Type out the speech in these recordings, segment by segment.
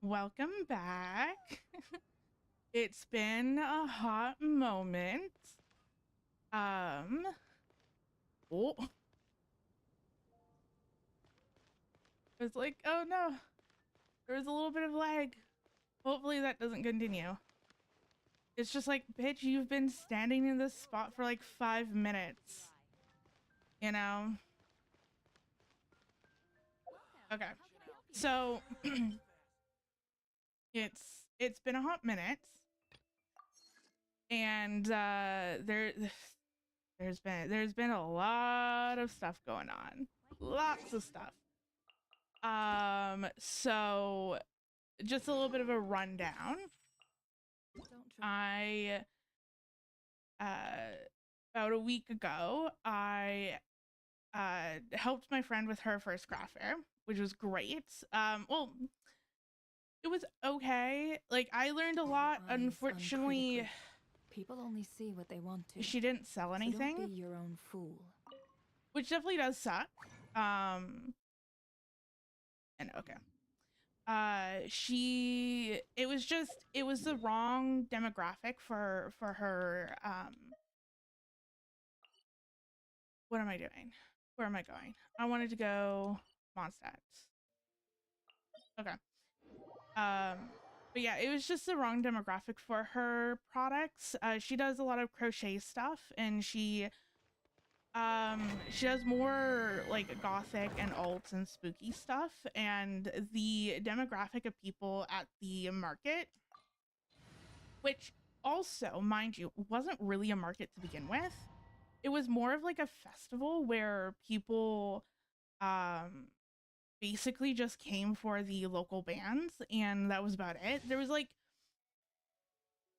Welcome back. It's been a hot moment. Oh, it's like, oh no, there's a little bit of lag. Hopefully that doesn't continue. It's just like, bitch, you've been standing in this spot for like 5 minutes. You know? Okay. So it's been a hot minute. And there's been a lot of stuff going on. Lots of stuff. So just a little bit of a rundown. I about a week ago, I helped my friend with her first craft fair, which was great. Well, it was okay. Like, I learned a lot. Unfortunately, people only see what they want to. she didn't sell anything. So don't be your own fool. Which definitely does suck. And okay. It was the wrong demographic for her. What am I doing? Where am I going? I wanted to go Mondstadt. Okay. But yeah, it was just the wrong demographic for her products. She does a lot of crochet stuff, and she does more like gothic and alt and spooky stuff, and the demographic of people at the market, which also, mind you, wasn't really a market to begin with. It was more of like a festival where people basically just came for the local bands, and that was about it. There was like,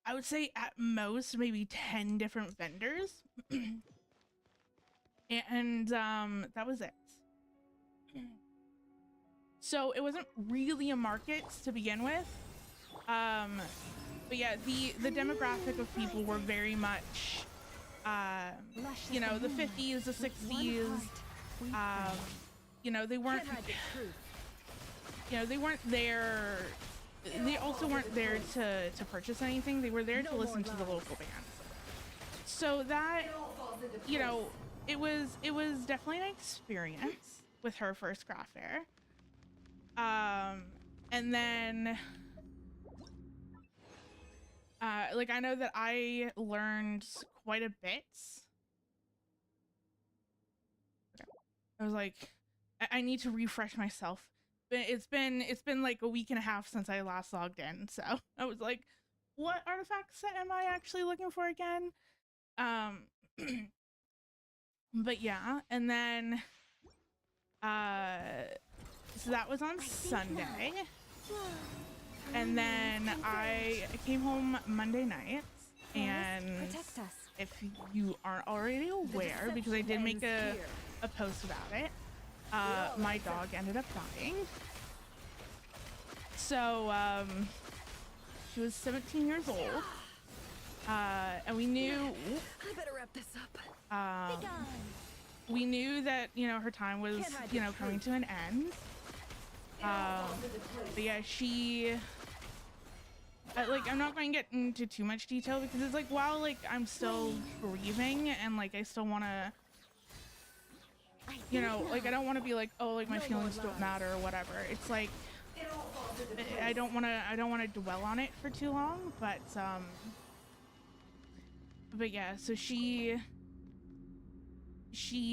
I would say at most maybe 10 different vendors. And that was it. So it wasn't really a market to begin with. But yeah, the demographic of people were very much you know, the 50s, the 60s. You know, they weren't there. They also weren't there to purchase anything. They were there to listen to the local bands. So that, you know, it was definitely an experience with her first craft fair. And then like, I know that I learned quite a bit. Okay. I was like, I need to refresh myself. It's been like a week and a half since I last logged in, so I was like, what artifact set am I actually looking for again? But yeah, and then so that was on Sunday, and then I came home Monday night, and if you aren't already aware, because I did make a post about it, my dog ended up dying. So she was 17 years old, and we knew I better wrap this up. We knew that, you know, her time was, you know, coming to an end. But yeah, she like, I'm not going to get into too much detail, because it's like, while like I'm still grieving and like I still want to, you know, like, I don't want to be like, oh, like my feelings don't matter or whatever. It's like, I don't want to dwell on it for too long, but yeah, so she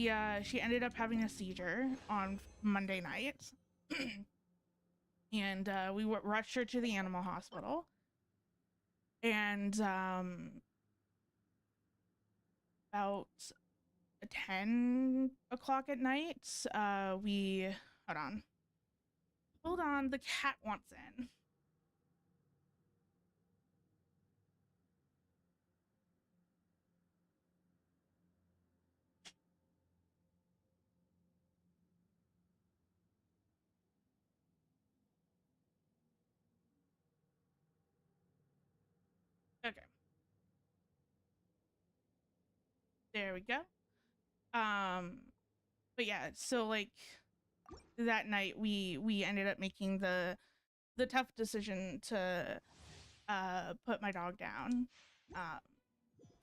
ended up having a seizure on Monday night. And we rushed her to the animal hospital, and about 10 o'clock at night, we hold on, the cat wants in. Okay, there we go. But yeah, so like that night we ended up making the the tough decision to put my dog down.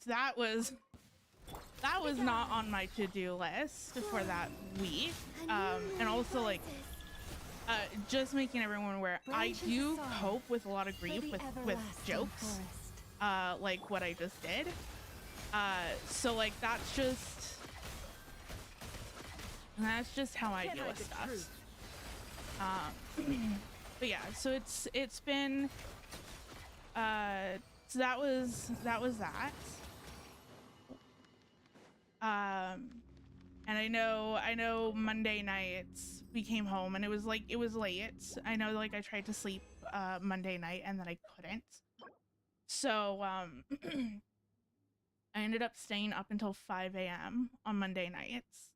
So that was not on my to-do list for that week. And also like just making everyone aware, I do cope with a lot of grief with jokes, like what I just did. So like that's just how I deal with stuff. But yeah, so it's been so that was that. And I know Monday nights we came home and it was late. I know like I tried to sleep Monday night and then I couldn't. So I ended up staying up until 5 a.m. on Monday nights.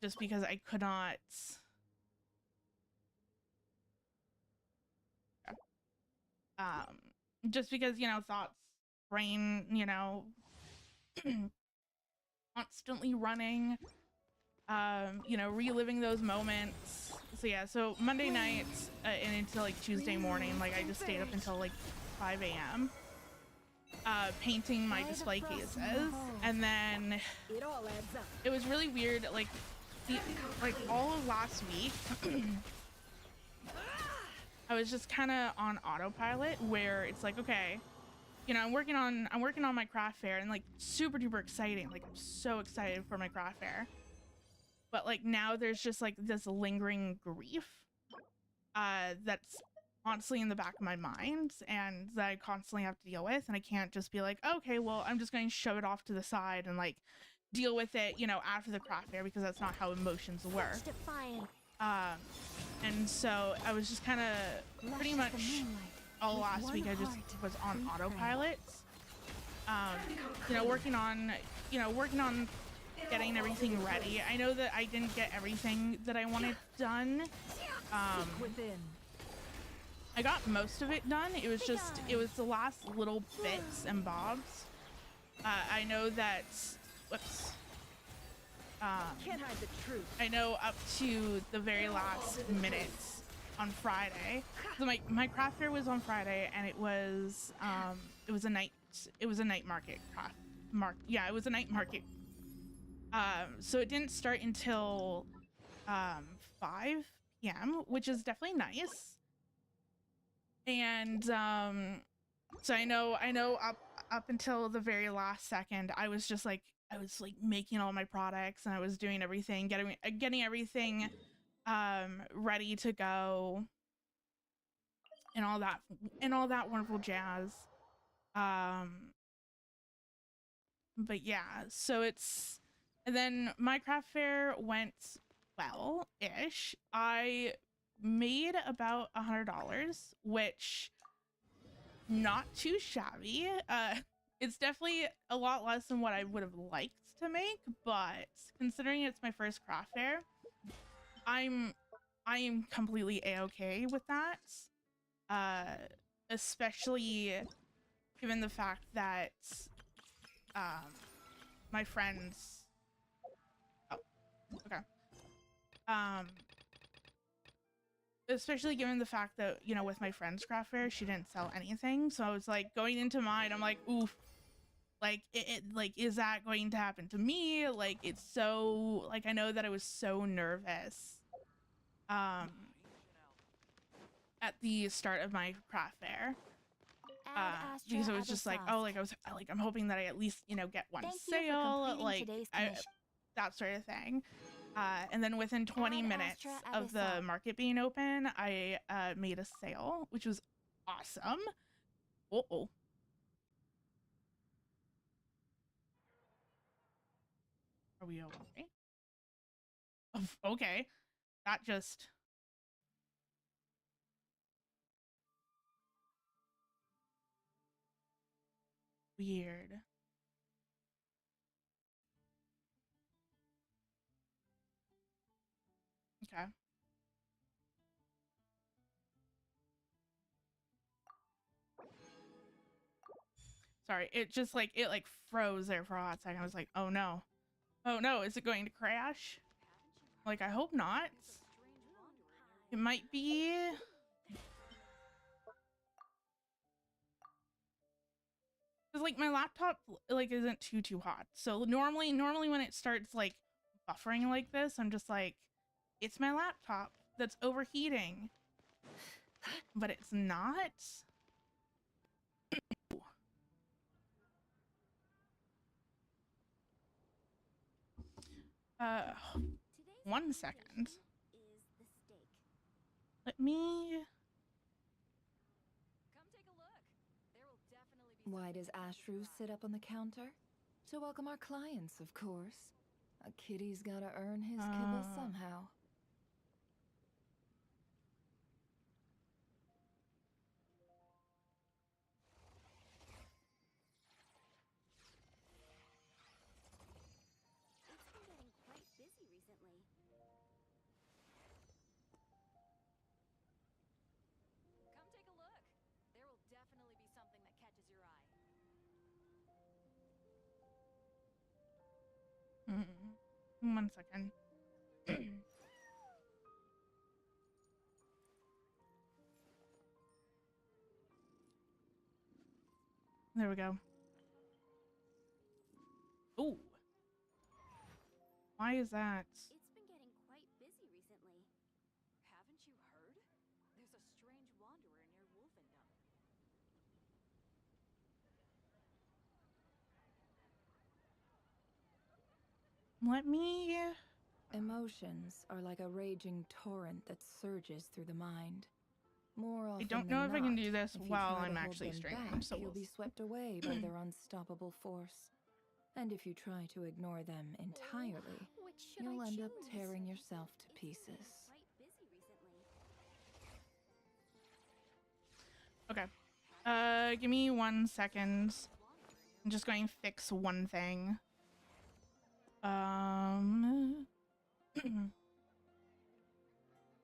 Just because I could not just because, you know, thoughts, brain, you know, constantly running, you know, reliving those moments. So yeah, so Monday nights and into like Tuesday morning, like I just stayed up until like 5 a.m. Painting my display cases, and then it was really weird, like all of last week I was just kind of on autopilot, where it's like, okay, you know, I'm working on my craft fair, and like super duper exciting, like I'm so excited for my craft fair, but like now there's just like this lingering grief that's constantly in the back of my mind and that I constantly have to deal with, and I can't just be like, okay, well, I'm just going to shove it off to the side and like deal with it, you know, after the craft fair, because that's not how emotions work. And so I was just kind of pretty much all last week I just was on autopilot, you know, working on getting everything ready. I know that I didn't get everything that I wanted done. I got most of it done. It was the last little bits and bobs. I know that, whoops. Can't hide the truth. I know up to the very last minutes on Friday. So my craft fair was on Friday, and it was a night market craft yeah, it was a night market. So it didn't start until 5 p.m., which is definitely nice. And so I know up until the very last second, I was making all my products, and I was doing everything, getting everything ready to go, and all that wonderful jazz. But yeah, so and then my craft fair went well-ish. I made about $100, which not too shabby. It's definitely a lot less than what I would have liked to make, but considering it's my first craft fair, I am completely a-okay with that. Especially given the fact that my friends, especially given the fact that, you know, with my friend's craft fair, she didn't sell anything. So I was like, going into mine, I'm like, oof, like like, is that going to happen to me? Like, it's so, like, I know that I was so nervous at the start of my craft fair, because I was just like, oh, like I'm hoping that I at least, you know, get one sale, like that sort of thing. And then within 20 minutes of the market being open, I made a sale, which was awesome. Uh-oh. Are we okay? Oh, okay. That just... weird. Okay. Sorry, it just like, it like froze there for a hot second. I was like, oh no. Oh no, is it going to crash? Like, I hope not. It might be. Cause like my laptop like isn't too hot. So normally when it starts like buffering like this, I'm just like, it's my laptop that's overheating. But it's not. Uh, 1 second. Let me. Come take a look. There will definitely be. Why does Ashru sit up on the counter? To welcome our clients, of course. A kitty's gotta earn his kibble somehow. It's been getting quite busy recently. Come take a look. There will definitely be something that catches your eye. Mm. 1 second. There we go. Oh. Why is that? It's been getting quite busy recently. Haven't you heard? There's a strange wanderer near Wolfendom. Let me. Emotions are like a raging torrent that surges through the mind. More often I don't than know if I can not, do this if you while try to I'm hold actually them streaming, back, so you'll we'll be see. swept away by their unstoppable force. And if you try to ignore them entirely, Which should you'll I end up choose? tearing yourself to It's been pieces. getting quite busy recently. Okay. Give me 1 second. I'm just going to fix one thing.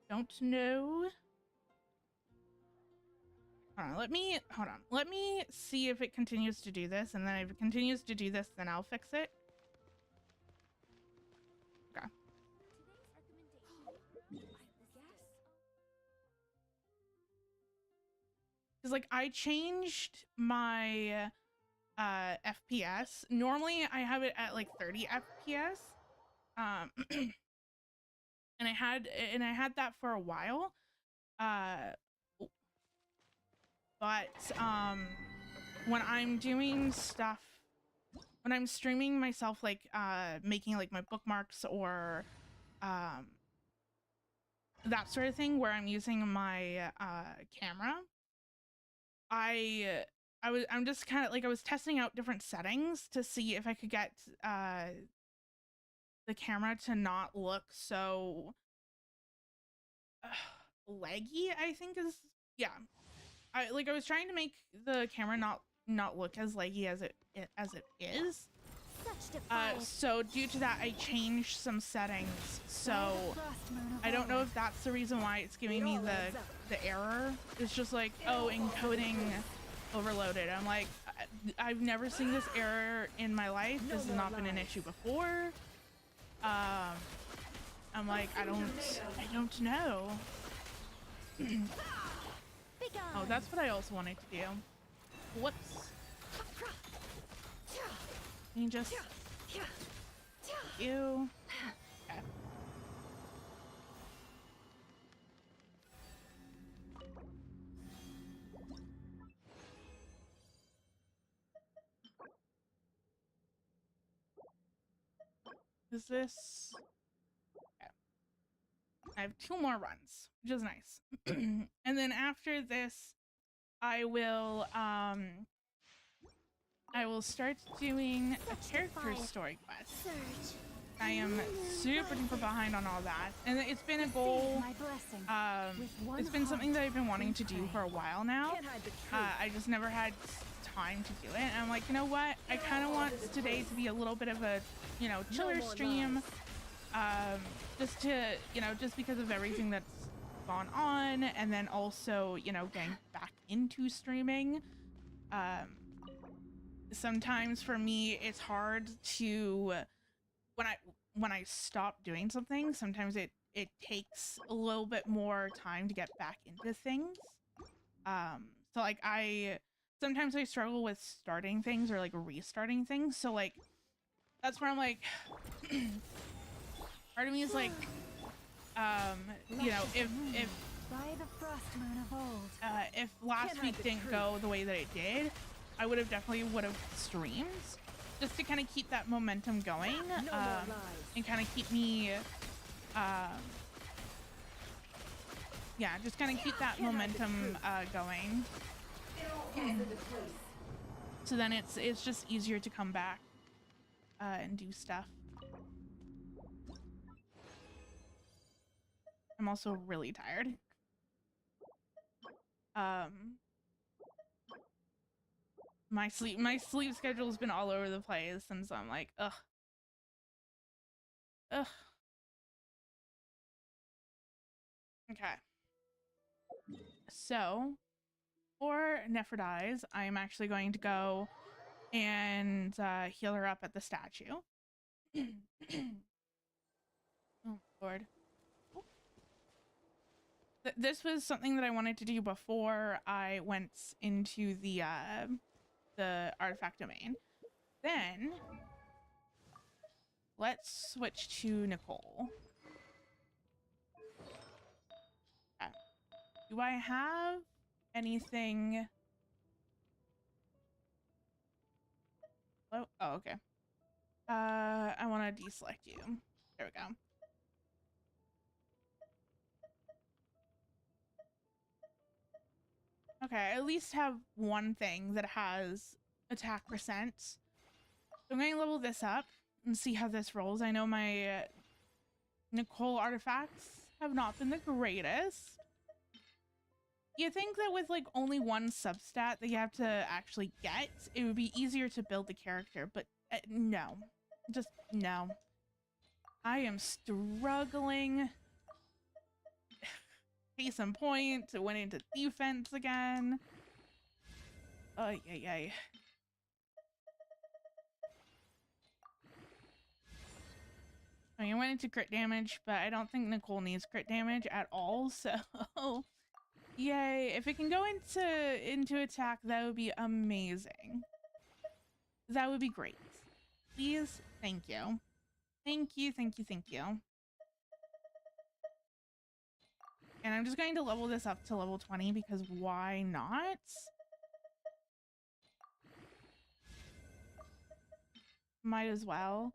Don't know. Hold on. Let me see if it continues to do this, and then if it continues to do this, then I'll fix it. Okay. Today's recommendation. Because like I changed my FPS. Normally I have it at like 30 FPS. And I had that for a while. But when I'm doing stuff, when I'm streaming myself, like making like my bookmarks or that sort of thing, where I'm using my camera, I'm just kind of like, I was testing out different settings to see if I could get the camera to not look so laggy, I think is, yeah. I was trying to make the camera not look as laggy as it is. Such defiance. So due to that, I changed some settings. So I don't know if that's the reason why it's giving me the error. It's just like, oh, encoding overloaded. I'm like, I've never seen this error in my life. This has not been an issue before. I'm like, I don't know. Oh, that's what I also wanted to do. Whoops. Can you just... Ew. Okay. Is this... Okay. I have 2 more runs, which is nice. And then after this, I will start doing a character story quest. Surge. I am super duper behind on all that, and it's been a goal. My blessing. It's been something that I've been wanting to do for a while now. Can't hide the truth. I just never had time to do it, and I'm like, you know what? I kind of want today to be a little bit of a, you know, chiller stream. Just to, you know, just because of everything that's gone on, and then also, you know, getting back into streaming. Sometimes for me, it's hard to, when I stop doing something, sometimes it it takes a little bit more time to get back into things. So like sometimes I struggle with starting things or like restarting things. So like that's where I'm like, part of me is like, you know, if By the frost moon of old. if last Can't week hide the didn't truth. go the way that it did, I would have definitely streamed just to kind of keep that momentum going, No more lies. and kind of keep me, yeah, just kind of keep that Can't hide the momentum going. So then it's just easier to come back and do stuff. I'm also really tired. My sleep schedule has been all over the place, and so I'm like, ugh. Okay. So for Nephrodise, I'm actually going to go and heal her up at the statue. Oh Lord. This was something that I wanted to do before I went into the artifact domain. Then let's switch to Nicole. Okay. Do I have anything? Oh, okay. I want to deselect you. There we go. Okay, I at least have one thing that has attack percent. So I'm going to level this up and see how this rolls. I know my Nicole artifacts have not been the greatest. You think that with like only one substat that you have to actually get, it would be easier to build the character, but no. Just no. I am struggling. Case in point, went into defense again. Ay, ay, ay. I mean, I went into crit damage, but I don't think Nicole needs crit damage at all, so yay. If it can go into attack, that would be amazing. That would be great. Please, thank you. Thank you, thank you, thank you. And I'm just going to level this up to level 20 because why not? Might as well.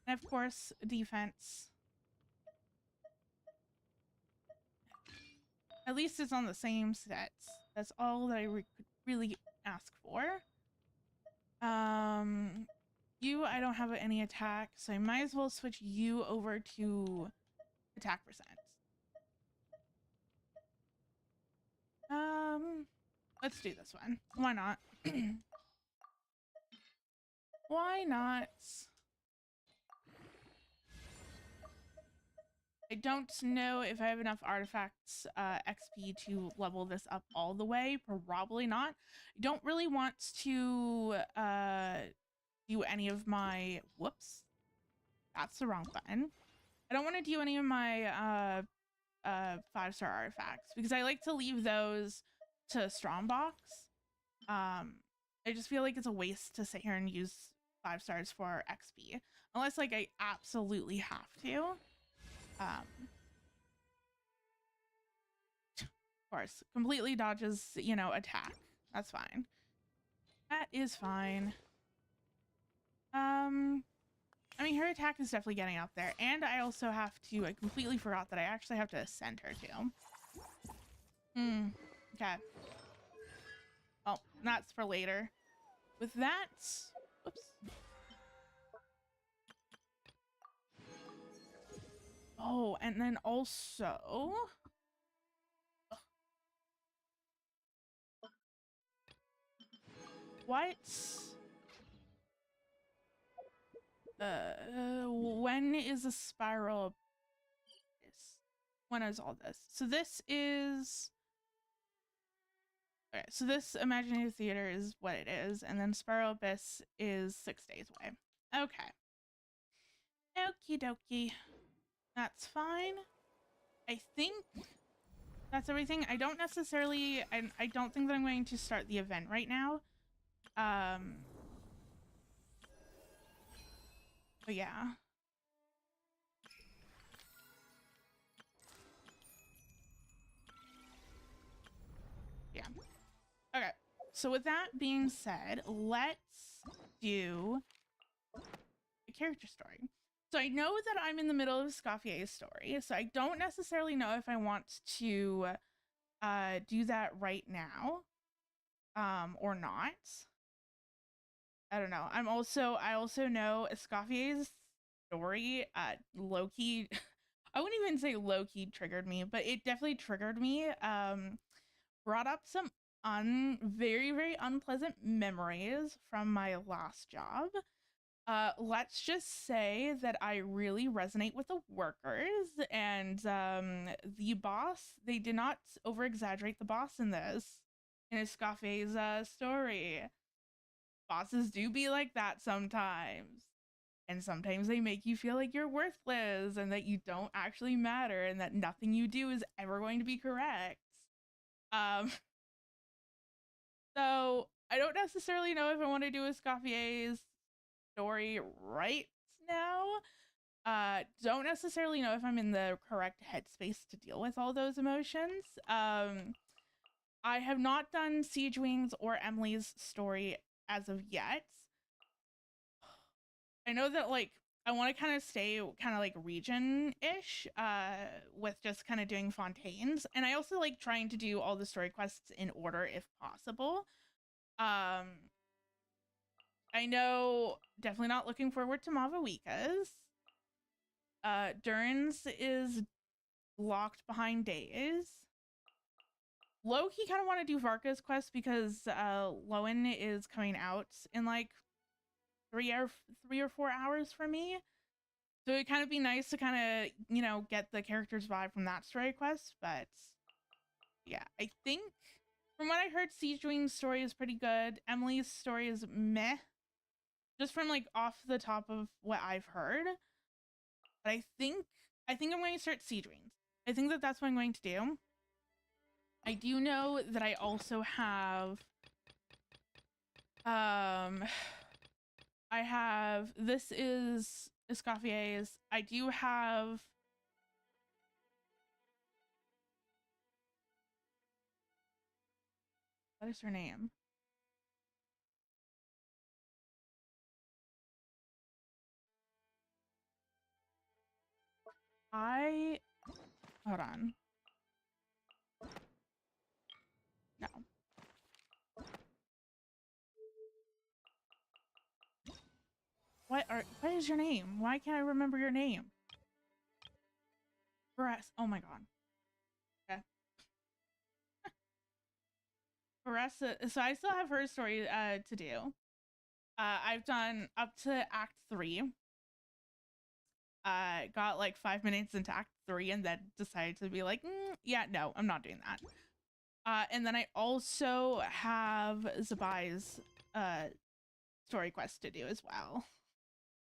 And of course, defense. At least it's on the same sets. That's all that I could really ask for. You, I don't have any attack, so I might as well switch you over to attack percent. Let's do this one. Why not? Why not? I don't know if I have enough artifacts XP to level this up all the way. Probably not. I don't really want to do any of my... Whoops. That's the wrong button. I don't want to do any of my 5-star artifacts because I like to leave those to Strongbox. I just feel like it's a waste to sit here and use 5 stars for XP. Unless like I absolutely have to. Of course, completely dodges, you know, attack. That's fine. That is fine. I mean, her attack is definitely getting up there. And I also have to, I completely forgot that I actually have to ascend her too. Okay. Well, that's for later. With that, oops. Oh, and then also... What? When is a spiral abyss? When is all this? So this is... Okay, so this Imaginative Theater is what it is, and then Spiral Abyss is 6 days away. Okay. Okie dokie. That's fine. I think that's everything. I don't necessarily, I don't think that I'm going to start the event right now. But yeah. Yeah. Okay. So with that being said, let's do a character story. So I know that I'm in the middle of Escoffier's story, so I don't necessarily know if I want to do that right now or not. I don't know. I also know Escoffier's story low-key I wouldn't even say low-key triggered me, but it definitely triggered me. Brought up some very, very unpleasant memories from my last job. Let's just say that I really resonate with the workers and the boss. They did not over-exaggerate the boss in this, in Escoffier's story. Bosses do be like that sometimes. And sometimes they make you feel like you're worthless and that you don't actually matter and that nothing you do is ever going to be correct. So I don't necessarily know if I want to do Escoffier's story right now. Don't necessarily know if I'm in the correct headspace to deal with all those emotions. I have not done Sigewinne's or Emilie's story as of yet. I know that like I want to kind of stay kind of like region-ish with just kind of doing Fontaine's, and I also like trying to do all the story quests in order if possible. I know definitely not looking forward to Mavawika's. Durin's is locked behind days. Low-key kind of want to do Varka's quest because Lowen is coming out in like 3 or 4 hours for me. So it'd kind of be nice to kind of, you know, get the character's vibe from that story quest. But yeah, I think from what I heard, Sigewinne's story is pretty good. Emily's story is meh. Just from like off the top of what I've heard. But I think I'm going to start Sigewinne's. I think that that's what I'm going to do. I do know that I also have this is Escoffier's. I do have what is her name? Hold on. No. What is your name? Why can't I remember your name? Baress. Oh my god. Okay. Baressa. So I still have her story to do. I've done up to Act 3. Got like 5 minutes into Act 3 and then decided to be like, yeah, no, I'm not doing that. And then I also have Zabai's story quest to do as well.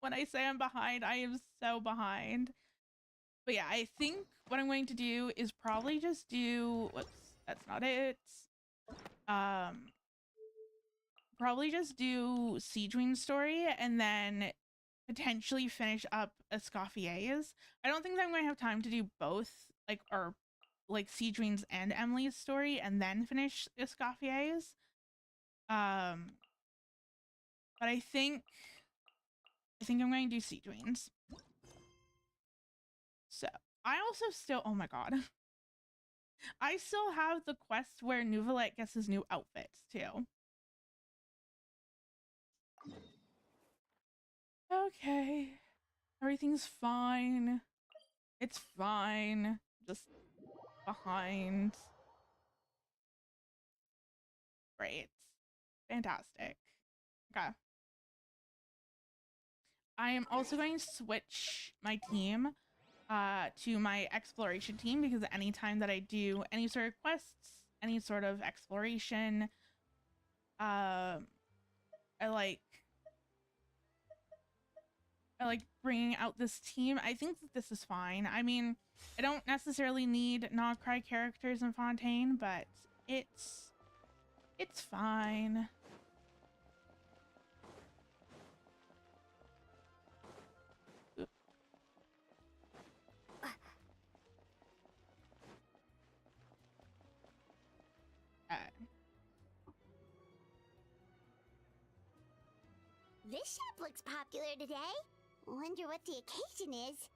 When I say I'm behind, I am so behind. But yeah, I think what I'm going to do is probably just do, whoops, that's not it. Probably just do Sigewinne's story and then potentially finish up Escoffier's. I don't think that I'm going to have time to do both, like Sigewinne's and Emily's story and then finish Escoffier's. But I think I'm going to do Sigewinne's. So I also still, oh my god. I still have the quest where Nouvelette gets his new outfits too. Okay. Everything's fine. It's fine. Just behind. Great. Fantastic. Okay. I am also going to switch my team to my exploration team because anytime that I do any sort of quests, any sort of exploration, I like bringing out this team. I think that this is fine. I mean, I don't necessarily need not cry characters in Fontaine, but it's fine. This shop looks popular today. Wonder what the occasion is.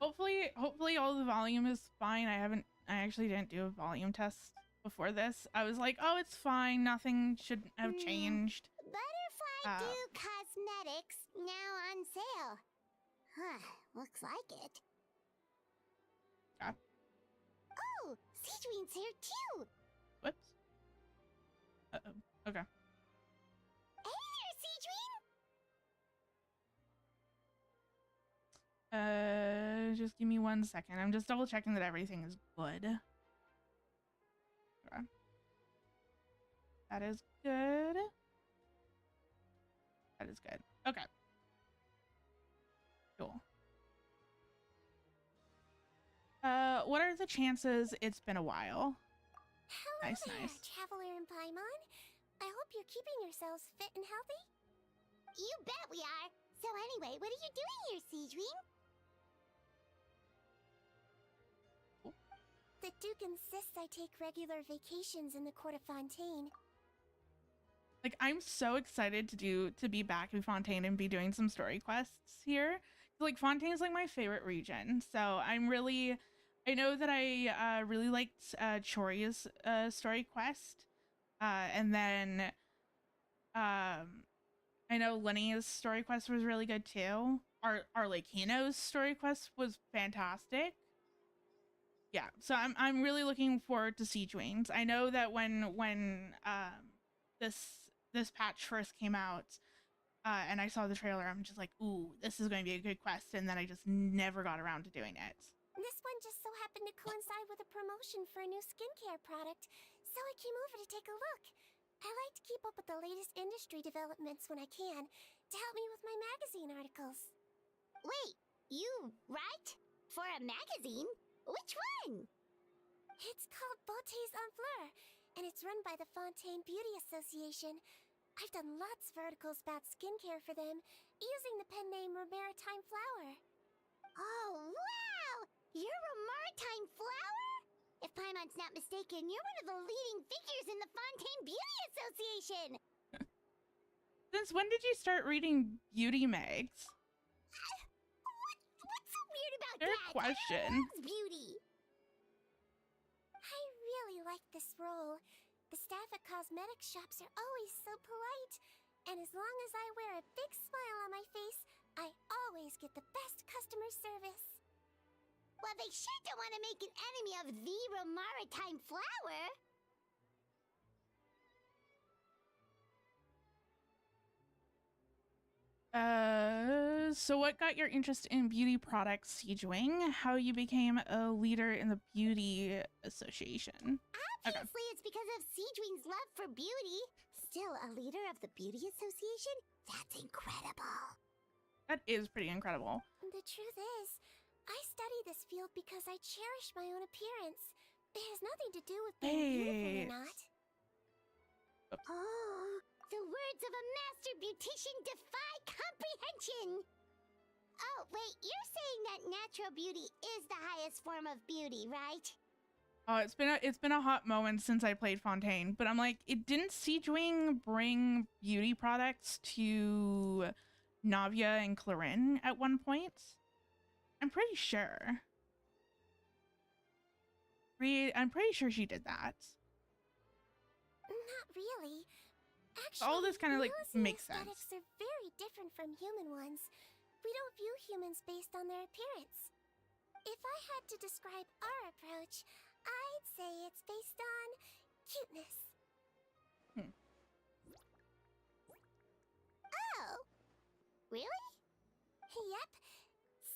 Hopefully all the volume is fine. I actually didn't do a volume test before this. I was like, oh, it's fine. Nothing should have changed. Butterfly Dew Cosmetics now on sale. Huh, looks like it. Yeah. Oh, Sigewinne's here too. Whoops. Uh-oh. Okay. Hey there, Sigewinne. Just give me 1 second. I'm just double checking that everything is good. Okay. That is good. That is good. Okay. Cool. What are the chances it's been a while? Hello Nice, there, nice. Traveler and Paimon. I hope you're keeping yourselves fit and healthy. You bet we are. So anyway, what are you doing here, Sigewinne? The Duke insists I take regular vacations in the court of Fontaine. Like, I'm so excited to be back in Fontaine and be doing some story quests here. Like, Fontaine is like my favorite region, so I know that I really liked Chori's story quest, and then I know Lenny's story quest was really good too. Arlecchino's story quest was fantastic. Yeah, so I'm really looking forward to Sigewinne's. I know that when this patch first came out, and I saw the trailer, I'm just like, ooh, this is going to be a good quest, and then I just never got around to doing it. This one just so happened to coincide with a promotion for a new skincare product, so I came over to take a look. I like to keep up with the latest industry developments when I can, to help me with my magazine articles. Wait, you write? For a magazine? Which one? It's called Beautés en Fleur, and it's run by the Fontaine Beauty Association. I've done lots of articles about skincare for them, using the pen name Maritime Flower. Oh, wow! You're a Maritime Flower? If Paimon's not mistaken, you're one of the leading figures in the Fontaine Beauty Association! Since when did you start reading beauty mags? What's so weird about Fair that? question. Everyone loves beauty! I really like this role. The staff at cosmetic shops are always so polite. And as long as I wear a big smile on my face, I always get the best customer service. Well, they sure don't want to make an enemy of the Maritime Flower. So what got your interest in beauty products, Sigewinne? How you became a leader in the beauty association? Obviously, it's because of Sigewinne's love for beauty. Still a leader of the beauty association? That's incredible. That is pretty incredible. The truth is, I study this field because I cherish my own appearance. It has nothing to do with being beautiful or not. Oops. Oh, the words of a master beautician defy comprehension! Oh, wait, you're saying that natural beauty is the highest form of beauty, right? Oh, it's been a hot moment since I played Fontaine, but I'm like, didn't Sigewinne bring beauty products to Navia and Clarin at one point? I'm pretty sure. I'm pretty sure she did that. Not really. Actually, All this kind of like Millicent makes aesthetics sense. are very different from human ones. We don't view humans based on their appearance. If I had to describe our approach, I'd say it's based on cuteness. Oh, really? Yep.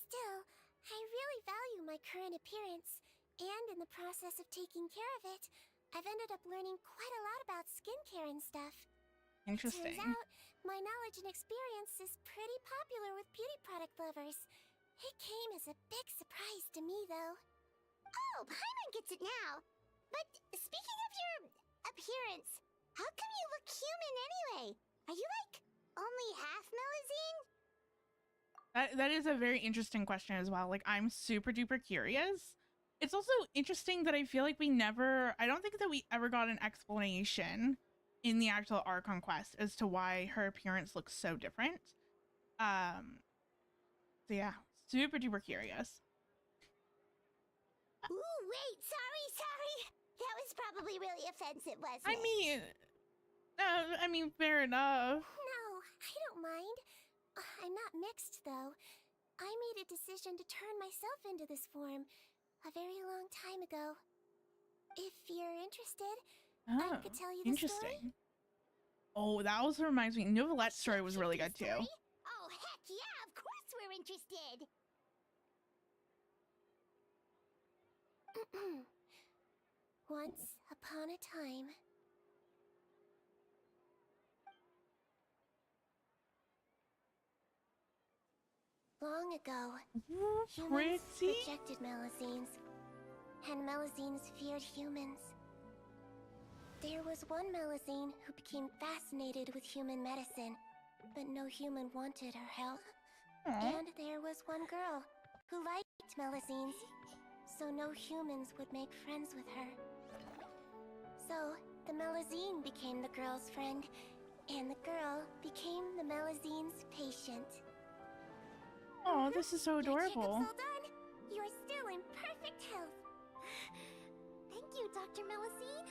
Still, I really value my current appearance, and in the process of taking care of it, I've ended up learning quite a lot about skincare and stuff. Interesting. Turns out, my knowledge and experience is pretty popular with beauty product lovers. It came as a big surprise to me, though. Oh, Paimon gets it now. But speaking of your appearance, how come you look human anyway? Are you, like, only half Melusine? That is a very interesting question as well. Like, I'm super duper curious. It's also interesting that I feel like I don't think that we ever got an explanation in the actual Archon quest as to why her appearance looks so different. So yeah, super duper curious. Ooh, wait, sorry. That was probably really offensive, wasn't I mean, fair enough. No, I don't mind. I'm not mixed, though. I made a decision to turn myself into this form a very long time ago. If you're interested, I could tell you the Interesting. story. Oh, that also reminds me. Novelette's story was really good too. Oh, heck yeah, of course we're interested. Once upon a time. Long ago, humans Pretty. rejected Melusines, and Melusines feared humans. There was one Melusine who became fascinated with human medicine, but no human wanted her help. Aw. And there was one girl who liked Melusines, so no humans would make friends with her. So, the Melusine became the girl's friend, and the girl became the Melusine's patient. Oh, this is so Your adorable. checkups all done. You are still in perfect health. Thank you, Dr. Melusine.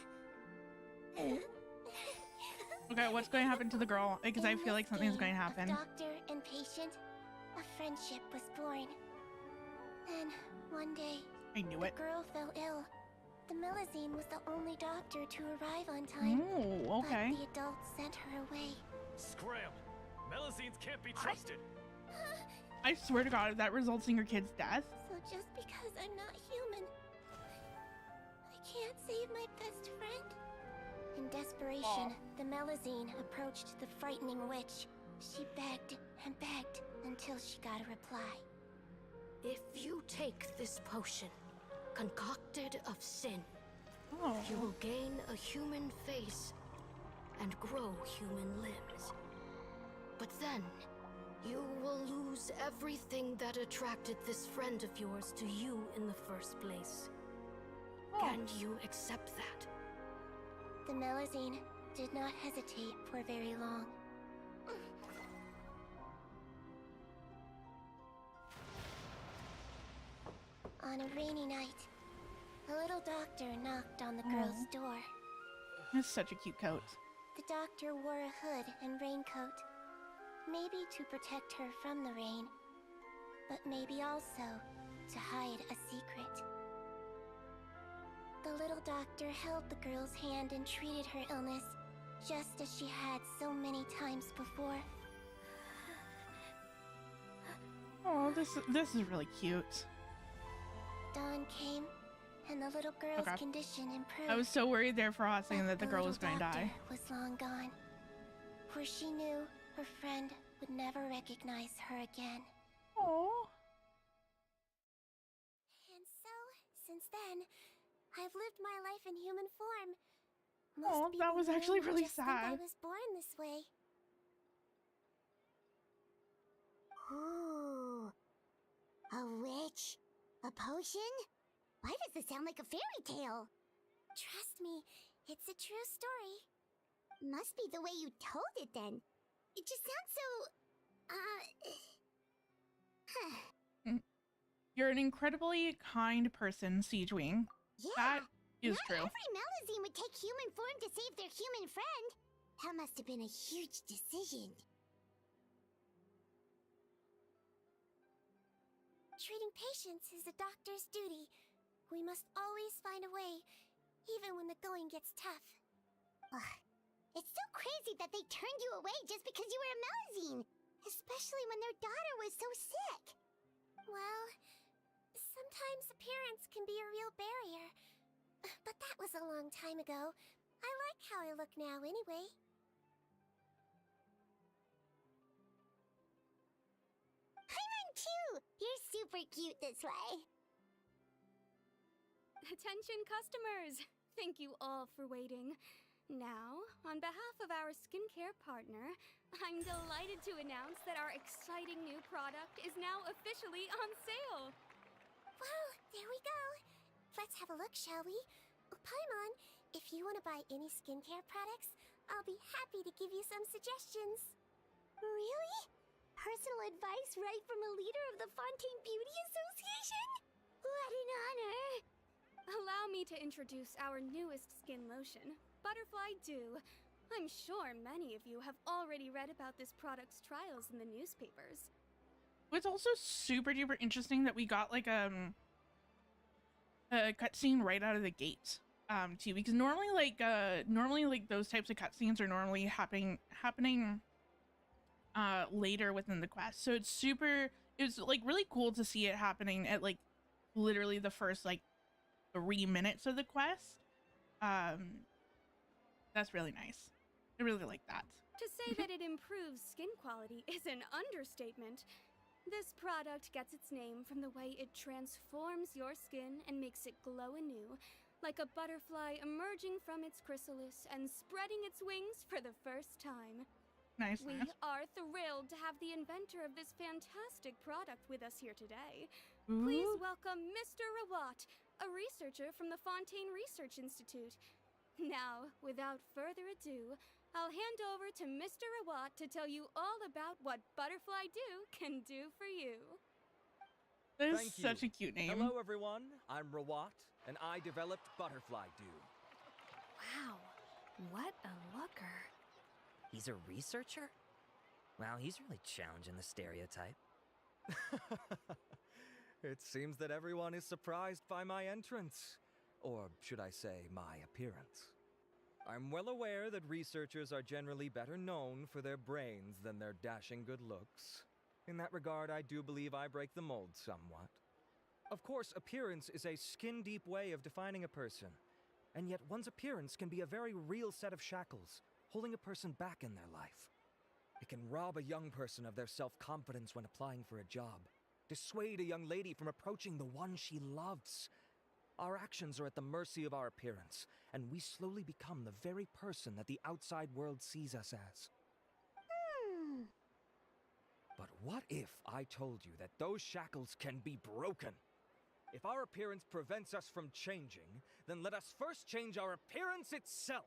Okay, what's going to happen to the girl? Because I feel like something's going to happen. Doctor and patient, a friendship was born. Then, one day, I knew the it. girl fell ill. The Melusine was the only doctor to arrive on time. Oh, okay. But the adults sent her away. Scram! Melusines can't be trusted! I swear to God, if that results in your kid's death. So just because I'm not human, I can't save my best friend? In desperation, the Melusine approached the frightening witch. She begged and begged until she got a reply. If you take this potion, concocted of sin, Oh. you will gain a human face and grow human limbs. But then, you will lose everything that attracted this friend of yours to you in the first place. Can you accept that? The Melusine did not hesitate for very long. On a rainy night, a little doctor knocked on the girl's door. That's such a cute coat. The doctor wore a hood and raincoat, maybe to protect her from the rain, but maybe also to hide a secret. The little doctor held the girl's hand and treated her illness, just as she had so many times before. Oh, this is really cute. Dawn came, and the little girl's condition improved. I was so worried there for a hot second that the girl was little going to die. doctor was long gone, for she knew her friend would never recognize her again. Oh. And so, since then, I've lived my life in human form. Oh, Most that people was around actually me really just think sad. I was born this way. Ooh, a witch? A potion? Why does this sound like a fairy tale? Trust me, it's a true story. Must be the way you told it then. It just sounds so... You're an incredibly kind person, Sigewinne. Yeah, That is not true. every Melusine would take human form to save their human friend. That must have been a huge decision. Treating patients is a doctor's duty. We must always find a way, even when the going gets tough. Ugh. It's so crazy that they turned you away just because you were a Melusine, especially when their daughter was so sick. Well, sometimes appearance can be a real barrier. But that was a long time ago. I like how I look now anyway. super cute this way. Attention customers! Thank you all for waiting. Now, on behalf of our skincare partner, I'm delighted to announce that our exciting new product is now officially on sale. Wow, there we go. Let's have a look, shall we? Paimon, if you want to buy any skincare products, I'll be happy to give you some suggestions. Really? Personal advice right from a leader of the Fontaine Beauty Association? What an honor! Allow me to introduce our newest skin lotion, Butterfly Dew. I'm sure many of you have already read about this product's trials in the newspapers. It's also super duper interesting that we got like a cutscene right out of the gate, too, because normally like those types of cutscenes are normally happening later within the quest. So it's like really cool to see it happening at like literally the first like 3 minutes of the quest. That's really nice. I really like that. To say that it improves skin quality is an understatement. This product gets its name from the way it transforms your skin and makes it glow anew, like a butterfly emerging from its chrysalis and spreading its wings for the first time. Nice. We are thrilled to have the inventor of this fantastic product with us here today. Ooh. Please welcome Mr. Rawat, a researcher from the Fontaine Research Institute. Now, without further ado, I'll hand over to Mr. Rawat to tell you all about what Butterfly Dew can do for you. That is Thank such you. a cute name. Hello, everyone. I'm Rawat, and I developed Butterfly Dew. Wow, what a looker. He's a researcher? Wow, he's really challenging the stereotype. It seems that everyone is surprised by my entrance. Or should I say, my appearance. I'm well aware that researchers are generally better known for their brains than their dashing good looks. In that regard, I do believe I break the mold somewhat. Of course, appearance is a skin-deep way of defining a person. And yet one's appearance can be a very real set of shackles, holding a person back in their life. It can rob a young person of their self-confidence when applying for a job, dissuade a young lady from approaching the one she loves. Our actions are at the mercy of our appearance, and we slowly become the very person that the outside world sees us as. But what if I told you that those shackles can be broken? If our appearance prevents us from changing, then let us first change our appearance itself.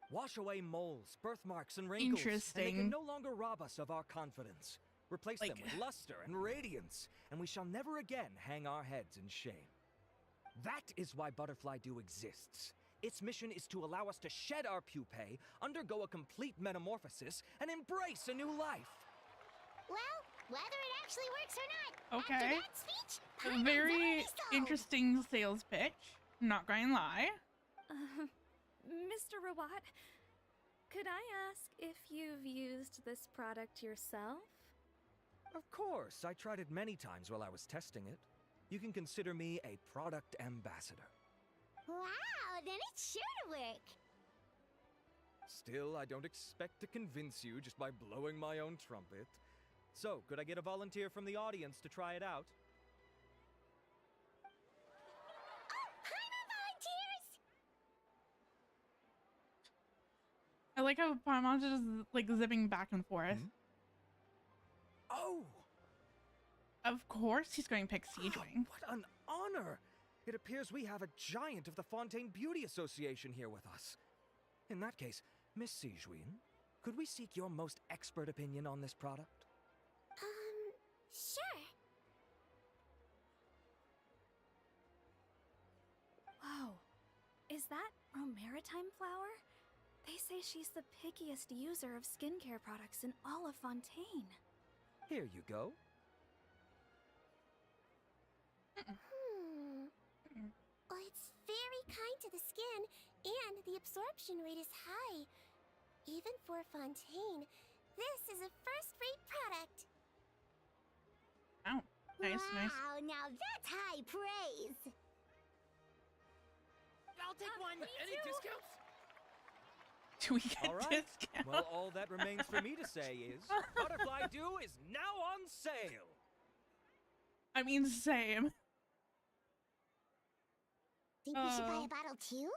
Wash away moles, birthmarks, and wrinkles. Interesting. And they can no longer rob us of our confidence. Replace them Like- with luster and radiance, and we shall never again hang our heads in shame. That is why Butterfly Dew exists. Its mission is to allow us to shed our pupae, undergo a complete metamorphosis, and embrace a new life. Well, whether it actually works or not, Okay. after that speech, A I'm very already sold. interesting sales pitch. Not gonna lie. Mr. Rawat, could I ask if you've used this product yourself? Of course, I tried it many times while I was testing it. You can consider me a product ambassador. Wow, then it's sure to work. Still, I don't expect to convince you just by blowing my own trumpet. So, could I get a volunteer from the audience to try it out? Oh, Paimon volunteers! I like how Paimon's just like zipping back and forth. Oh! Of course he's going to pick Sigewinne. What an honor! It appears we have a giant of the Fontaine Beauty Association here with us. In that case, Miss Sigewinne, could we seek your most expert opinion on this product? Sure. Whoa, is that Romaritime flower? They say she's the pickiest user of skincare products in all of Fontaine. Here you go. Well, it's very kind to the skin, and the absorption rate is high. Even for Fontaine, this is a first-rate product. Oh, nice, nice. Wow, now that's high praise. I'll take one. Any discounts? Do we get All right. discount? Well, all that remains for me to say is Butterfly Dew is now on sale. I mean, same. Think we should buy a bottle too?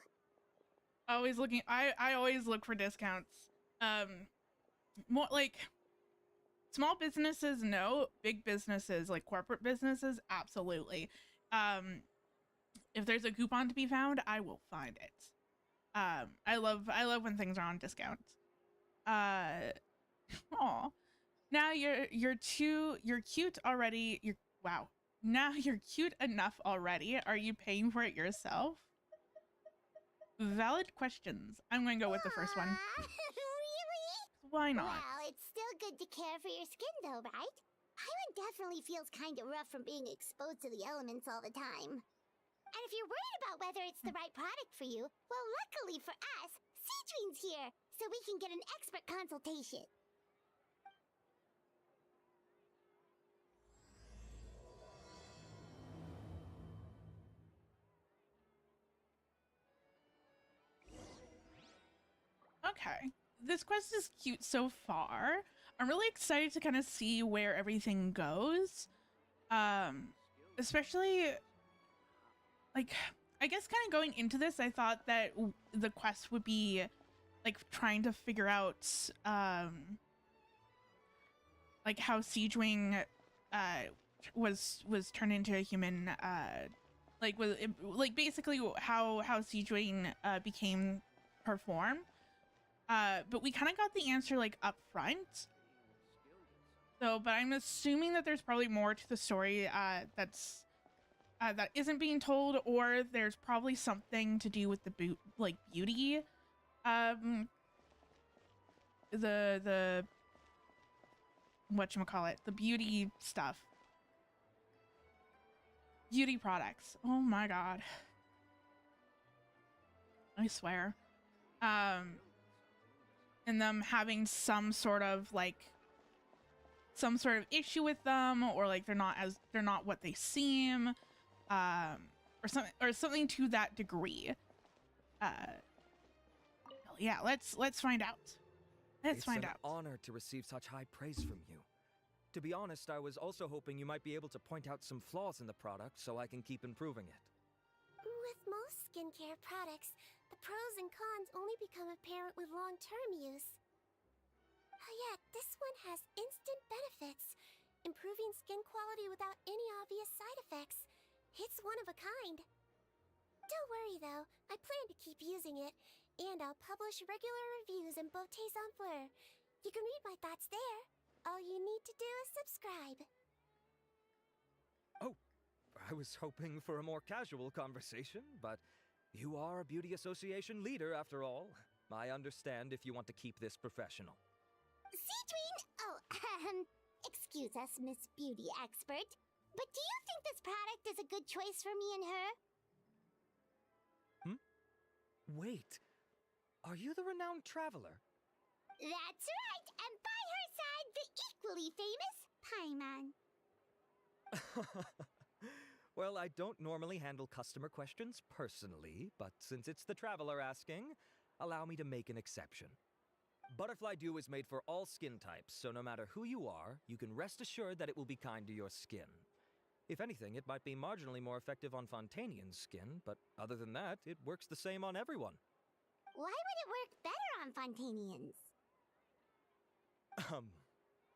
Always looking. I always look for discounts. More like small businesses, no. Big businesses, like corporate businesses, absolutely. If there's a coupon to be found, I will find it. I love when things are on discount. Aw. Now you're cute already. Wow. Now you're cute enough already. Are you paying for it yourself? Valid questions. I'm going to go with the first one. Really? Why not? Well, it's still good to care for your skin though, right? Paimon definitely feels kind of rough from being exposed to the elements all the time. And if you're worried about whether it's the right product for you, well, luckily for us, Sigewinne's here, so we can get an expert consultation. Okay. This quest is cute so far. I'm really excited to kind of see where everything goes. Especially, like, I guess kind of going into this, I thought that the quest would be, like, trying to figure out, like, how Sigewinne, was turned into a human, like, basically how Sigewinne, became her form. But we kind of got the answer like up front. So, but I'm assuming that there's probably more to the story that isn't being told, or there's probably something to do with the beauty, the whatchamacallit, the beauty stuff, beauty products. Oh my god, I swear. And them having some sort of issue with them, or like they're not what they seem, or something to that degree. Yeah, let's find out. Let's find out. It's an honor to receive such high praise from you. To be honest, I was also hoping you might be able to point out some flaws in the product so I can keep improving it. With most skincare products, the pros and cons only become apparent with long-term use. Yet, this one has instant benefits, improving skin quality without any obvious side effects. It's one of a kind. Don't worry though, I plan to keep using it, and I'll publish regular reviews in Beauté Sans Fleur. You can read my thoughts there. All you need to do is subscribe. Oh, I was hoping for a more casual conversation, but you are a beauty association leader after all. I understand if you want to keep this professional. Sigewinne! Oh, excuse us, Miss Beauty Expert, but do you think this product is a good choice for me and her? Wait, are you the renowned traveler? That's right, and by her side, the equally famous Paimon. Well, I don't normally handle customer questions personally, but since it's the traveler asking, allow me to make an exception. Butterfly Dew is made for all skin types, so no matter who you are, you can rest assured that it will be kind to your skin. If anything, it might be marginally more effective on Fontainian's skin, but other than that, it works the same on everyone. Why would it work better on Fontainians?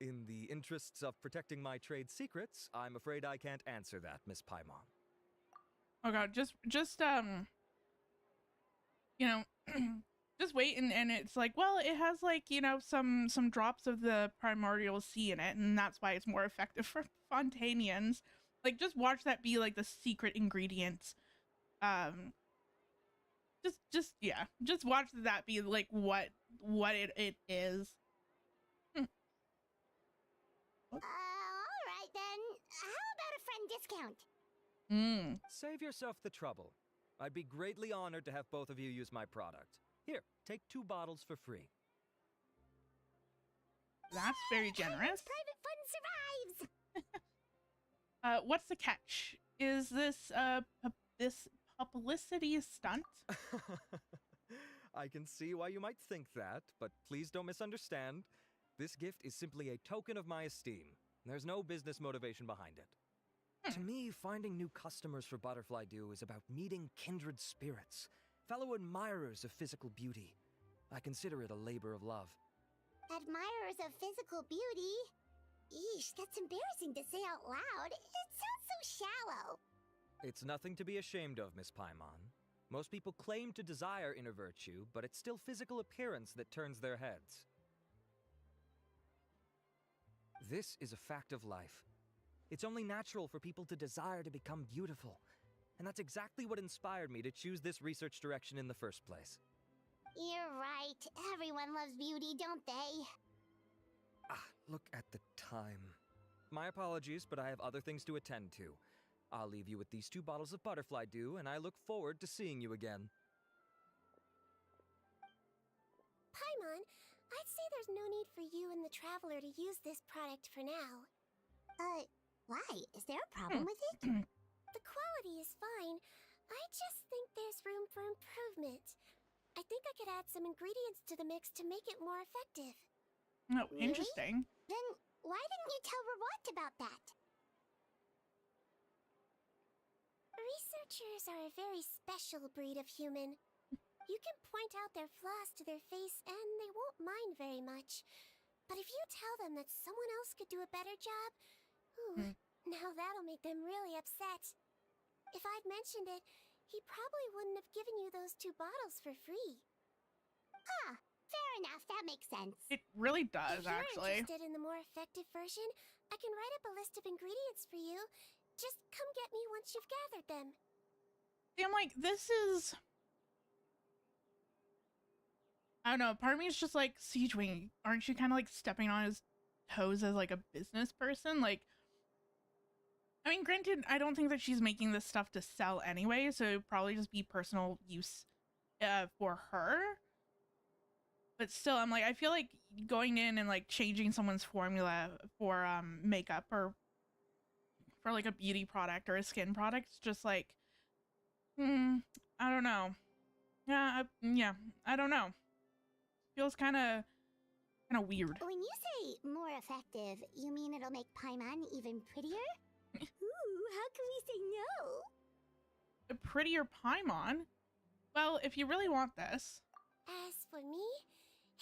In the interests of protecting my trade secrets, I'm afraid I can't answer that, Miss Paimon. Oh god, just you know, just wait, and it's like, well, it has like, you know, some drops of the primordial sea in it, and that's why it's more effective for Fontainians. Like, just watch that be like the secret ingredient. Yeah, just watch that be like what it is. Alright then. How about a friend discount? Save yourself the trouble. I'd be greatly honored to have both of you use my product. Here, take 2 bottles for free. That's very generous. Private fun survives! What's the catch? Is this this publicity stunt? I can see why you might think that, but please don't misunderstand. This gift is simply a token of my esteem. There's no business motivation behind it. To me, finding new customers for Butterfly Dew is about meeting kindred spirits, fellow admirers of physical beauty. I consider it a labor of love. Admirers of physical beauty? Eesh, that's embarrassing to say out loud. It sounds so shallow. It's nothing to be ashamed of, Miss Paimon. Most people claim to desire inner virtue, but it's still physical appearance that turns their heads. This is a fact of life. It's only natural for people to desire to become beautiful. And that's exactly what inspired me to choose this research direction in the first place. You're right. Everyone loves beauty, don't they? Look at the time. My apologies, but I have other things to attend to. I'll leave you with these 2 bottles of Butterfly Dew, and I look forward to seeing you again. Paimon, I'd say there's no need for you and the Traveler to use this product for now. Why? Is there a problem with it? The quality is fine. I just think there's room for improvement. I think I could add some ingredients to the mix to make it more effective. Oh, Really? interesting. Then why didn't you tell Rawat about that? Researchers are a very special breed of human. You can point out their flaws to their face and they won't mind very much. But if you tell them that someone else could do a better job, now that'll make them really upset. If I'd mentioned it, he probably wouldn't have given you those 2 bottles for free. Fair enough, that makes sense. It really does, If you're actually. interested in the more effective version, I can write up a list of ingredients for you. Just come get me once you've gathered them. See, I'm like, this is... I don't know, part of me is just like, Sigewinne, aren't you kind of like stepping on his toes as like a business person? Like, I mean, granted, I don't think that she's making this stuff to sell anyway, so it'd probably just be personal use for her. But still, I'm like, I feel like going in and like changing someone's formula for makeup or for like a beauty product or a skin product, it's just like, I don't know. Yeah, I don't know. Feels kind of weird. When you say more effective, you mean it'll make Paimon even prettier? Ooh, how can we say no? A prettier Paimon? Well, if you really want this. As for me,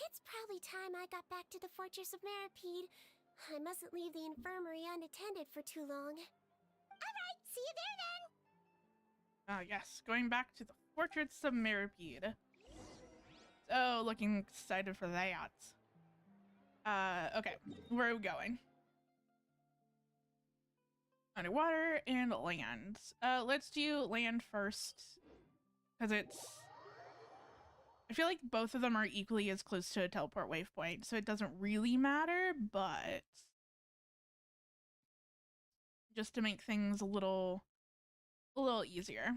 it's probably time I got back to the Fortress of Maripede. I mustn't leave the infirmary unattended for too long. Alright, see you there then! Yes, going back to the Fortress of Maripede. So, looking excited for that. Okay, where are we going? Underwater and land. Let's do land first, because I feel like both of them are equally as close to a teleport waypoint, so it doesn't really matter, but just to make things a little easier.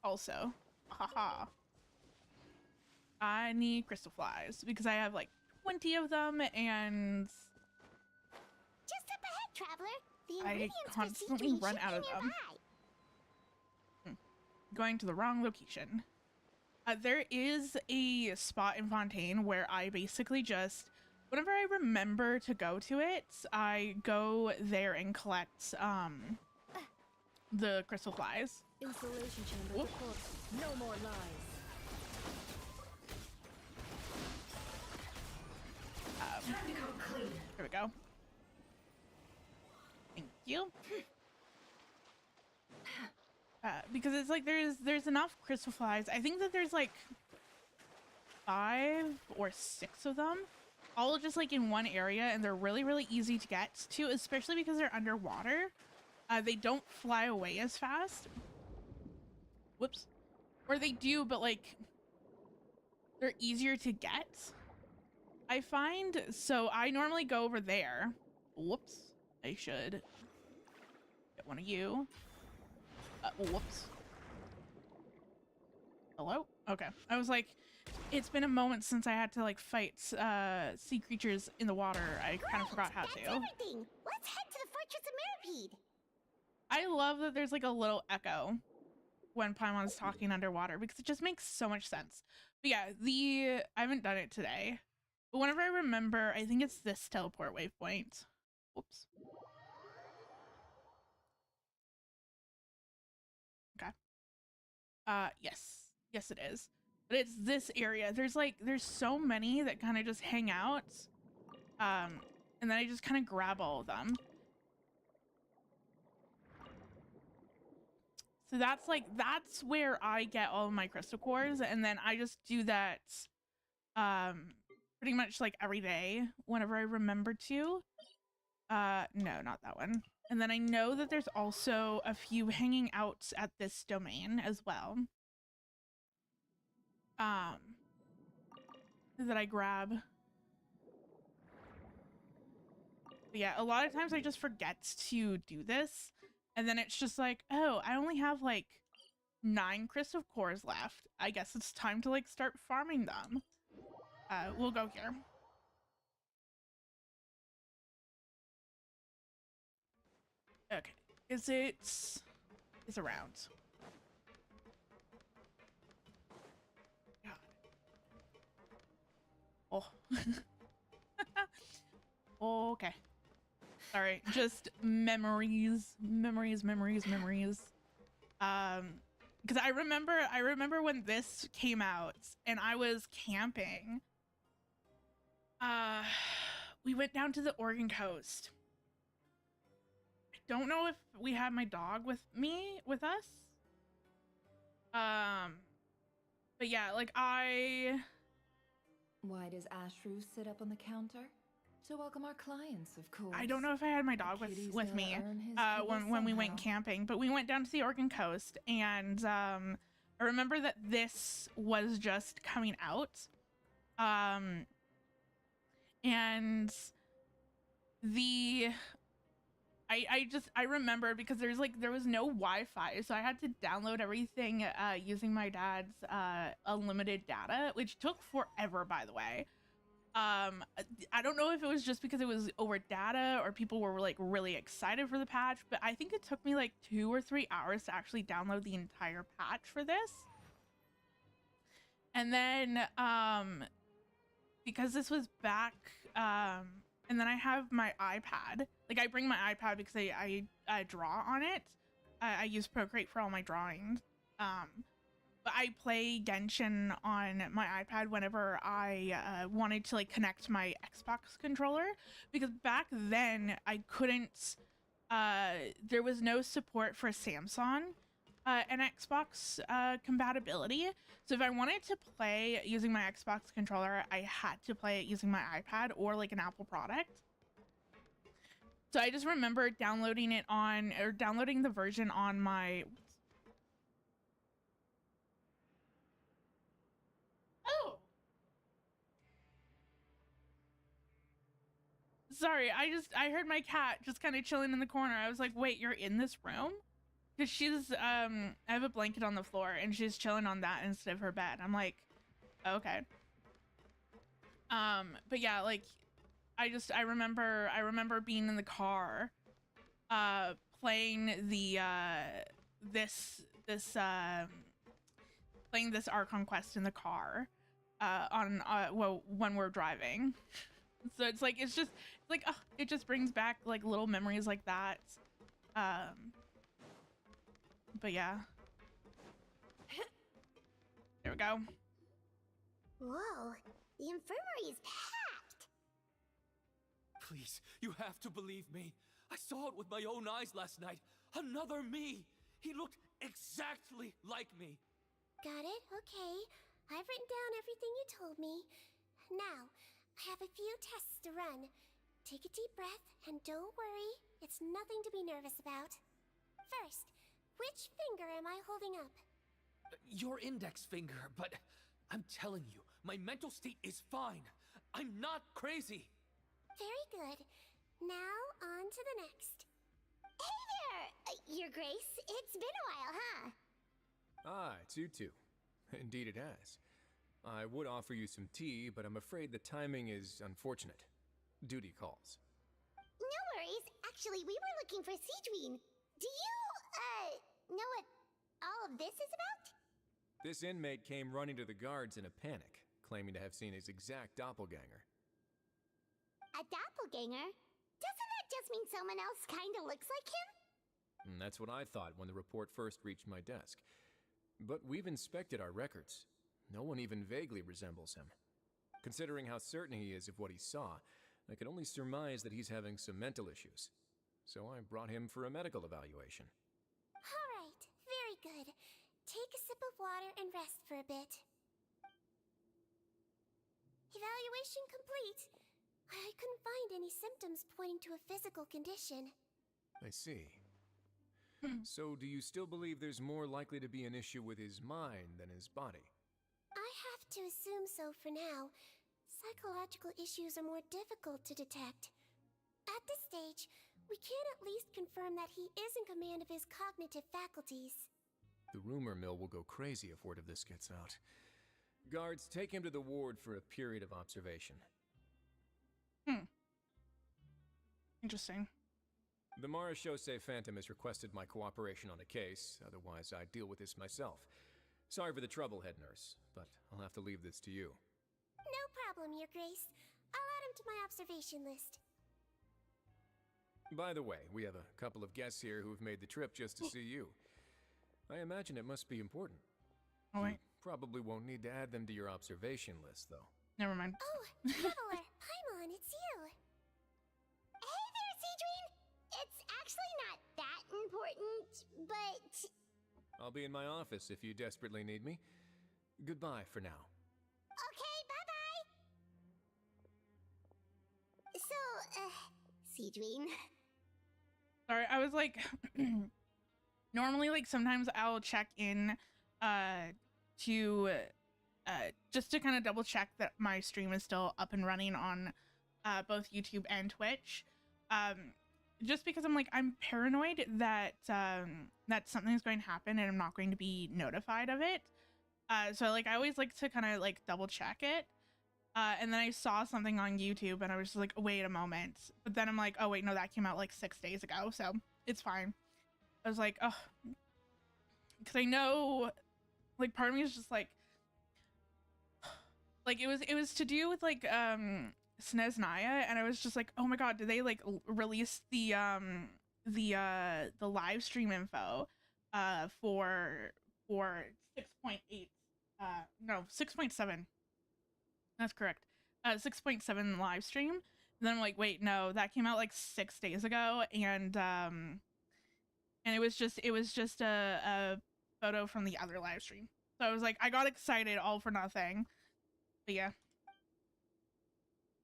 Also, haha, I need crystal flies because I have like 20 of them, and Just up ahead, Traveler. The I ingredients constantly for Sigewinne run should out be of them. nearby. Going to the wrong location. There is a spot in Fontaine where I basically just, whenever I remember to go to it, I go there and collect the crystal flies. Installation chamber Whoop. report. No more lies. Here we go. Thank you. Because it's like there's enough crystal flies. I think that there's like 5 or 6 of them, all just like in one area, and they're really easy to get to, especially because they're underwater. They don't fly away as fast. Whoops. Or they do, but like they're easier to get, I find. So I normally go over there. Whoops. I should get one of you. Whoops. Hello? Okay. I was like, it's been a moment since I had to like fight sea creatures in the water. I kind of forgot how That's to. everything. Let's head to the Fortress of Maripede. I love that there's like a little echo when Paimon's talking underwater because it just makes so much sense. But yeah, I haven't done it today, but whenever I remember, I think it's this teleport waypoint. Whoops. Yes. Yes, it is. But it's this area. There's so many that kind of just hang out. And then I just kind of grab all of them. So that's where I get all of my crystal cores, and then I just do that pretty much like every day whenever I remember to. No, not that one. And then I know that there's also a few hanging out at this domain as well. That I grab. But yeah, a lot of times I just forget to do this, and then it's just like, oh, I only have like 9 crystal cores left. I guess it's time to like start farming them. We'll go here. Okay, it's around. God. Oh. Okay. Sorry, just memories. Because I remember when this came out and I was camping. We went down to the Oregon coast. I don't know if we had my dog with us. But yeah, like Why does Ashru sit up on the counter? To welcome our clients, of course. I don't know if I had my dog with me when we went camping, but we went down to the Oregon coast, and I remember that this was just coming out, and I remember because there was no Wi-Fi, so I had to download everything using my dad's unlimited data, which took forever, by the way. I don't know if it was just because it was over data or people were like really excited for the patch, but I think it took me like 2 or 3 hours to actually download the entire patch for this. And then because this was back, and then I have my iPad. Like I bring my iPad because I draw on it. I use Procreate for all my drawings. But I play Genshin on my iPad whenever I wanted to like connect my Xbox controller, because back then I couldn't, there was no support for Samsung and Xbox compatibility. So if I wanted to play using my Xbox controller, I had to play it using my iPad or like an Apple product. So I just remember downloading the version on my... Oh! Sorry, I heard my cat just kind of chilling in the corner. I was like, wait, you're in this room? Because she's, I have a blanket on the floor and she's chilling on that instead of her bed. I'm like, okay. But yeah, like, I remember being in the car, playing the, playing this Archon quest in the car, when we're driving. So it's like, it just brings back like little memories like that. But yeah. There we go. Whoa, the infirmary is packed. Please, you have to believe me. I saw it with my own eyes last night. Another me. He looked exactly like me. Got it? Okay. I've written down everything you told me. Now, I have a few tests to run. Take a deep breath, and don't worry. It's nothing to be nervous about. First, which finger am I holding up? Your index finger, but I'm telling you, my mental state is fine. I'm not crazy. Very good. Now, on to the next. Hey there, Your Grace. It's been a while, huh? Ah, it's you two. Indeed it has. I would offer you some tea, but I'm afraid the timing is unfortunate. Duty calls. No worries. Actually, we were looking for Sigewinne. Do you, know what all of this is about? This inmate came running to the guards in a panic, claiming to have seen his exact doppelganger. A doppelganger? Doesn't that just mean someone else kinda looks like him? And that's what I thought when the report first reached my desk. But we've inspected our records. No one even vaguely resembles him. Considering how certain he is of what he saw, I can only surmise that he's having some mental issues. So I brought him for a medical evaluation. Alright, very good. Take a sip of water and rest for a bit. Evaluation complete. I couldn't find any symptoms pointing to a physical condition. I see. So do you still believe there's more likely to be an issue with his mind than his body? I have to assume so for now. Psychological issues are more difficult to detect. At this stage, we can at least confirm that he is in command of his cognitive faculties. The rumor mill will go crazy if word of this gets out. Guards, take him to the ward for a period of observation. Interesting. The Marechaussee Phantom has requested my cooperation on a case, otherwise I'd deal with this myself. Sorry for the trouble, head nurse, but I'll have to leave this to you. No problem, Your Grace. I'll add him to my observation list. By the way, we have a couple of guests here who've made the trip just to see you. I imagine it must be important. Oh, wait. You probably won't need to add them to your observation list, though. Never mind. Oh, Traveler, Paimon, it's you. Hey there, Sigewinne! It's actually not that important, but... I'll be in my office if you desperately need me. Goodbye for now. Okay, bye-bye! So, Sigewinne... Sorry, I was like, normally, like, sometimes I'll check in, to, just to kind of double check that my stream is still up and running on, both YouTube and Twitch. Just because I'm paranoid that, that something's going to happen and I'm not going to be notified of it. So, like, I always like to kind of, like, double check it. And then I saw something on YouTube and I was just like, wait a moment. But then I'm like, oh wait, no, that came out like 6 days ago. So it's fine. I was like, oh, because I know, like, part of me is just like it was to do with like, Sneznaya. And I was just like, oh my God, did they like release the live stream info, for 6.8, no, 6.7. That's correct. 6.7 live stream. And then I'm like, wait, no, that came out like 6 days ago, and it was just a photo from the other live stream. So I was like, I got excited all for nothing. But yeah.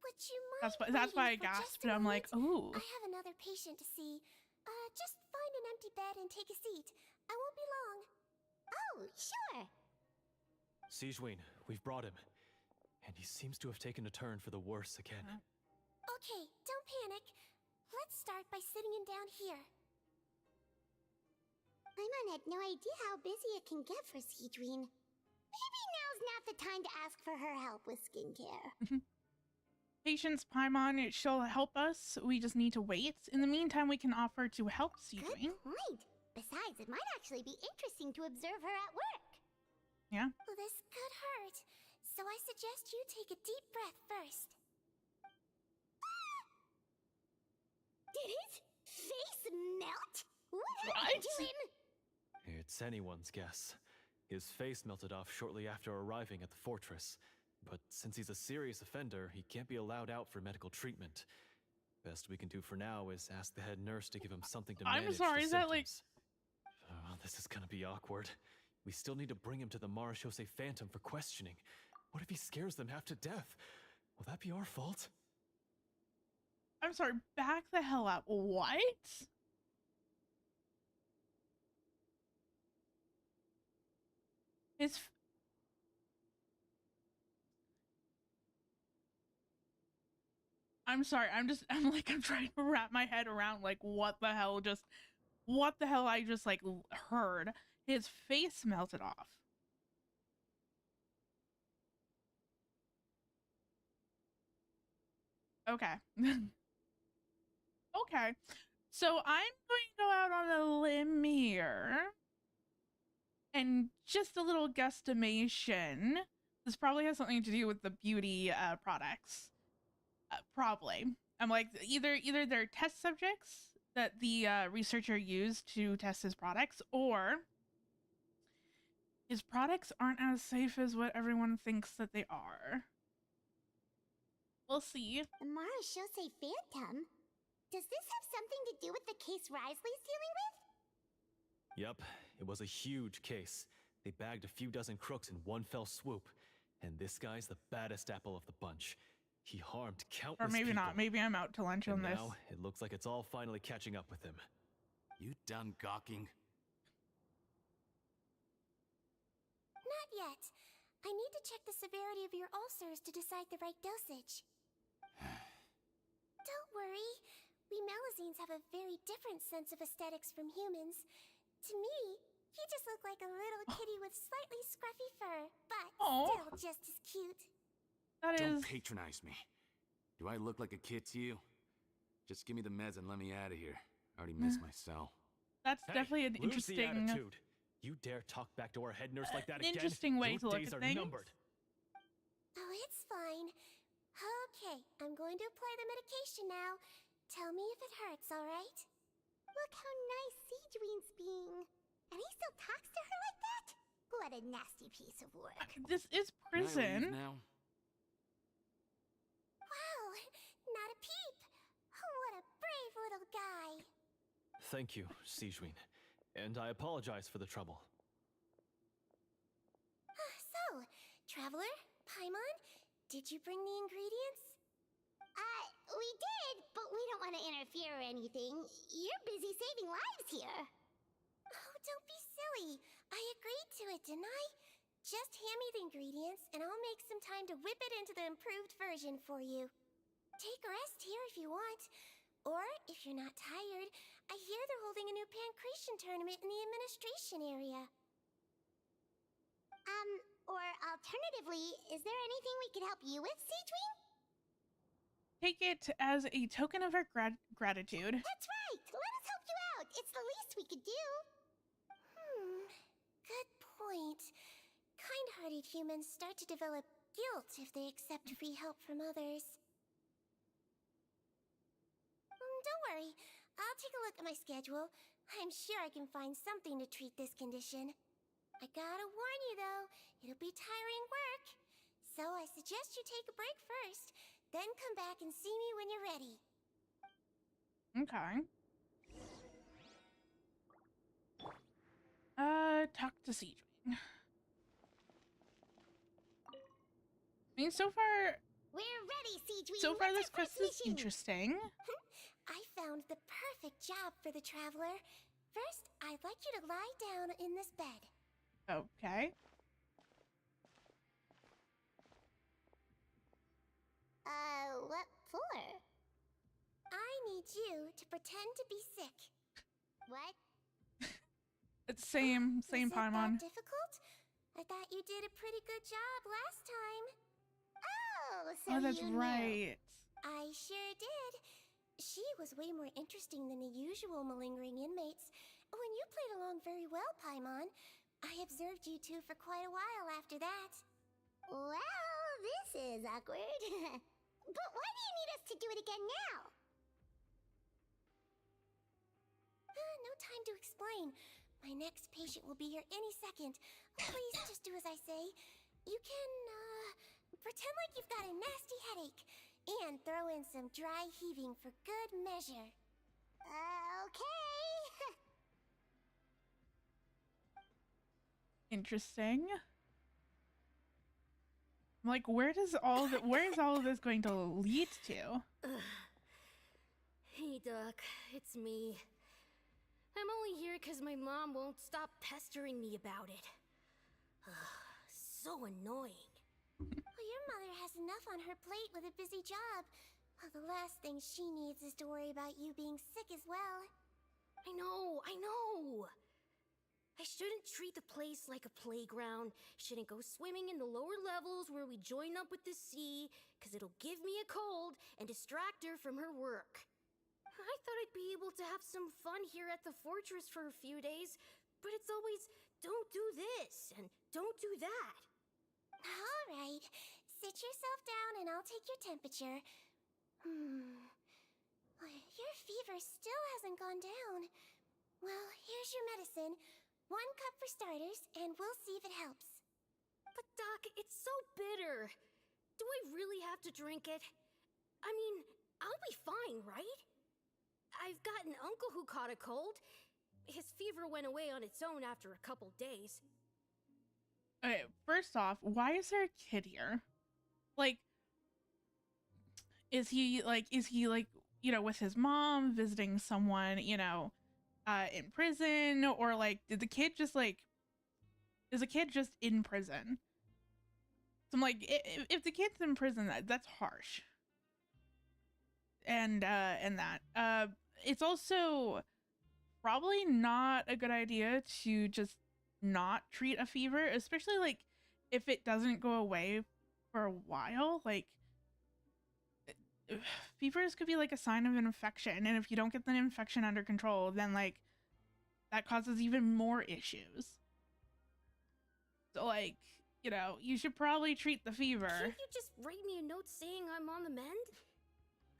Would you mind That's why I waiting for gasped. just a And I'm like, moment? ooh. I have another patient to see. Just find an empty bed and take a seat. I won't be long. Oh, sure. Sigewinne, we've brought him. And he seems to have taken a turn for the worse again. Okay, don't panic. Let's start by sitting him down here. Paimon had no idea how busy it can get for Sigewinne. Maybe now's not the time to ask for her help with skincare. Patience, Paimon, she'll help us. We just need to wait. In the meantime, we can offer to help Sigewinne. Good point. Besides, it might actually be interesting to observe her at work. Yeah. Well, this could hurt. So I suggest you take a deep breath first. Did his face melt? What happened to him? It's anyone's guess. His face melted off shortly after arriving at the fortress. But since he's a serious offender, he can't be allowed out for medical treatment. Best we can do for now is ask the head nurse to give him something to manage I'm sorry, the is that like... symptoms. Oh, this is gonna be awkward. We still need to bring him to the Marechaussee Phantom for questioning. What if he scares them half to death? Will that be our fault? I'm sorry, back the hell up. What? I'm sorry, I'm trying to wrap my head around, like, what the hell I just, like, heard. His face melted off. Okay. Okay. So I'm going to go out on a limb here. And just a little guesstimation. This probably has something to do with the beauty products. Probably. I'm like, either they're test subjects that the researcher used to test his products, or His products aren't as safe as what everyone thinks that they are. We'll see. Amara Shosei Phantom? Does this have something to do with the case Risley's dealing with? Yep, it was a huge case. They bagged a few dozen crooks in one fell swoop. And this guy's the baddest apple of the bunch. He harmed countless Or maybe people. not. Maybe I'm out to lunch on this. Now, it looks like it's all finally catching up with him. You done gawking? Not yet. I need to check the severity of your ulcers to decide the right dosage. Don't worry. We Melazines have a very different sense of aesthetics from humans. To me, he just looked like a little kitty with slightly scruffy fur, but still just as cute. Don't patronize me. Do I look like a kid to you? Just give me the meds and let me out of here. I already missed my cell. That's definitely an lose the interesting attitude. You dare talk back to our head nurse like that again? interesting way Your to look days at are things. numbered. Oh, it's fine. Okay, I'm going to apply the medication now. Tell me if it hurts, alright? Look how nice Sigewinne's being. And he still talks to her like that? What a nasty piece of work. This is Can I leave prison. now? Wow, not a peep. What a brave little guy. Thank you, Sigewinne. And I apologize for the trouble. So, Traveler, Paimon, did you bring the ingredients? We did, but we don't want to interfere or anything. You're busy saving lives here. Oh, don't be silly. I agreed to it, didn't I? Just hand me the ingredients, and I'll make some time to whip it into the improved version for you. Take a rest here if you want. Or, if you're not tired, I hear they're holding a new pancreation tournament in the administration area. Or alternatively, is there anything we could help you with, Sigewinne? Take it as a token of our gratitude. That's right! Let us help you out! It's the least we could do! Good point. Kind-hearted humans start to develop guilt if they accept free help from others. Don't worry. I'll take a look at my schedule. I'm sure I can find something to treat this condition. I gotta warn you, though, it'll be tiring work. So I suggest you take a break first, then come back and see me when you're ready. Okay. Talk to Sigewinne. I mean, so far... We're ready, Sigewinne! So far, this What's quest our is mission? interesting. I found the perfect job for the Traveler. First, I'd like you to lie down in this bed. Okay. What for? I need you to pretend to be sick. What? It's same Is it Paimon. that difficult? I thought you did a pretty good job last time. Oh, so Oh, that's you knew. right. I sure did. She was way more interesting than the usual malingering inmates. When you played along very well, Paimon, I observed you two for quite a while after that. Well, this is awkward. But why do you need us to do it again now? No time to explain. My next patient will be here any second. Please just do as I say. You can, pretend like you've got a nasty headache. And throw in some dry heaving for good measure. Okay. Interesting. Like, where is all of this going to lead to? Hey, Duck. It's me. I'm only here because my mom won't stop pestering me about it. So annoying. Well, your mother has enough on her plate with a busy job. Well, the last thing she needs is to worry about you being sick as well. I know. I shouldn't treat the place like a playground. Shouldn't go swimming in the lower levels where we join up with the sea, because it'll give me a cold and distract her from her work. I thought I'd be able to have some fun here at the fortress for a few days, but it's always, don't do this and don't do that. All right. Sit yourself down and I'll take your temperature. Your fever still hasn't gone down. Well, here's your medicine. 1 cup for starters, and we'll see if it helps. But Doc, it's so bitter. Do I really have to drink it? I mean, I'll be fine, right? I've got an uncle who caught a cold. His fever went away on its own after a couple days. Okay, first off, why is there a kid here? Like, is he like, you know, with his mom visiting someone, you know, in prison, or like, did the kid just like, is the kid just in prison? So I'm like, if the kid's in prison, that's harsh. And that, it's also probably not a good idea to just not treat a fever, especially like if it doesn't go away for a while. Like, fevers could be like a sign of an infection, and if you don't get the infection under control, then like that causes even more issues. So like, you know, you should probably treat the fever. Can't you just write me a note saying I'm on the mend?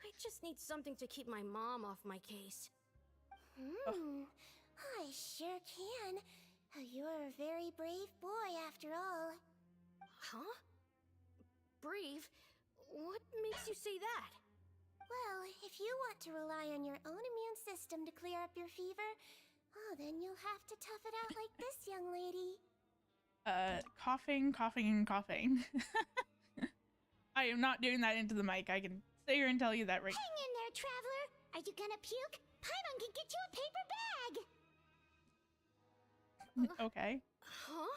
I just need something to keep my mom off my case. I sure can. You're a very brave boy, after all. Huh? Brave? What makes you say that? Well, if you want to rely on your own immune system to clear up your fever, oh, then you'll have to tough it out like this young lady. Coughing, coughing, coughing. I am not doing that into the mic. I can sit here and tell you that right. Hang in there, traveler. Are you gonna puke? Paimon can get you a paper bag. Okay. Huh?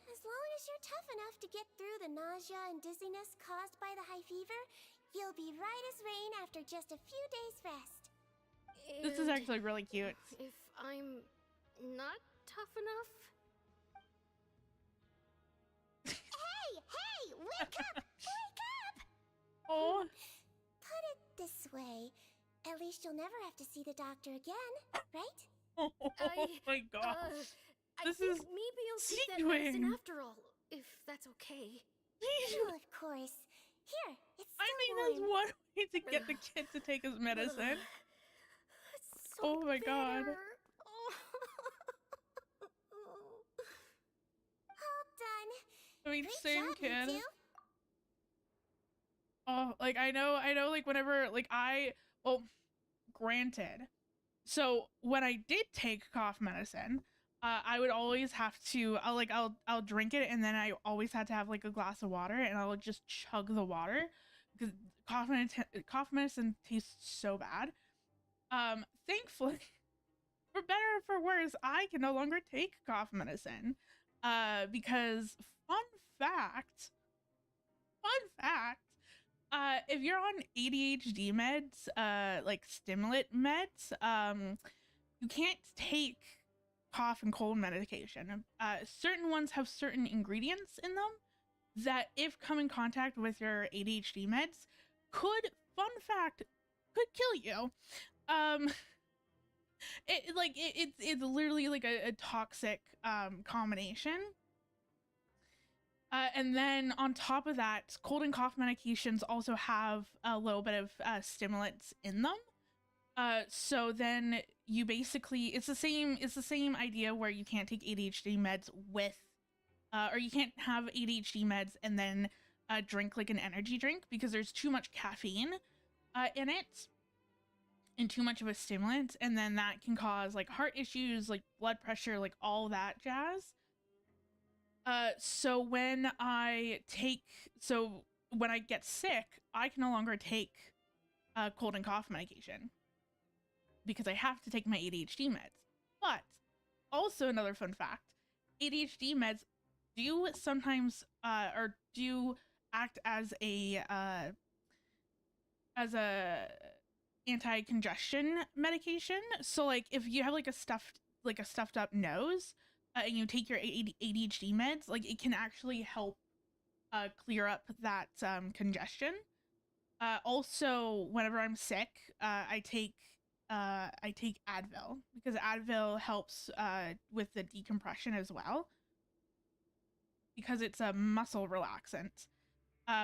As long as you're tough enough to get through the nausea and dizziness caused by the high fever, you'll be right as rain after just a few days' rest. This is actually really cute. If I'm not tough enough? Hey, wake up! Wake up! Oh. Put it this way. At least you'll never have to see the doctor again, right? Oh my gosh. I think maybe I'll take that medicine after all, if that's okay. Well, of course. Here, it's still I mean, warm. there's one way to get the kid to take his medicine. So oh my god. All done. I mean, Great same job, kid. you two. Oh, like I know, like whenever, like well, granted. So when I did take cough medicine, I would always have to, I'll drink it, and then I always had to have like a glass of water, and I'll just chug the water because cough medicine tastes so bad. Thankfully, for better or for worse, I can no longer take cough medicine. Because fun fact, if you're on ADHD meds, like stimulant meds, you can't take cough and cold medication. Certain ones have certain ingredients in them that, if come in contact with your ADHD meds, could kill you. It's literally like a toxic combination. And then on top of that, cold and cough medications also have a little bit of stimulants in them. So then you basically, it's the same idea where you can't take ADHD meds with, or you can't have ADHD meds and then drink like an energy drink, because there's too much caffeine in it and too much of a stimulant, and then that can cause like heart issues, like blood pressure, like all that jazz. So when I get sick, I can no longer take cold and cough medication because I have to take my ADHD meds. But also another fun fact, ADHD meds do sometimes or do act as a anti-congestion medication. So like if you have like a stuffed up nose, and you take your ADHD meds, like it can actually help clear up that congestion. Also, whenever I'm sick, I take Advil, because Advil helps with the decompression as well, because it's a muscle relaxant,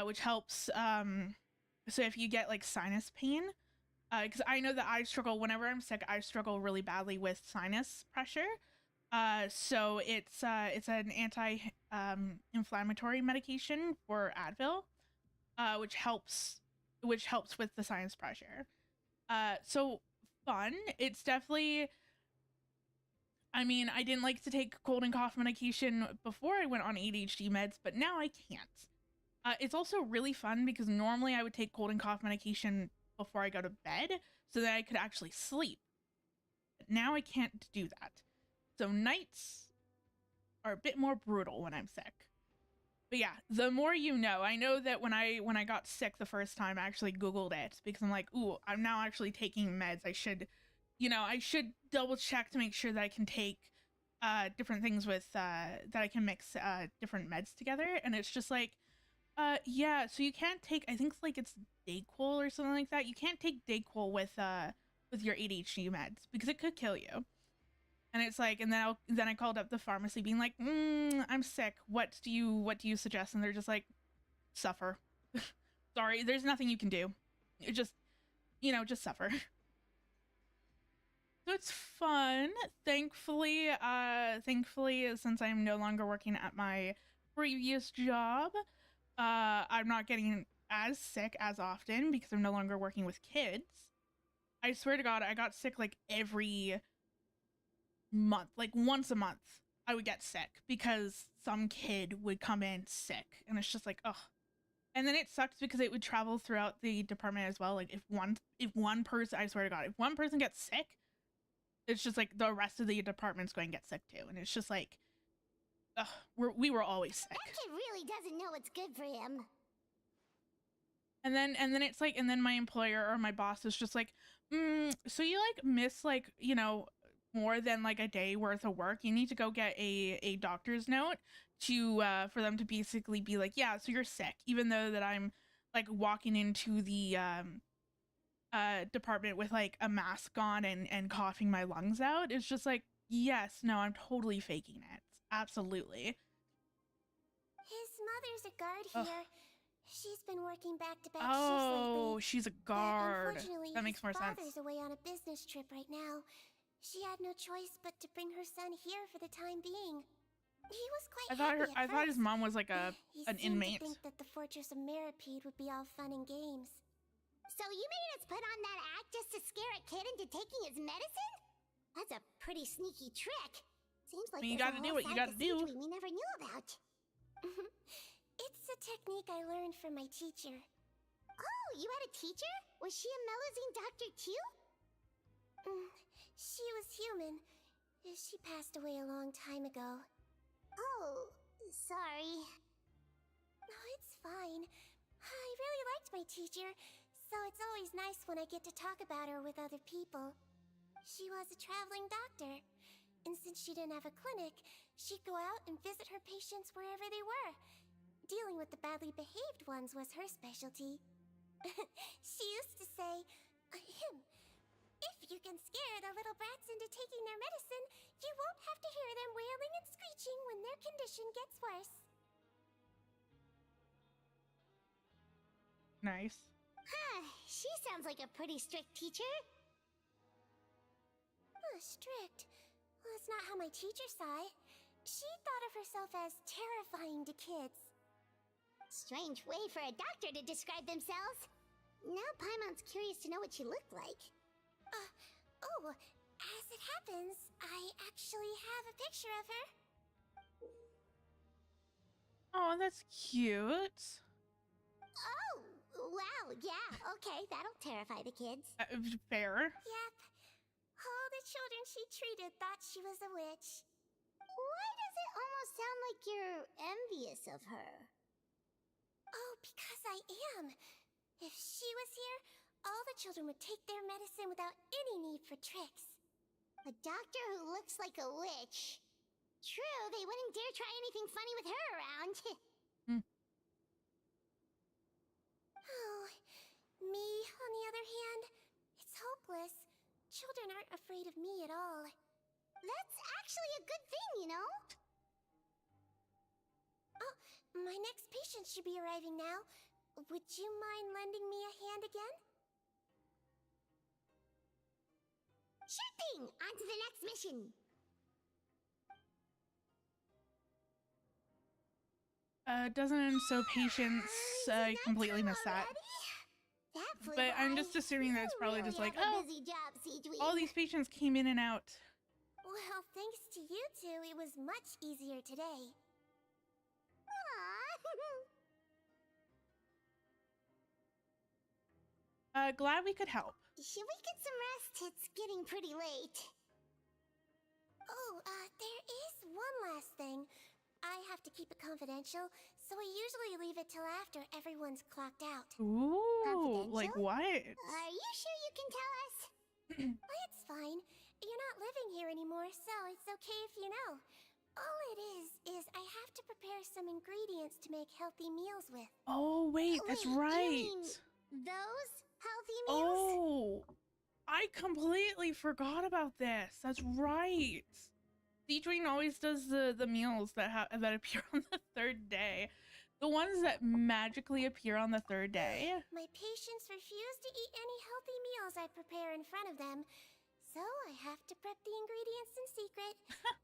which helps. So if you get like sinus pain, because I know that whenever I'm sick, I struggle really badly with sinus pressure. So it's an inflammatory medication for Advil, which helps with the sinus pressure. So fun. It's definitely. I mean, I didn't like to take cold and cough medication before I went on ADHD meds, but now I can't. It's also really fun because normally I would take cold and cough medication before I go to bed so that I could actually sleep. But now I can't do that. So nights are a bit more brutal when I'm sick. But yeah, the more you know. I know that when I got sick the first time, I actually Googled it because I'm like, ooh, I'm now actually taking meds. I should double check to make sure that I can take different things with that I can mix different meds together. And it's just like, yeah, so you can't take, I think it's Dayquil or something like that. You can't take Dayquil with your ADHD meds because it could kill you. And it's like, and then I called up the pharmacy being like, I'm sick. What do you suggest? And they're just like, suffer. Sorry, there's nothing you can do. Just suffer. So it's fun. Thankfully, since I'm no longer working at my previous job, I'm not getting as sick as often because I'm no longer working with kids. I swear to God, I got sick like every month, like once a month I would get sick because some kid would come in sick, and it's just like, ugh. And then it sucks because it would travel throughout the department as well. Like if one person, I swear to God, if one person gets sick, it's just like the rest of the department's going to get sick too. And it's just like, ugh, we were always sick. That kid really doesn't know what's good for him. And then it's like, and then my employer or my boss is just like, so you like miss like, more than like a day worth of work. You need to go get a doctor's note to for them to basically be like, yeah, so you're sick, even though that I'm like walking into the department with like a mask on and coughing my lungs out. It's just like, yes, no, I'm totally faking it. Absolutely. His mother's a guard Ugh. here. She's been working back-to-back Oh, shifts lately. she's a guard. Unfortunately, That makes more his sense. father's away on a business trip right now. She had no choice but to bring her son here for the time being. He was quite happy I thought his mom was like an inmate. He seemed to think that the Fortress of Meripede would be all fun and games. So you made us put on that act just to scare a kid into taking his medicine? That's a pretty sneaky trick. Seems like You there's gotta a do whole what you side gotta to do. Sigewinne we never knew about. It's a technique I learned from my teacher. Oh, you had a teacher? Was she a Melusine doctor too? She was human. She passed away a long time ago. Oh, sorry. No, it's fine. I really liked my teacher, so it's always nice when I get to talk about her with other people. She was a traveling doctor, and since she didn't have a clinic, she'd go out and visit her patients wherever they were. Dealing with the badly behaved ones was her specialty. She used to say, if you can scare the little brats into taking their medicine, you won't have to hear them wailing and screeching when their condition gets worse. Nice. She sounds like a pretty strict teacher. Strict? Well, that's not how my teacher saw it. She thought of herself as terrifying to kids. Strange way for a doctor to describe themselves. Now Paimon's curious to know what she looked like. As it happens, I actually have a picture of her. Oh, that's cute. Oh, wow, yeah, okay, that'll terrify the kids. Fair. Yep. All the children she treated thought she was a witch. Why does it almost sound like you're envious of her? Oh, because I am. If she was here, all the children would take their medicine without any need for tricks. A doctor who looks like a witch. True, they wouldn't dare try anything funny with her around. Oh, me, on the other hand, it's hopeless. Children aren't afraid of me at all. That's actually a good thing, you know? Oh, my next patient should be arriving now. Would you mind lending me a hand again? Sure thing! On to the next mission! Doesn't so patience. I completely missed that. But I'm just assuming that it's probably just like, oh, all these patients came in and out. Well, thanks to you two, it was much easier today. Glad we could help. Should we get some rest? It's getting pretty late. Oh, there is one last thing. I have to keep it confidential, so I usually leave it till after everyone's clocked out. Ooh, like what? Are you sure you can tell us? It's fine. You're not living here anymore, so it's okay if you know. All it is I have to prepare some ingredients to make healthy meals with. Oh, wait, that's right. You mean those healthy meals? Oh, I completely forgot about this. That's right. Sigewinne always does the meals that appear on the third day. The ones that magically appear on the third day. My patients refuse to eat any healthy meals I prepare in front of them, so I have to prep the ingredients in secret,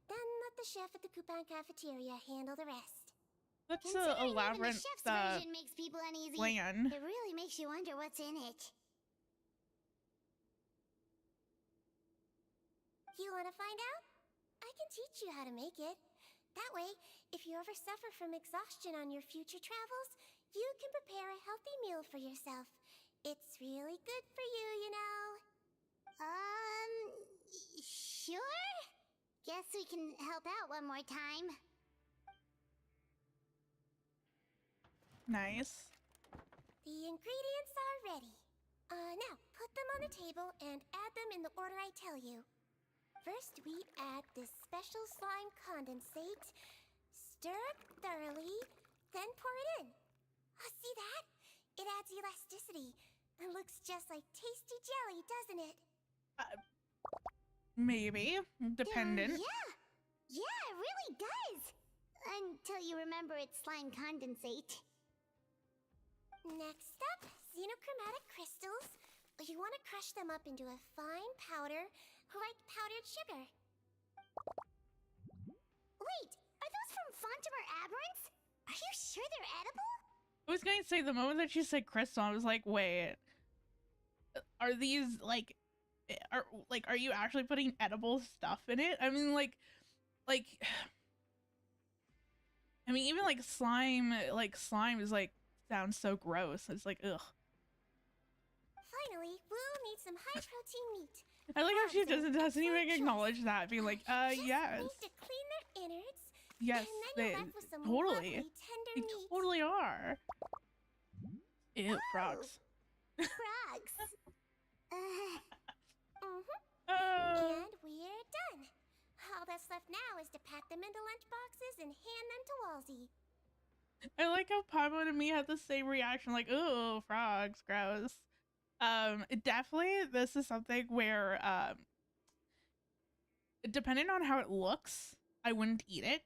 then let the chef at the coupon cafeteria handle the rest. That's a labyrinth makes people uneasy. plan. It really makes you wonder what's in it. You want to find out? I can teach you how to make it. That way, if you ever suffer from exhaustion on your future travels, you can prepare a healthy meal for yourself. It's really good for you, you know. Sure? Guess we can help out one more time. Nice. The ingredients are ready. Now, put them on the table and add them in the order I tell you. First, we add this special slime condensate, stir it thoroughly, then pour it in. See that? It adds elasticity. It looks just like tasty jelly, doesn't it? Maybe. Dependent. Yeah, it really does. Until you remember it's slime condensate. Next up, xenochromatic crystals. You want to crush them up into a fine powder, like powdered sugar. Wait, are those from Fontaine Aberrants? Are you sure they're edible? I was going to say, the moment that she said crystal, I was like, wait. Are these, are you actually putting edible stuff in it? I mean, I mean, even, slime is, sounds so gross. It's like, ugh. Finally, we'll need some high-protein meat. I like how she doesn't even acknowledge that, being like, yes. Need to clean their innards. Yes, they totally. They totally are. Ew, frogs. Frogs. And we're done. All that's left now is to pack them into lunchboxes and hand them to Walsey. I like how Paimon and me had the same reaction, like, ooh, frogs, gross. Definitely, this is something where, depending on how it looks, I wouldn't eat it.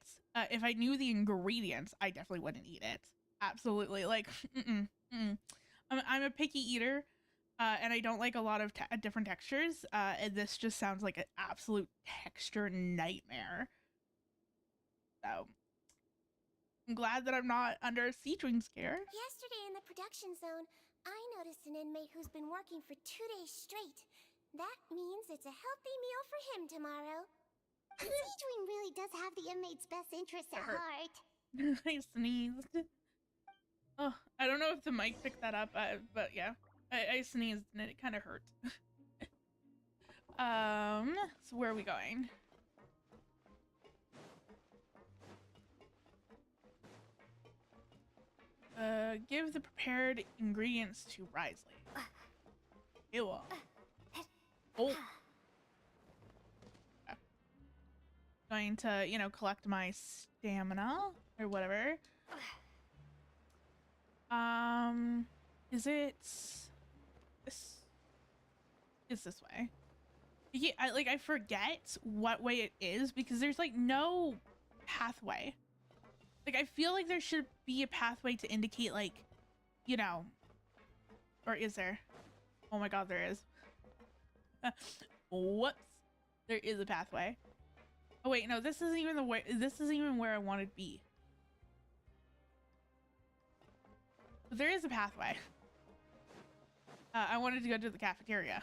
If I knew the ingredients, I definitely wouldn't eat it. Absolutely, I'm a picky eater, and I don't like a lot of different textures, and this just sounds like an absolute texture nightmare. So, I'm glad that I'm not under a Sigewinne scare. Yesterday in the production zone, I noticed an inmate who's been working for 2 days straight. That means it's a healthy meal for him tomorrow. Sigewinne really does have the inmate's best interests at heart. I sneezed. Oh, I don't know if the mic picked that up, but yeah. I sneezed and it kind of hurt. So where are we going? Give the prepared ingredients to Risley. Ew. Oh. Going to, collect my stamina or whatever. Is it this? It's this way. Yeah, I forget what way it is because there's no pathway. I feel like there should be a pathway to indicate or is there? Oh my god, there is. Whoops. There is a pathway. Oh wait, no, this isn't even the way. This isn't even where I want to be. There is a pathway. I wanted to go to the cafeteria.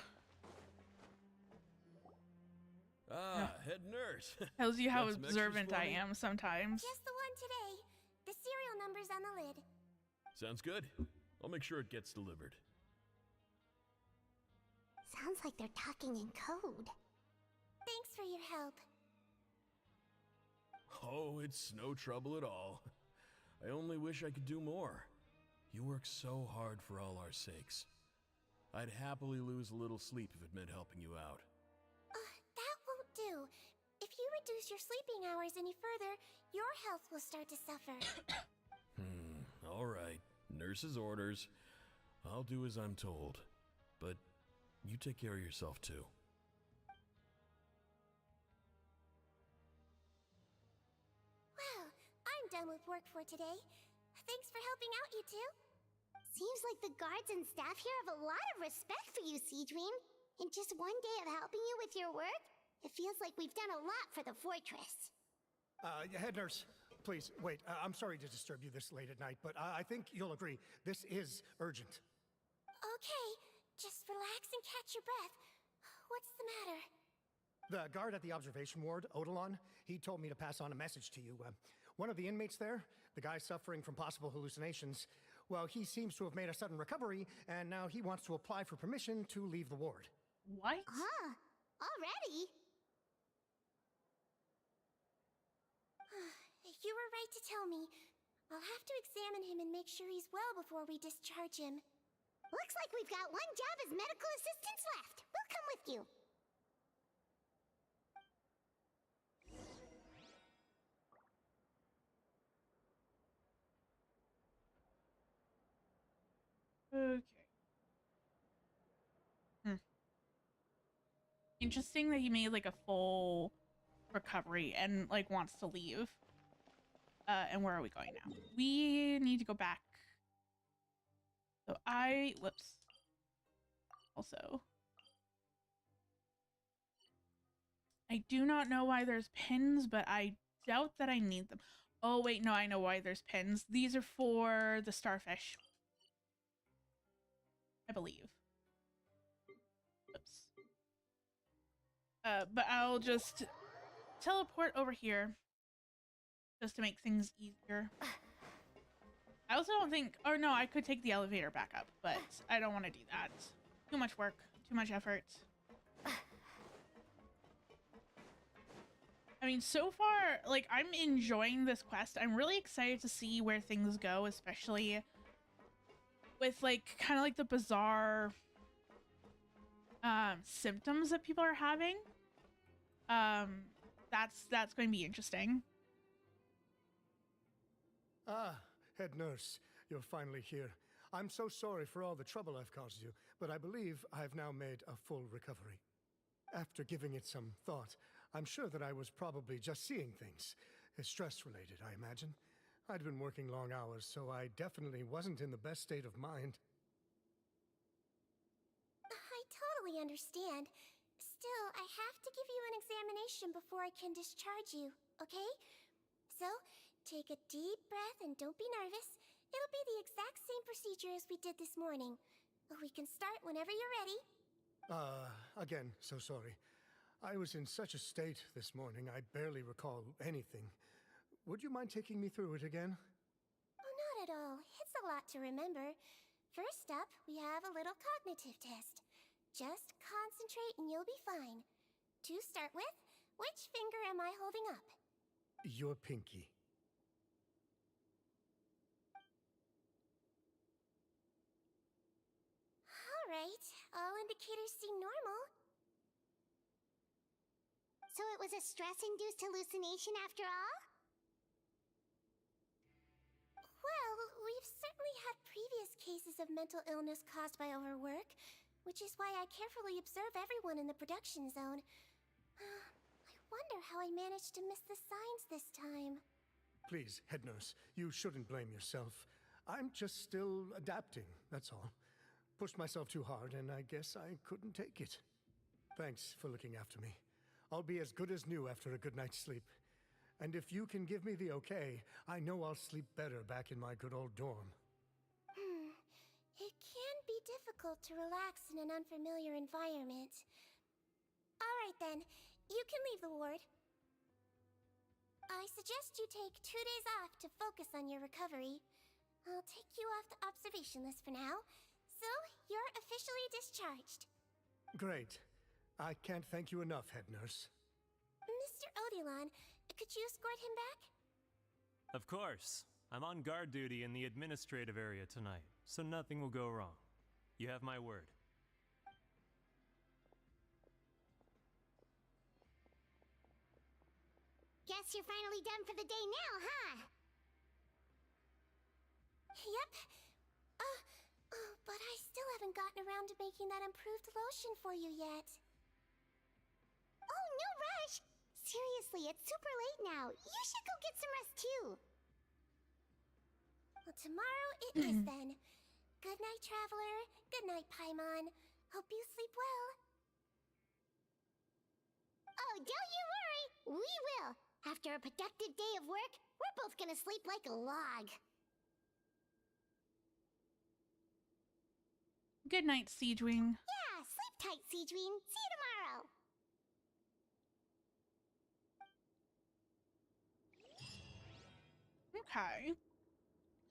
Ah, head nurse. Tells you how Got some extras observant for I me? am sometimes. Just the one today. The serial number's on the lid. Sounds good. I'll make sure it gets delivered. Sounds like they're talking in code. Thanks for your help. Oh, it's no trouble at all. I only wish I could do more. You work so hard for all our sakes. I'd happily lose a little sleep if it meant helping you out. That won't do. If you reduce your sleeping hours any further, your health will start to suffer. All right. Nurse's orders. I'll do as I'm told. But you take care of yourself too. Well, I'm done with work for today. Thanks for helping out, you two. Seems like the guards and staff here have a lot of respect for you, Sigewinne. In just one day of helping you with your work, it feels like we've done a lot for the fortress. Head nurse, please, wait. I'm sorry to disturb you this late at night, but I think you'll agree. This is urgent. Okay, just relax and catch your breath. What's the matter? The guard at the observation ward, Odilon, he told me to pass on a message to you. One of the inmates there, the guy suffering from possible hallucinations, well, he seems to have made a sudden recovery, and now he wants to apply for permission to leave the ward. What? Already? You were right to tell me. I'll have to examine him and make sure he's well before we discharge him. Looks like we've got one job as medical assistants left. We'll come with you. Okay. Interesting that he made like a full recovery and like wants to leave. And where are we going now? We need to go back. So whoops. Also, I do not know why there's pins, but I doubt that I need them. Oh wait, no, I know why there's pins. These are for the starfish, I believe. Oops. But I'll just teleport over here just to make things easier. I also don't think, or no, I could take the elevator back up, but I don't want to do that. Too much work, too much effort. I mean, so far, like, I'm enjoying this quest. I'm really excited to see where things go, especially with, like, kind of like the bizarre symptoms that people are having. That's going to be interesting. Ah, head nurse, you're finally here. I'm so sorry for all the trouble I've caused you, but I believe I've now made a full recovery. After giving it some thought, I'm sure that I was probably just seeing things. Stress-related, I imagine. I'd been working long hours, so I definitely wasn't in the best state of mind. I totally understand. Still, I have to give you an examination before I can discharge you, okay? So, take a deep breath and don't be nervous. It'll be the exact same procedure as we did this morning. We can start whenever you're ready. Again, so sorry. I was in such a state this morning, I barely recall anything. Would you mind taking me through it again? Oh, not at all. It's a lot to remember. First up, we have a little cognitive test. Just concentrate and you'll be fine. To start with, which finger am I holding up? Your pinky. Alright, all indicators seem normal. So it was a stress-induced hallucination after all? Well, we've certainly had previous cases of mental illness caused by overwork, which is why I carefully observe everyone in the production zone. I wonder how I managed to miss the signs this time. Please, head nurse, you shouldn't blame yourself. I'm just still adapting, that's all. Pushed myself too hard, and I guess I couldn't take it. Thanks for looking after me. I'll be as good as new after a good night's sleep. And if you can give me the okay, I know I'll sleep better back in my good old dorm. difficult to relax in an unfamiliar environment. Alright then, you can leave the ward. I suggest you take 2 days off to focus on your recovery. I'll take you off the observation list for now, so you're officially discharged. Great. I can't thank you enough, head nurse. Mr. Odilon, could you escort him back? Of course. I'm on guard duty in the administrative area tonight, so nothing will go wrong. You have my word. Guess you're finally done for the day now, huh? Yep. But I still haven't gotten around to making that improved lotion for you yet. Oh, no rush! Seriously, it's super late now. You should go get some rest too. Well, tomorrow it is then. Good night, Traveler. Good night, Paimon. Hope you sleep well. Oh, don't you worry. We will. After a productive day of work, we're both gonna sleep like a log. Good night, Sigewinne. Yeah, sleep tight, Sigewinne. See you tomorrow. Okay.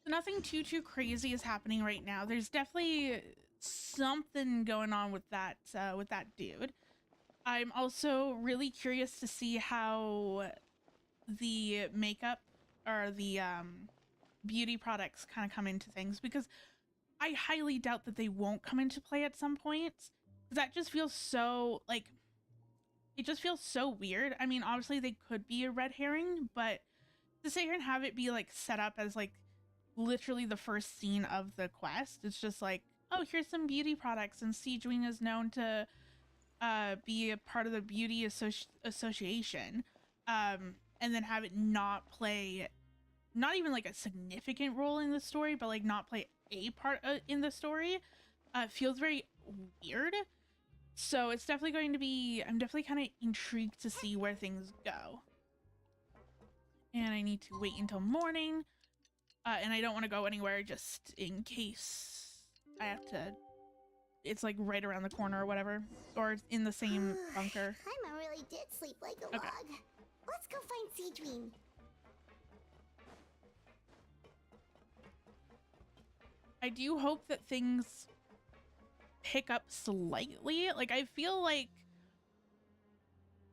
So nothing too crazy is happening right now. There's definitely something going on with that dude. I'm also really curious to see how the makeup or the beauty products kind of come into things, because I highly doubt that they won't come into play at some point. That just feels so, like, it just feels so weird. I mean, obviously they could be a red herring, but to sit here and have it be like set up as like literally the first scene of the quest, it's just like, oh, here's some beauty products, and Sigewinne is known to be a part of the beauty association, and then have it not play, not even like a significant role in the story, but like not play a part in the story, feels very weird. So it's definitely going to be, I'm definitely kind of intrigued to see where things go. And I need to wait until morning, and I don't want to go anywhere just in case I have to, it's like right around the corner or whatever, or in the same bunker. Paimon really did sleep like a log. Let's go find Sigewinne. I do hope that things pick up slightly. Like, I feel like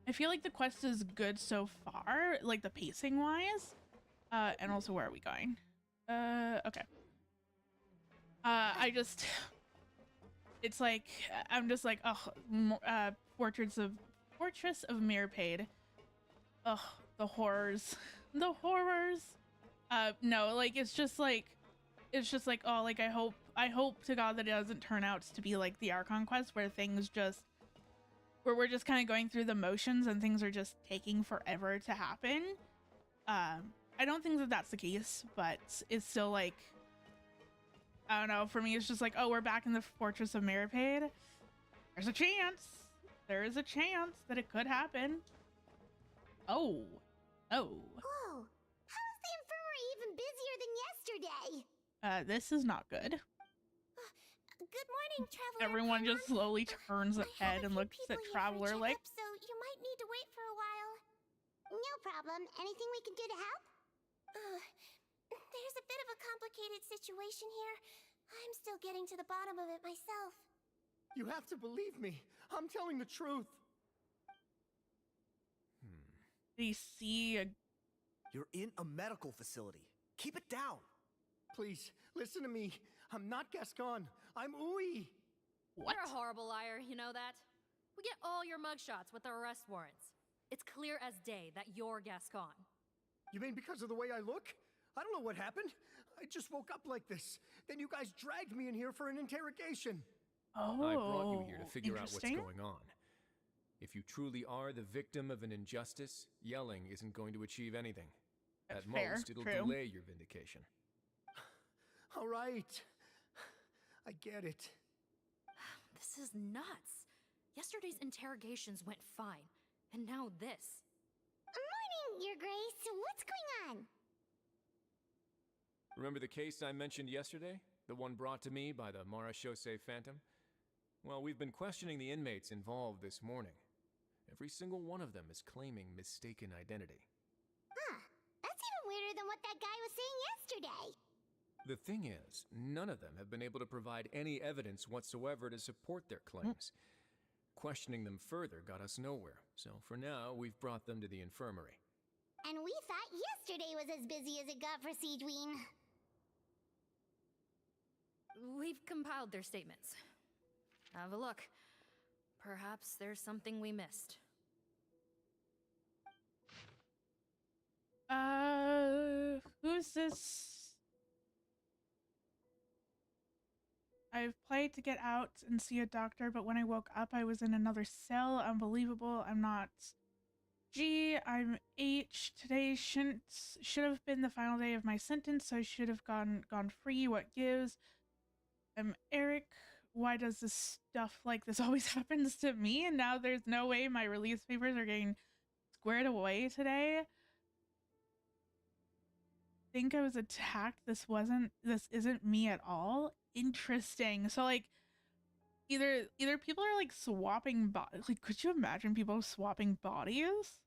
the quest is good so far, like the pacing wise. And also, where are we going? Okay. It's like, I'm just like, oh, Fortress of Mirapade. Ugh, the horrors. The horrors. No, like, it's just like, oh, like, I hope to God that it doesn't turn out to be like the Archon quest, where we're just kind of going through the motions and things are just taking forever to happen. I don't think that that's the case, but it's still like, I don't know, for me it's just like, oh, we're back in the Fortress of Mirapade. There is a chance that it could happen. Oh. Whoa, how is the infirmary even busier than yesterday? This is not good. Good morning, Traveler. Everyone just slowly turns their head and looks at Traveler like, so you might need to wait for a while. No problem. Anything we can do to help? There's a bit of a complicated situation here. I'm still getting to the bottom of it myself. You have to believe me. I'm telling the truth. They see a... You're in a medical facility. Keep it down. Please, listen to me. I'm not Gascon. I'm Uy. What? You're a horrible liar, you know that? We get all your mugshots with our arrest warrants. It's clear as day that you're Gascon. You mean because of the way I look? I don't know what happened. I just woke up like this. Then you guys dragged me in here for an interrogation. Oh, I brought you here to figure out what's going on. If you truly are the victim of an injustice, yelling isn't going to achieve anything. At most, it'll delay your vindication. All right. I get it. This is nuts. Yesterday's interrogations went fine, and now this. Morning, Your Grace. What's going on? Remember the case I mentioned yesterday? The one brought to me by the Marachose Phantom? Well, we've been questioning the inmates involved this morning. Every single one of them is claiming mistaken identity. Huh. That's even weirder than what that guy was saying yesterday. The thing is, none of them have been able to provide any evidence whatsoever to support their claims. Questioning them further got us nowhere, so for now, we've brought them to the infirmary. And we thought yesterday was as busy as it got for Sigewinne. We've compiled their statements. Have a look. Perhaps there's something we missed. Who's this? I've played to get out and see a doctor, but when I woke up, I was in another cell. Unbelievable. I'm not G. I'm H. Today should have been the final day of my sentence, so I should have gone free. What gives? I'm Eric. Why does this stuff like this always happens to me? And now there's no way my release papers are getting squared away today. Think I was attacked. This isn't me at all. Interesting. So like either people are like swapping bodies. Like, could you imagine people swapping bodies?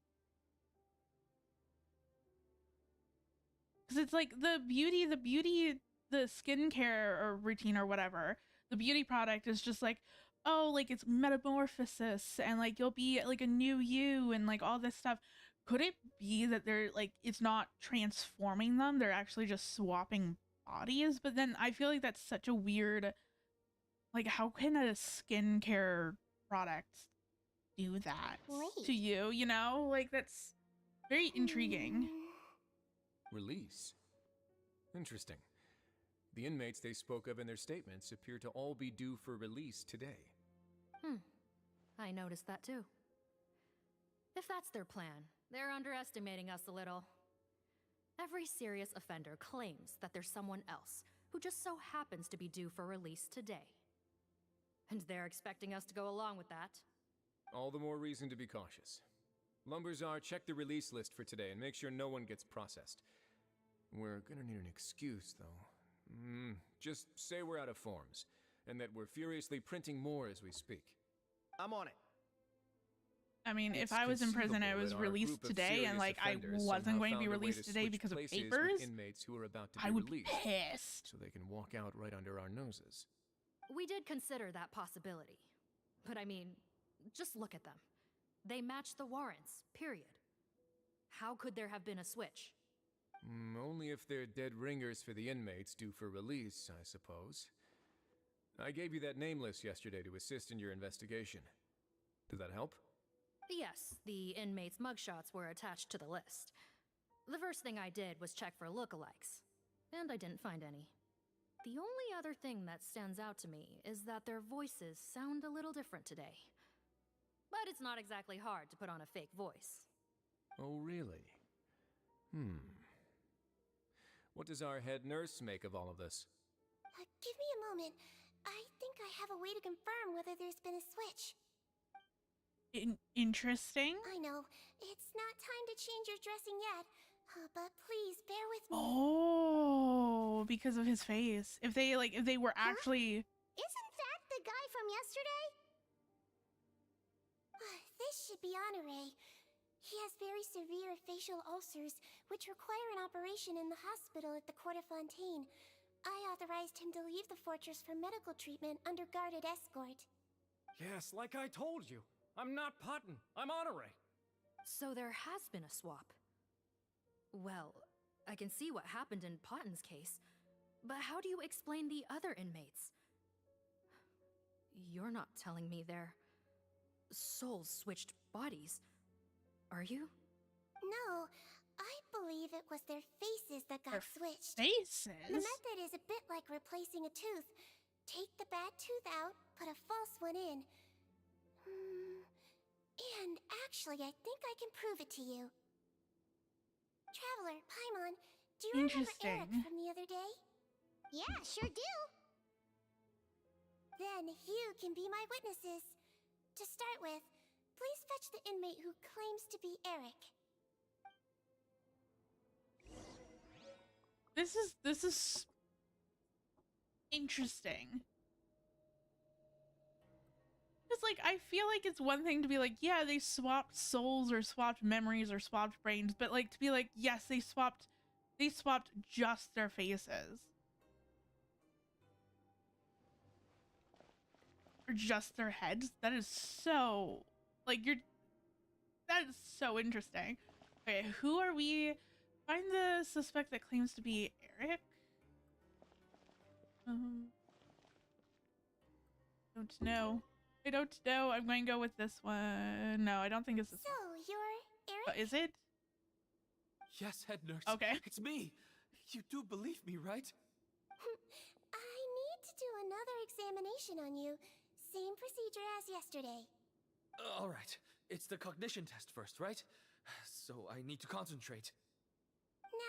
Because it's like the skincare or routine or whatever, the beauty product is just like, oh, like it's metamorphosis and like you'll be like a new you and like all this stuff. Could it be that they're like, it's not transforming them, they're actually just swapping bodies? But then I feel like that's such a weird, like, how can a skincare product do that to you, you know? Like, that's very intriguing. Release? Interesting. The inmates they spoke of in their statements appear to all be due for release today. I noticed that too. If that's their plan, they're underestimating us a little. Every serious offender claims that there's someone else who just so happens to be due for release today. And they're expecting us to go along with that. All the more reason to be cautious. Lumberzar, check the release list for today and make sure no one gets processed. We're gonna need an excuse, though. Just say we're out of forms, and that we're furiously printing more as we speak. I'm on it. I mean, if I was in prison, I was released today, and like I wasn't going to be released today because of papers, inmates who are about to I be would be released, pissed. so they can walk out right under our noses. We did consider that possibility. But I mean, just look at them. They match the warrants, period. How could there have been a switch? Only if they're dead ringers for the inmates due for release, I suppose. I gave you that name list yesterday to assist in your investigation. Did that help? Yes, the inmates' mugshots were attached to the list. The first thing I did was check for lookalikes, and I didn't find any. The only other thing that stands out to me is that their voices sound a little different today. But it's not exactly hard to put on a fake voice. Oh, really? What does our head nurse make of all of this? Give me a moment. I think I have a way to confirm whether there's been a switch. Interesting. I know. It's not time to change your dressing yet. But please, bear with me. Oh, because of his face. If they were actually... Isn't that the guy from yesterday? This should be Honore. He has very severe facial ulcers, which require an operation in the hospital at the Court of Fontaine. I authorized him to leave the fortress for medical treatment under guarded escort. Yes, like I told you. I'm not Putton. I'm Honore. So there has been a swap. Well, I can see what happened in Potton's case, but how do you explain the other inmates? You're not telling me their souls switched bodies, are you? No, I believe it was their faces that got switched. Faces? The method is a bit like replacing a tooth. Take the bad tooth out, put a false one in. And actually, I think I can prove it to you. Traveler, Paimon, do you remember Eric from the other day? Yeah, sure do. Then you can be my witnesses. To start with, please fetch the inmate who claims to be Eric. This is interesting. Because, like, I feel like it's one thing to be like, yeah, they swapped souls or swapped memories or swapped brains, but, like, to be like, yes, they swapped just their faces. Or just their heads. That is so, like, that is so interesting. Okay, who are we? Find the suspect that claims to be Eric. Don't know. I don't know. I'm going to go with this one. No, I don't think it's this one. So, you're Eric? But is it? Yes, head nurse. Okay. It's me. You do believe me, right? I need to do another examination on you. Same procedure as yesterday. All right. It's the cognition test first, right? So I need to concentrate.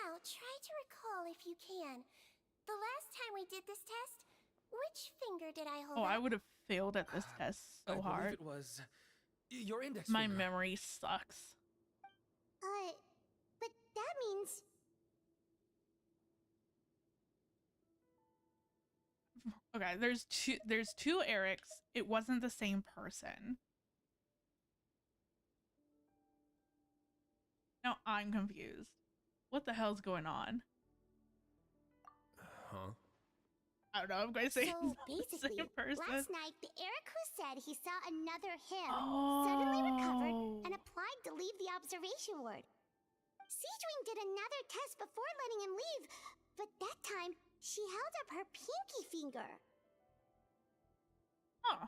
Now, try to recall if you can. The last time we did this test, which finger did I hold Oh, up? I would have failed at this test so I hard. believe it was your index My finger. memory sucks. But that means... Okay, there's two Erics. It wasn't the same person. Now I'm confused. What the hell's going on? Huh? I don't know. I'm going to say So it's not the basically, same person. last night, the Eric who said he saw another him suddenly recovered and applied to leave the observation ward. Sigewinne did another test before letting him leave, but that time, she held up her pinky finger. Huh.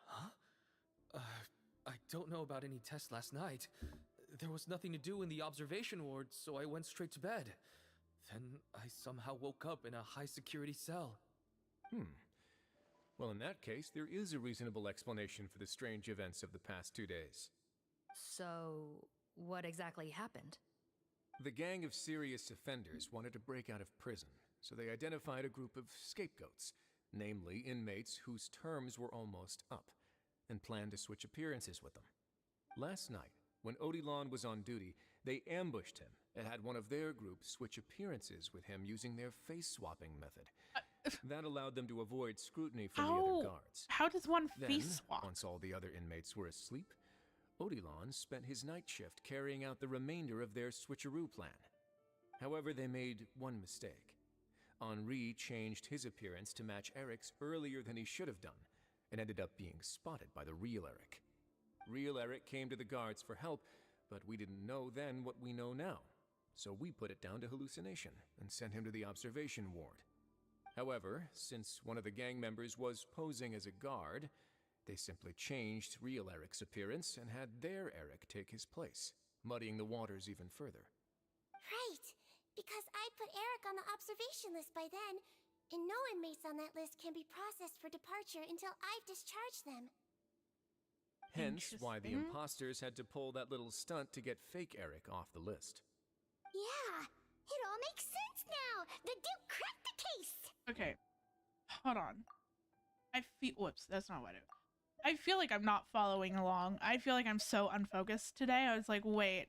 Huh? I don't know about any tests last night. There was nothing to do in the observation ward, so I went straight to bed. Then I somehow woke up in a high-security cell. Well, in that case, there is a reasonable explanation for the strange events of the past 2 days. So, what exactly happened? The gang of serious offenders wanted to break out of prison, so they identified a group of scapegoats, namely inmates whose terms were almost up, and planned to switch appearances with them. Last night, when Odilon was on duty, they ambushed him and had one of their group switch appearances with him using their face-swapping method. That allowed them to avoid scrutiny from the other guards. How does one Then, face swap? once all the other inmates were asleep, Odilon spent his night shift carrying out the remainder of their switcheroo plan. However, they made one mistake. Henri changed his appearance to match Eric's earlier than he should have done, and ended up being spotted by the real Eric. Real Eric came to the guards for help, but we didn't know then what we know now, so we put it down to hallucination and sent him to the observation ward. However, since one of the gang members was posing as a guard, they simply changed real Eric's appearance and had their Eric take his place, muddying the waters even further. Right, because I put Eric on the observation list by then, and no inmates on that list can be processed for departure until I've discharged them. Hence why the imposters had to pull that little stunt to get fake Eric off the list. Yeah, it all makes sense now. The Duke cracked the case. Okay, hold on. Whoops, that's not what I feel like I'm not following along. I feel like I'm so unfocused today. I was like, wait.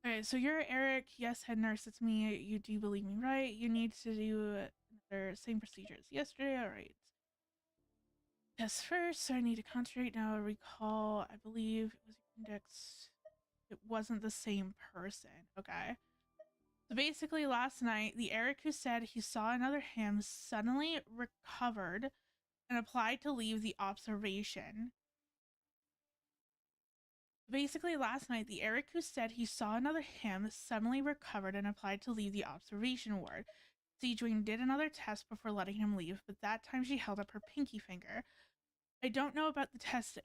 Okay, so you're Eric. Yes, head nurse, it's me. You do believe me, right? You need to do the same procedure as yesterday. All right. Test first, so I need to concentrate now. Recall, I believe it was your index. It wasn't the same person. Okay. So basically, last night, the Eric who said he saw another him suddenly recovered and applied to leave the observation. Basically, last night, the Eric who said he saw another him suddenly recovered and applied to leave the observation ward. Sigewinne did another test before letting him leave, but that time she held up her pinky finger. I don't know about the test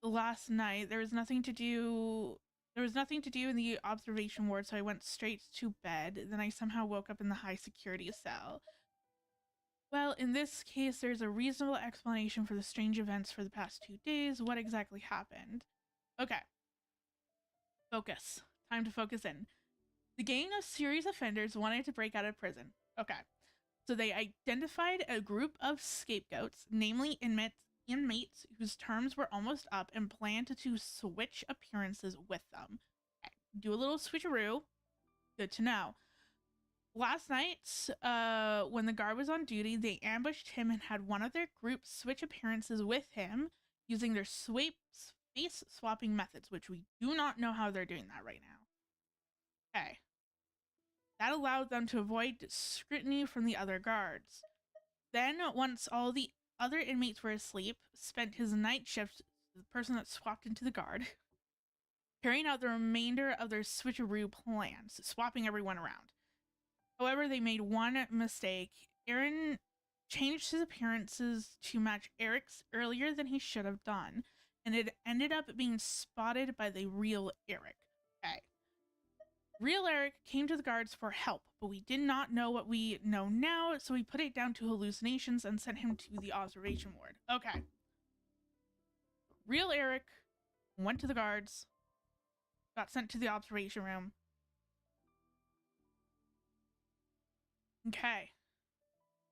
last night. There was nothing to do in the observation ward, so I went straight to bed. Then I somehow woke up in the high security cell. Well, in this case, there's a reasonable explanation for the strange events for the past 2 days. What exactly happened? Okay. Focus. Time to focus in. The gang of serious offenders wanted to break out of prison. Okay. So they identified a group of scapegoats, namely inmates whose terms were almost up, and planned to switch appearances with them. Okay. Do a little switcheroo. Good to know. Last night, when the guard was on duty, they ambushed him and had one of their group switch appearances with him using their face swapping methods, which we do not know how they're doing that right now. Okay. That allowed them to avoid scrutiny from the other guards. Then, once all the other inmates were asleep, spent his night shift, the person that swapped into the guard, carrying out the remainder of their switcheroo plans, swapping everyone around. However, they made one mistake. Aaron changed his appearances to match Eric's earlier than he should have done, and it ended up being spotted by the real Eric. Okay. Real Eric came to the guards for help, but we did not know what we know now, so we put it down to hallucinations and sent him to the observation ward. Okay. Real Eric went to the guards, got sent to the observation room. Okay.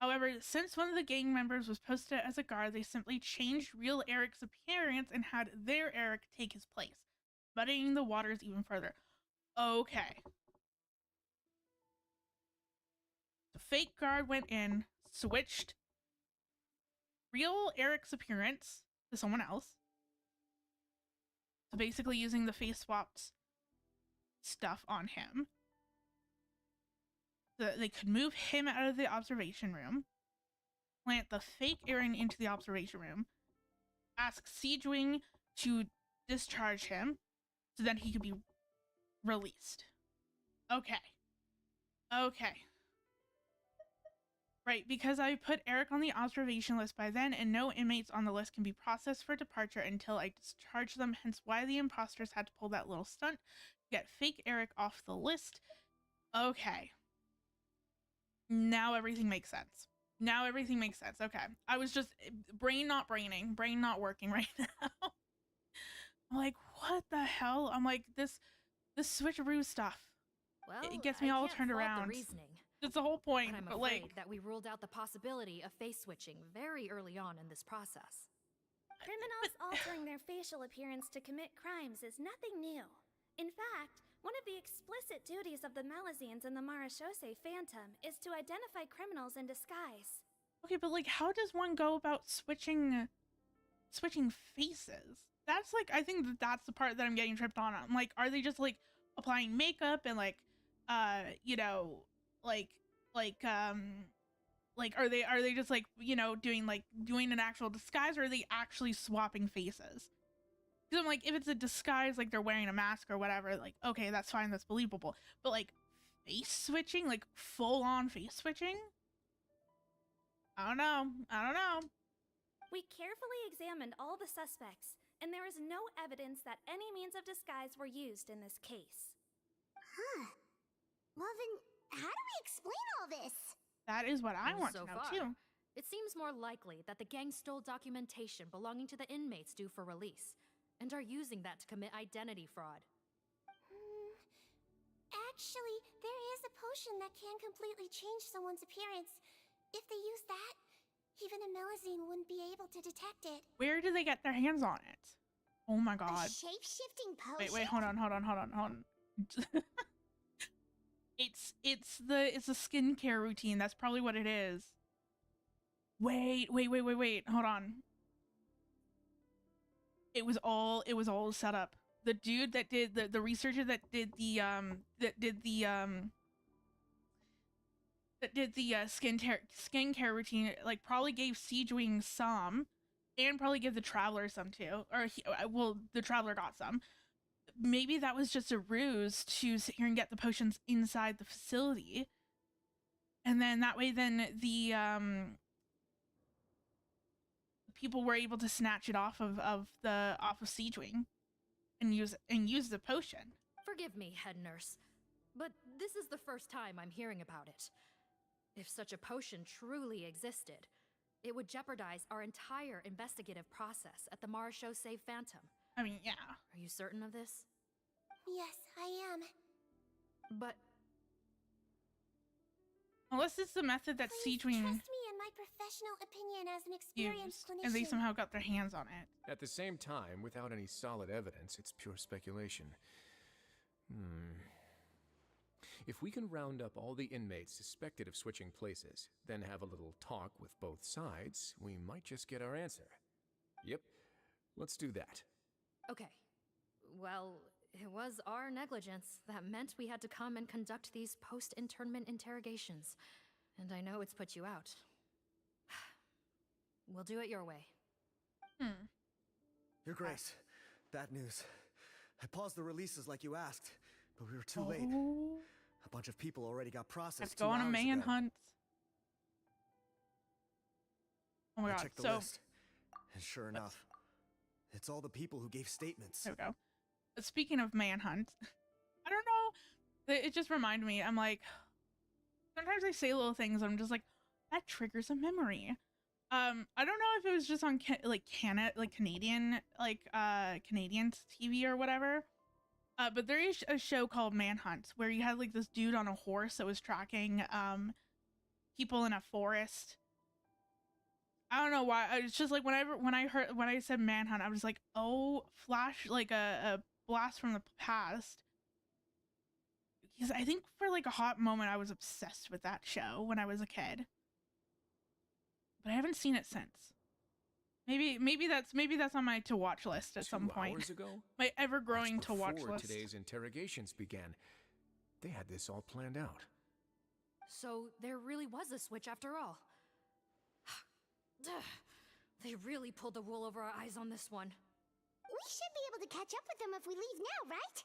However, since one of the gang members was posted as a guard, they simply changed real Eric's appearance and had their Eric take his place, muddying the waters even further. Okay. The fake guard went in, switched real Eric's appearance to someone else. So basically using the face swapped stuff on him. So that they could move him out of the observation room, plant the fake Aaron into the observation room, ask Sigewinne to discharge him so that he could be released. Okay. Okay. Right, because I put Eric on the observation list by then, and no inmates on the list can be processed for departure until I discharge them, hence why the imposters had to pull that little stunt to get fake Eric off the list. Okay. Now everything makes sense. Now everything makes sense. Okay. I was just brain not working right now. I'm like, what the hell? I'm like, this switcheroo stuff. Well, it gets me all turned around. The reasoning. That's the whole point. But I'm afraid that we ruled out the possibility of face switching very early on in this process. Criminals altering their facial appearance to commit crimes is nothing new. In fact, one of the explicit duties of the Malazines and the Marachose Phantom is to identify criminals in disguise. Okay, but like, how does one go about switching faces? That's like, I think that's the part that I'm getting tripped on. I'm like, are they just like applying makeup and like, you know, like are they just like, you know, doing an actual disguise, or are they actually swapping faces? Because I'm like, if it's a disguise, like they're wearing a mask or whatever, like, okay, that's fine, that's believable. But like face switching, like full on face switching, I don't know. We carefully examined all the suspects, and there is no evidence that any means of disguise were used in this case. Huh. Well then, how do we explain all this? That is what I want so to know far, too. It seems more likely that the gang stole documentation belonging to the inmates due for release, and are using that to commit identity fraud. Actually, there is a potion that can completely change someone's appearance. If they use that, even a Malazine wouldn't be able to detect it. Where do they get their hands on it? Oh my god. A shape-shifting potion? Wait, hold on. It's a skincare routine. That's probably what it is. Wait. Hold on. It was all set up. The dude that did the researcher that did the skincare routine, like, probably gave Sigewinne some, and probably gave the Traveler some too. Or the Traveler got some. Maybe that was just a ruse to sit here and get the potions inside the facility, and then that way, then the people were able to snatch it off of Sigewinne and use the potion. Forgive me, head nurse, but this is the first time I'm hearing about it. If such a potion truly existed, it would jeopardize our entire investigative process at the Marachose Phantom. I mean, yeah. Are you certain of this? Yes, I am. But unless it's the method that Sigewinne trust me in my professional opinion as an experienced clinician. And they somehow got their hands on it. At the same time, without any solid evidence, it's pure speculation. If we can round up all the inmates suspected of switching places, then have a little talk with both sides, we might just get our answer. Yep, let's do that. Okay. Well, it was our negligence that meant we had to come and conduct these post-internment interrogations. And I know it's put you out. We'll do it your way. Your Grace, bad news. I paused the releases like you asked, but we were too late. A bunch of people already got processed. Let's go on a manhunt. Oh my god, checked the list, and sure enough, it's all the people who gave statements. There we go. Speaking of manhunt, I don't know. It just reminded me. I'm like, sometimes I say little things. I'm just like, that triggers a memory. I don't know if it was just on Canadian TV or whatever. But there is a show called Manhunt where you had like this dude on a horse that was tracking people in a forest. I don't know why. It's just like when I said Manhunt, I was like, oh, flash, like a blast from the past. Because I think for like a hot moment I was obsessed with that show when I was a kid. But I haven't seen it since. Maybe that's on my to watch list at some point. 2 hours ago? My ever growing to watch Before list. today's interrogations began, they had this all planned out. So there really was a switch after all. They really pulled the wool over our eyes on this one. We should be able to catch up with them if we leave now, right?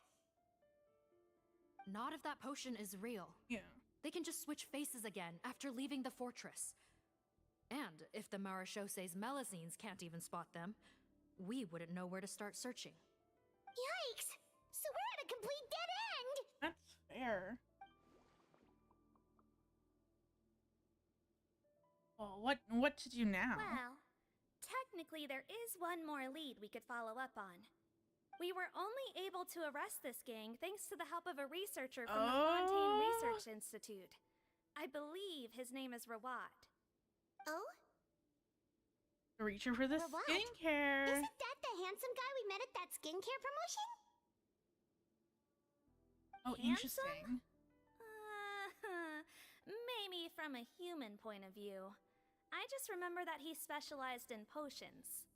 Not if that potion is real. Yeah. They can just switch faces again after leaving the fortress. And if the Maréchaussée's Melusines can't even spot them, we wouldn't know where to start searching. Yikes! So we're at a complete dead end! That's fair. Well, what to do now? Well, technically there is one more lead we could follow up on. We were only able to arrest this gang thanks to the help of a researcher from the Fontaine Research Institute. I believe his name is Rawat. Oh? Reaching for the Rawat? skincare. Isn't that the handsome guy we met at that skincare promotion? Oh, interesting. Maybe from a human point of view. I just remember that he specialized in potions.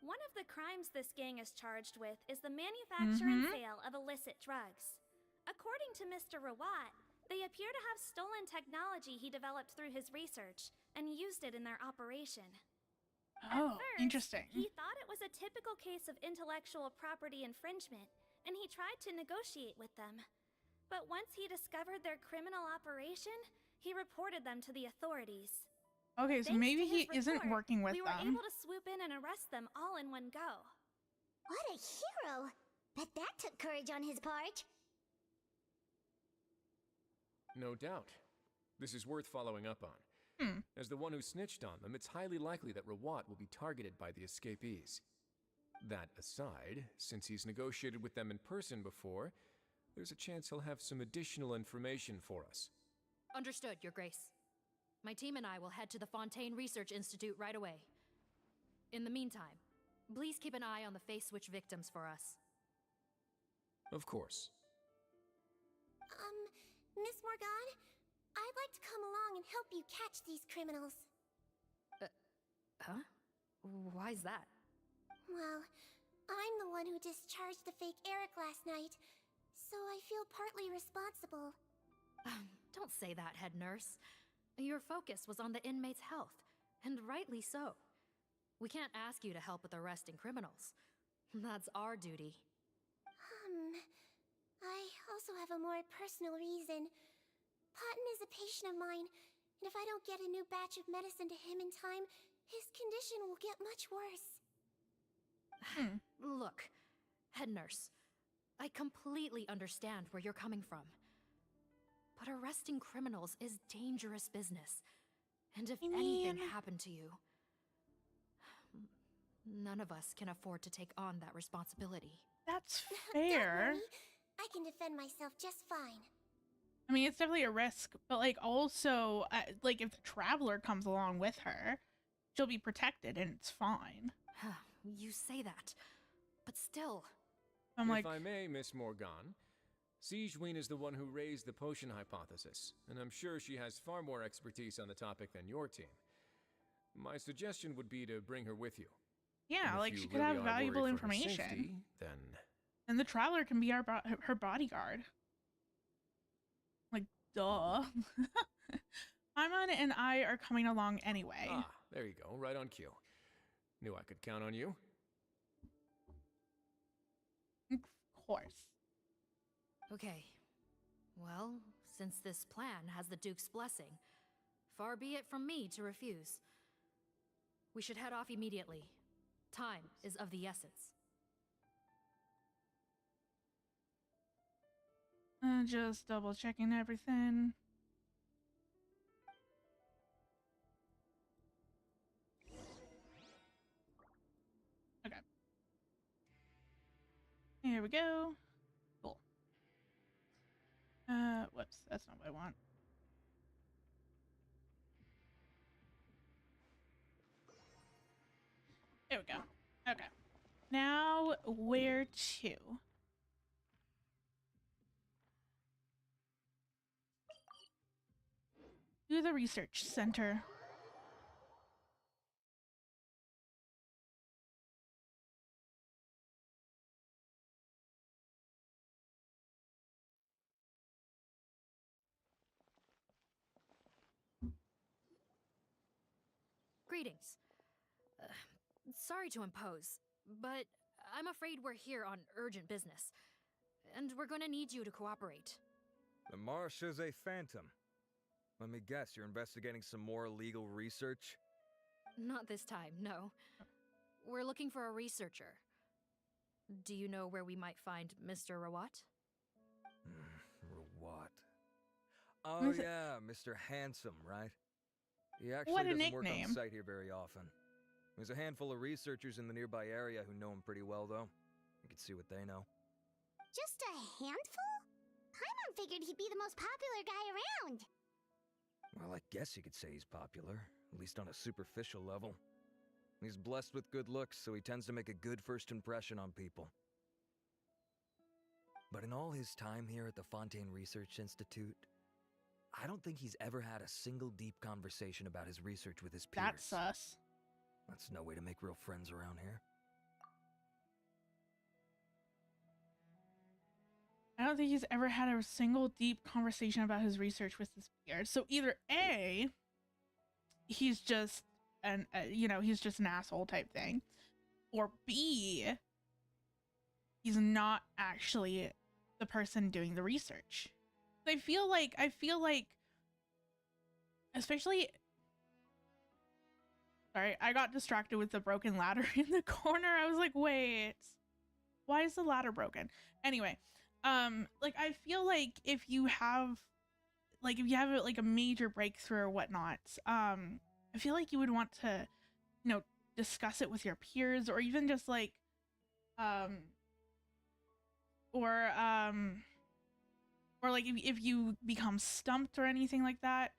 One of the crimes this gang is charged with is the manufacture and sale of illicit drugs. According to Mr. Rawat, they appear to have stolen technology he developed through his research and used it in their operation. Oh, At first, interesting. He thought it was a typical case of intellectual property infringement, and he tried to negotiate with them. But once he discovered their criminal operation, he reported them to the authorities. Okay, so Thanks maybe to his he isn't report, working with we were them. able to swoop in and arrest them all in one go. What a hero! Bet that took courage on his part. No doubt. This is worth following up on. As the one who snitched on them, it's highly likely that Rawat will be targeted by the escapees. That aside, since he's negotiated with them in person before, there's a chance he'll have some additional information for us. Understood, Your Grace. My team and I will head to the Fontaine Research Institute right away. In the meantime, please keep an eye on the face switch victims for us. Of course. Miss Morgan, I'd like to come along and help you catch these criminals. Huh? Why's that? Well, I'm the one who discharged the fake Eric last night, so I feel partly responsible. Don't say that, head nurse. Your focus was on the inmates' health, and rightly so. We can't ask you to help with arresting criminals. That's our duty. I also have a more personal reason. Potton is a patient of mine, and if I don't get a new batch of medicine to him in time, his condition will get much worse. Look, head nurse, I completely understand where you're coming from. But arresting criminals is dangerous business. And if anything happened to you, none of us can afford to take on that responsibility. That's Don't fair. worry. I can defend myself just fine. I mean, it's definitely a risk, but like also, like if the traveler comes along with her, she'll be protected and it's fine. You say that, but still. I'm like, if I may, Miss Morgan, Sigewinne is the one who raised the potion hypothesis, and I'm sure she has far more expertise on the topic than your team. My suggestion would be to bring her with you. Yeah, And like if she you could really have are valuable worried for her information. safety, then And the traveler can be her bodyguard. Like, duh. Paimon and I are coming along anyway. Ah, there you go, right on cue. Knew I could count on you. Of course. Okay. Well, since this plan has the Duke's blessing, far be it from me to refuse. We should head off immediately. Time is of the essence. Just double checking everything. Okay. Here we go. Cool. Whoops, that's not what I want. There we go. Okay. Now, where to? To the research center. Greetings. Sorry to impose, but I'm afraid we're here on urgent business, and we're gonna need you to cooperate. The Marechaussee Phantom. Let me guess, you're investigating some more illegal research? Not this time, no. We're looking for a researcher. Do you know where we might find Mr. Rawat? Rawat. Oh yeah, Mr. Handsome, right? He actually What a doesn't work on nickname. site here very often. There's a handful of researchers in the nearby area who know him pretty well, though. You can see what they know. Just a handful? Paimon figured he'd be the most popular guy around. Well, I guess you could say he's popular, at least on a superficial level. He's blessed with good looks, so he tends to make a good first impression on people. But in all his time here at the Fontaine Research Institute, I don't think he's ever had a single deep conversation about his research with his peers. That's sus. That's no way to make real friends around here. I don't think he's ever had a single deep conversation about his research with his peers. So either A, he's just he's just an asshole type thing, or B, he's not actually the person doing the research. I feel like, especially, sorry, I got distracted with the broken ladder in the corner. I was like, wait, why is the ladder broken? Anyway, like, I feel like if you have like a major breakthrough or whatnot, I feel like you would want to, discuss it with your peers, or even just like, or like if you become stumped or anything like that,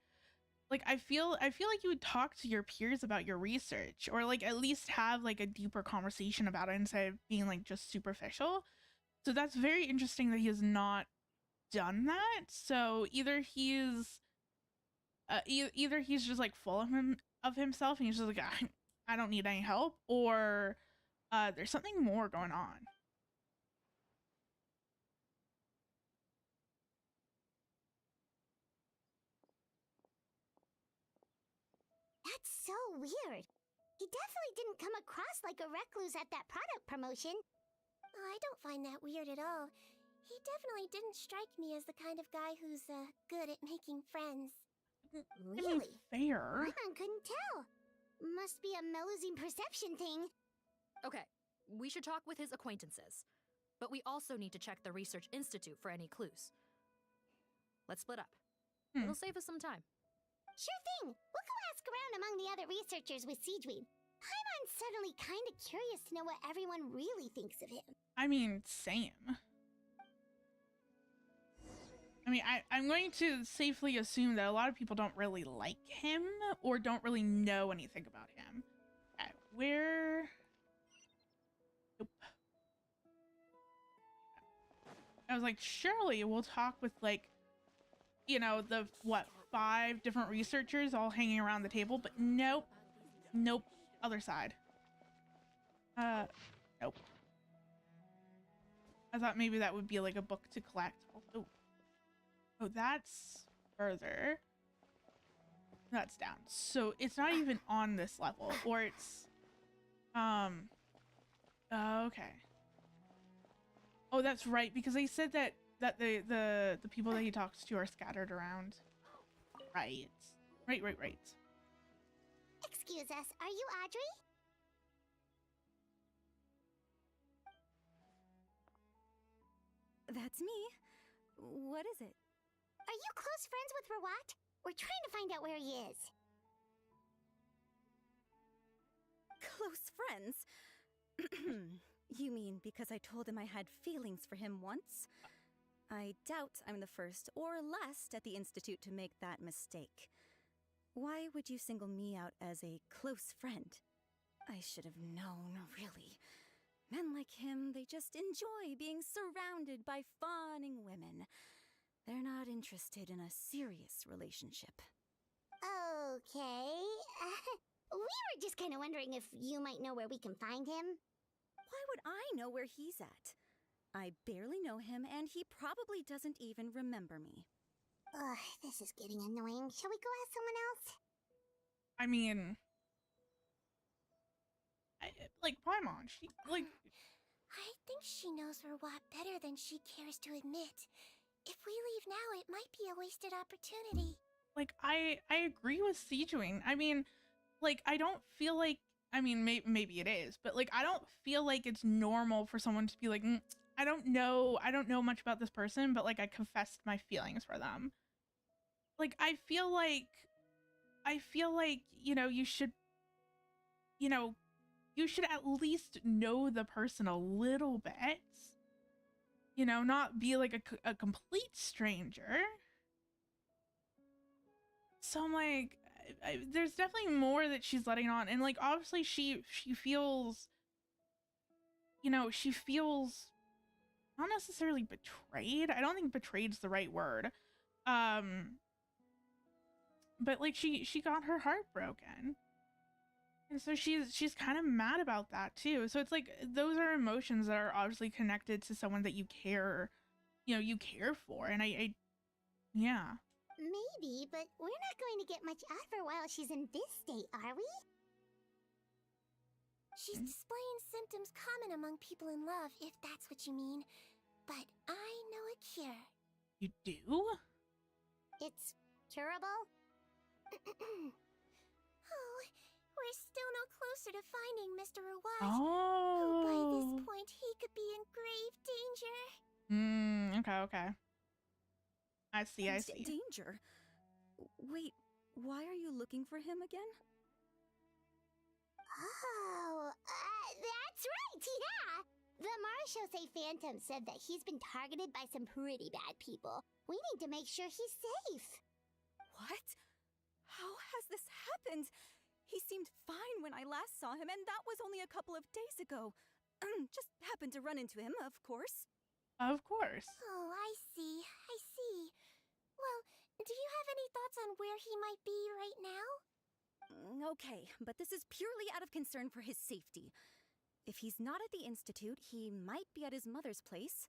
like I feel like you would talk to your peers about your research, or like at least have like a deeper conversation about it instead of being like just superficial. So that's very interesting that he has not done that. So either he's either he's just like full of himself and he's just like, I don't need any help, or there's something more going on. That's so weird. He definitely didn't come across like a recluse at that product promotion. Oh, I don't find that weird at all. He definitely didn't strike me as the kind of guy who's good at making friends. Really? Fair. I couldn't tell. Must be a Melusine perception thing. Okay, we should talk with his acquaintances. But we also need to check the Research Institute for any clues. Let's split up. It'll save us some time. Sure thing. We'll go ask around among the other researchers with Sigewinne. Paimon's suddenly kind of curious to know what everyone really thinks of him. I mean, same. I mean, I'm going to safely assume that a lot of people don't really like him or don't really know anything about him. Okay, where? Nope. I was like, surely we'll talk with like, you know, the what, 5 different researchers all hanging around the table, but nope. Nope. Other side. Nope. I thought maybe that would be like a book to collect. Oh, oh, that's further. That's down. So it's not even on this level, or it's okay. Oh, that's right, because they said that the people that he talks to are scattered around. Right. Right. Excuse us, are you Audrey? That's me. What is it? Are you close friends with Rawat? We're trying to find out where he is. Close friends? You mean because I told him I had feelings for him once? I doubt I'm the first or last at the Institute to make that mistake. Why would you single me out as a close friend? I should have known, really. Men like him, they just enjoy being surrounded by fawning women. They're not interested in a serious relationship. Okay. We were just kind of wondering if you might know where we can find him. Why would I know where he's at? I barely know him, and he probably doesn't even remember me. Ugh, this is getting annoying. Shall we go ask someone else? I mean, like Paimon, she like. I think she knows Rawat better than she cares to admit. If we leave now, it might be a wasted opportunity. Like I agree with Sigewinne. I mean, like I don't feel like. I mean, maybe it is, but like I don't feel like it's normal for someone to be like, I don't know much about this person, but like I confessed my feelings for them. Like I feel like, you know, you should at least know the person a little bit. You know, not be like a complete stranger. So I'm like, there's definitely more that she's letting on, and like obviously she feels, you know, she feels not necessarily betrayed. I don't think betrayed's the right word. But like she got her heart broken. And so she's kind of mad about that too. So it's like those are emotions that are obviously connected to someone that you care, you know, you care for. And I yeah. Maybe, but we're not going to get much out of her while she's in this state, are we? She's displaying symptoms common among people in love, if that's what you mean. But I know a cure. You do? It's curable? Oh, we're still no closer to finding Mr. Rawat. Oh. Who by this point he could be in grave danger. Okay. I see. Danger? Wait, why are you looking for him again? Oh, that's right, yeah! The Marashose Phantom said that he's been targeted by some pretty bad people. We need to make sure he's safe. What? How has this happened? He seemed fine when I last saw him, and that was only a couple of days ago. Just happened to run into him, of course. Of course. Oh, I see. Well, do you have any thoughts on where he might be right now? Okay, but this is purely out of concern for his safety. If he's not at the Institute, he might be at his mother's place.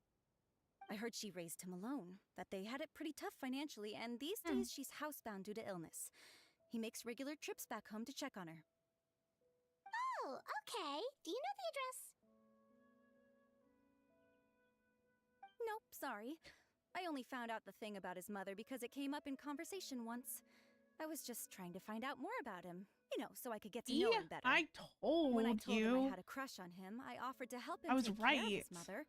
I heard she raised him alone, that they had it pretty tough financially, and these days she's housebound due to illness. He makes regular trips back home to check on her. Oh, okay. Do you know the address? Nope, sorry. I only found out the thing about his mother because it came up in conversation once. I was just trying to find out more about him, you know, so I could get to know him better. I told When I told you. him I had a crush on him, I offered to help him I was take care of right. his mother.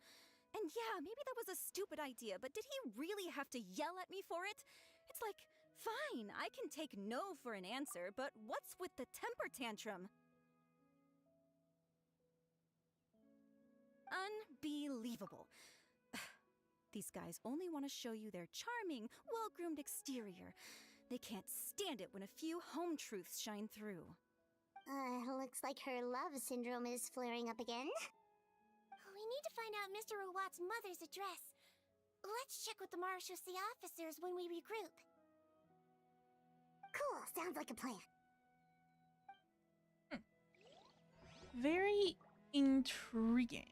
And yeah, maybe that was a stupid idea, but did he really have to yell at me for it? It's like, fine, I can take no for an answer, but what's with the temper tantrum? Unbelievable. These guys only want to show you their charming, well-groomed exterior. They can't stand it when a few home truths shine through. Looks like her love syndrome is flaring up again. We need to find out Mr. Rawat's mother's address. Let's check with the Marechaussee officers when we regroup. Cool, sounds like a plan. Very intriguing.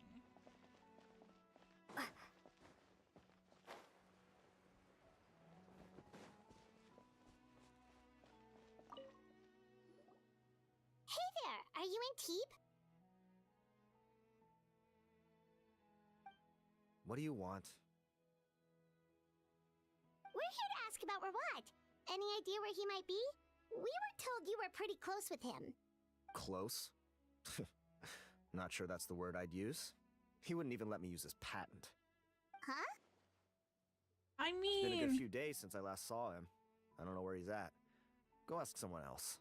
Hey there, are you in Teeb? What do you want? We're here to ask about Rawat. Any idea where he might be? We were told you were pretty close with him. Close? Not sure that's the word I'd use. He wouldn't even let me use his patent. Huh? I It's been a good mean... few days since I last saw him. I don't know where he's at. Go ask someone else.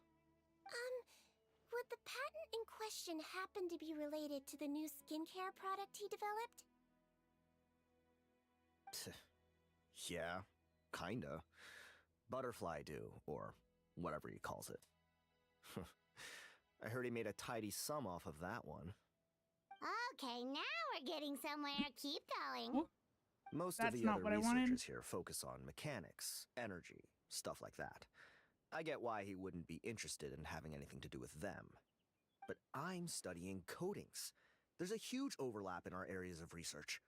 Would the patent in question happen to be related to the new skincare product he developed? Yeah, kinda. Butterfly dew, or whatever he calls it. I heard he made a tidy sum off of that one. Okay, now we're getting somewhere. Keep going. Most of the other researchers here focus on mechanics, energy, stuff like that. I get why he wouldn't be interested in having anything to do with them. But I'm studying coatings. There's a huge overlap in our areas of research.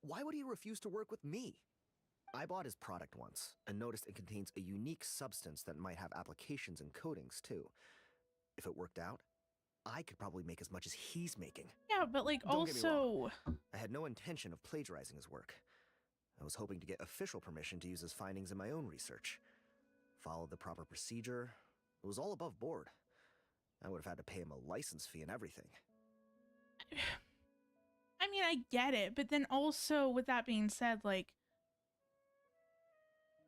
Why would he refuse to work with me? I bought his product once and noticed it contains a unique substance that might have applications in coatings too. If it worked out, I could probably make as much as he's making. Yeah, but like Don't get me wrong, also... I had no intention of plagiarizing his work. I was hoping to get official permission to use his findings in my own research. Followed the proper procedure. It was all above board. I would have had to pay him a license fee and everything. I mean, I get it, but then also, with that being said, like,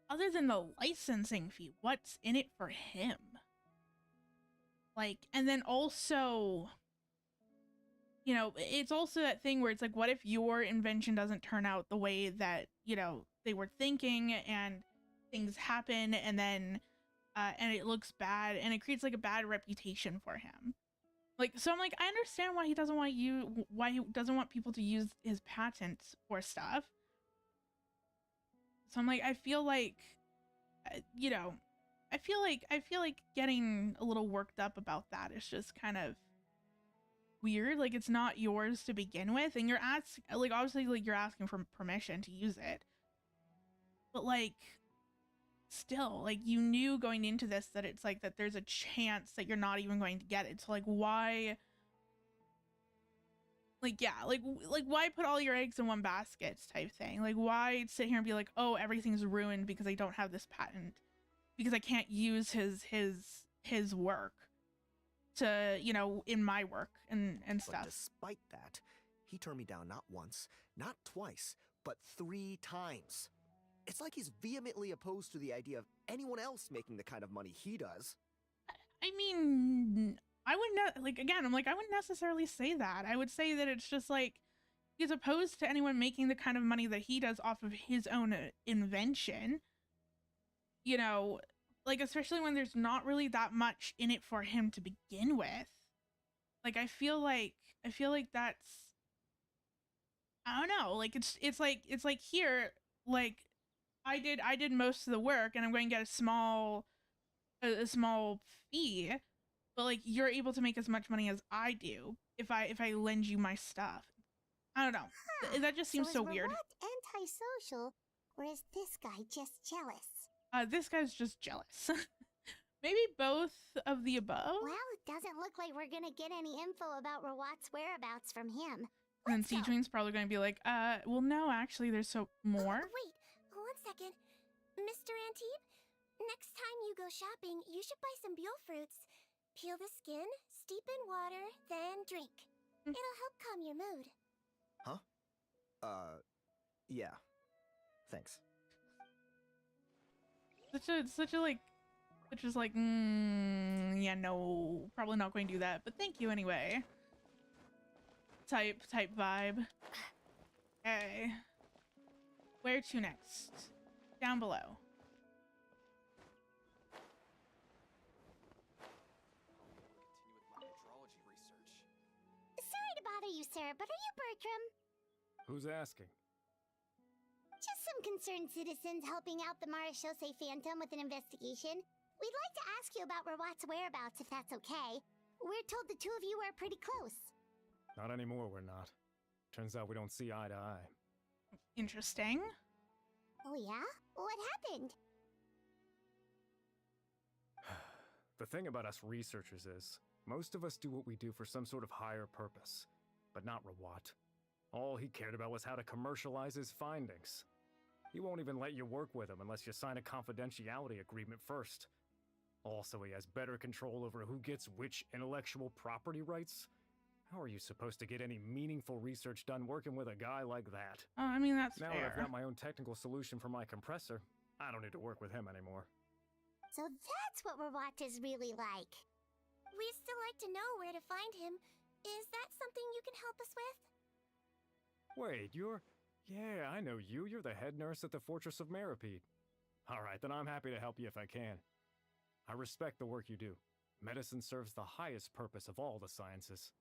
other than the licensing fee, what's in it for him? Like, and then also, you know, it's also that thing where it's like, what if your invention doesn't turn out the way that, you know, they were thinking, and things happen, and then, and it looks bad, and it creates like a bad reputation for him. Like, so I'm like, I understand why he doesn't want why he doesn't want people to use his patents for stuff. So I'm like, I feel like, you know, I feel like getting a little worked up about that is just kind of weird. Like, it's not yours to begin with, and you're asking, like, obviously, like, you're asking for permission to use it. But like, still, like, you knew going into this that it's like that there's a chance that you're not even going to get it. So like, why? Like, yeah, like why put all your eggs in one basket type thing? Like, why sit here and be like, oh, everything's ruined because I don't have this patent, because I can't use his work to, you know, in my work and stuff. But despite that, he turned me down not once, not twice, but 3 times. It's like he's vehemently opposed to the idea of anyone else making the kind of money he does. I mean, I wouldn't, like, again, I'm like, I wouldn't necessarily say that. I would say that it's just like, he's opposed to anyone making the kind of money that he does off of his own invention. You know, like, especially when there's not really that much in it for him to begin with. Like, I feel like that's, I don't know, like, it's like here, like, I did most of the work, and I'm going to get a small fee, but like, you're able to make as much money as I do if I lend you my stuff. I don't know. Huh. That just seems so weird. Rawat antisocial, or is this guy just jealous? This guy's just jealous. Maybe both of the above. Well, it doesn't look like we're gonna get any info about Rawat's whereabouts from him. And then Sigewinne's probably going to be like, well, no, actually, there's more. Wait, 1 second. Mr. Antibes, next time you go shopping, you should buy some Buell fruits. Peel the skin, steep in water, then drink. It'll help calm your mood. Huh? Yeah. Thanks. Such a like, yeah, no, probably not going to do that, but thank you anyway. Type vibe. Okay. Where to next? Down below. Sorry to bother you, sir, but are you Bertram? Who's asking? Just some concerned citizens helping out the Marechaussee Phantom with an investigation. We'd like to ask you about Rawat's whereabouts, if that's okay. We're told the two of you are pretty close. Not anymore, we're not. Turns out we don't see eye to eye. Interesting. Oh yeah? What happened? The thing about us researchers is, most of us do what we do for some sort of higher purpose. But not Rawat. All he cared about was how to commercialize his findings. He won't even let you work with him unless you sign a confidentiality agreement first. Also, he has better control over who gets which intellectual property rights. How are you supposed to get any meaningful research done working with a guy like that? I mean, that's now fair. Now that I've got my own technical solution for my compressor, I don't need to work with him anymore. So that's what Rawat is really like. We'd still like to know where to find him. Is that something you can help us with? Wait, Yeah, I know you. You're the head nurse at the Fortress of Meripede. Alright, then I'm happy to help you if I can. I respect the work you do. Medicine serves the highest purpose of all the sciences.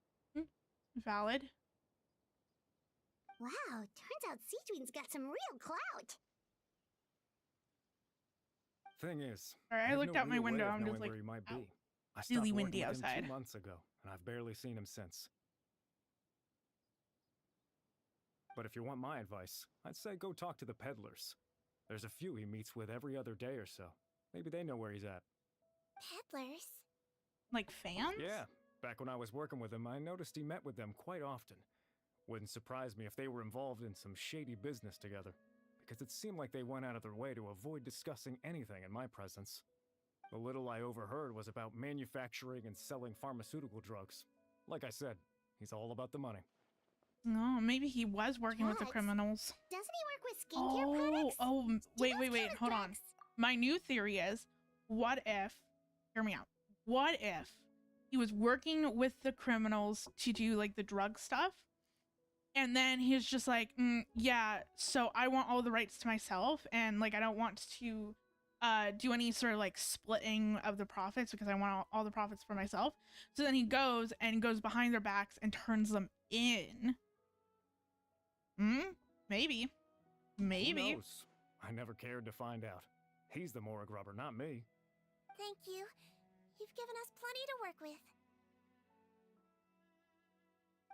Valid. Wow, turns out Sigewinne's got some real clout. Thing is, Alright, I looked out my window. I'm just like, where he might be. I really stopped working windy with him outside. 2 months ago, and I've barely seen him since. But if you want my advice, I'd say go talk to the peddlers. There's a few he meets with every other day or so. Maybe they know where he's at. Peddlers? Like fans? Yeah. Back when I was working with him, I noticed he met with them quite often. Wouldn't surprise me if they were involved in some shady business together, because it seemed like they went out of their way to avoid discussing anything in my presence. The little I overheard was about manufacturing and selling pharmaceutical drugs. Like I said, he's all about the money. No, maybe he was working with the criminals. Doesn't he work with skincare products? Wait, hold on. My new theory is, what if, hear me out, what if he was working with the criminals to do like the drug stuff, and then he's just like, yeah, so I want all the rights to myself, and like I don't want to do any sort of like splitting of the profits because I want all the profits for myself. So then he goes behind their backs and turns them in. Maybe. Who knows? I never cared to find out. He's the Mora grubber, not me. Thank you. You've given us plenty to work with.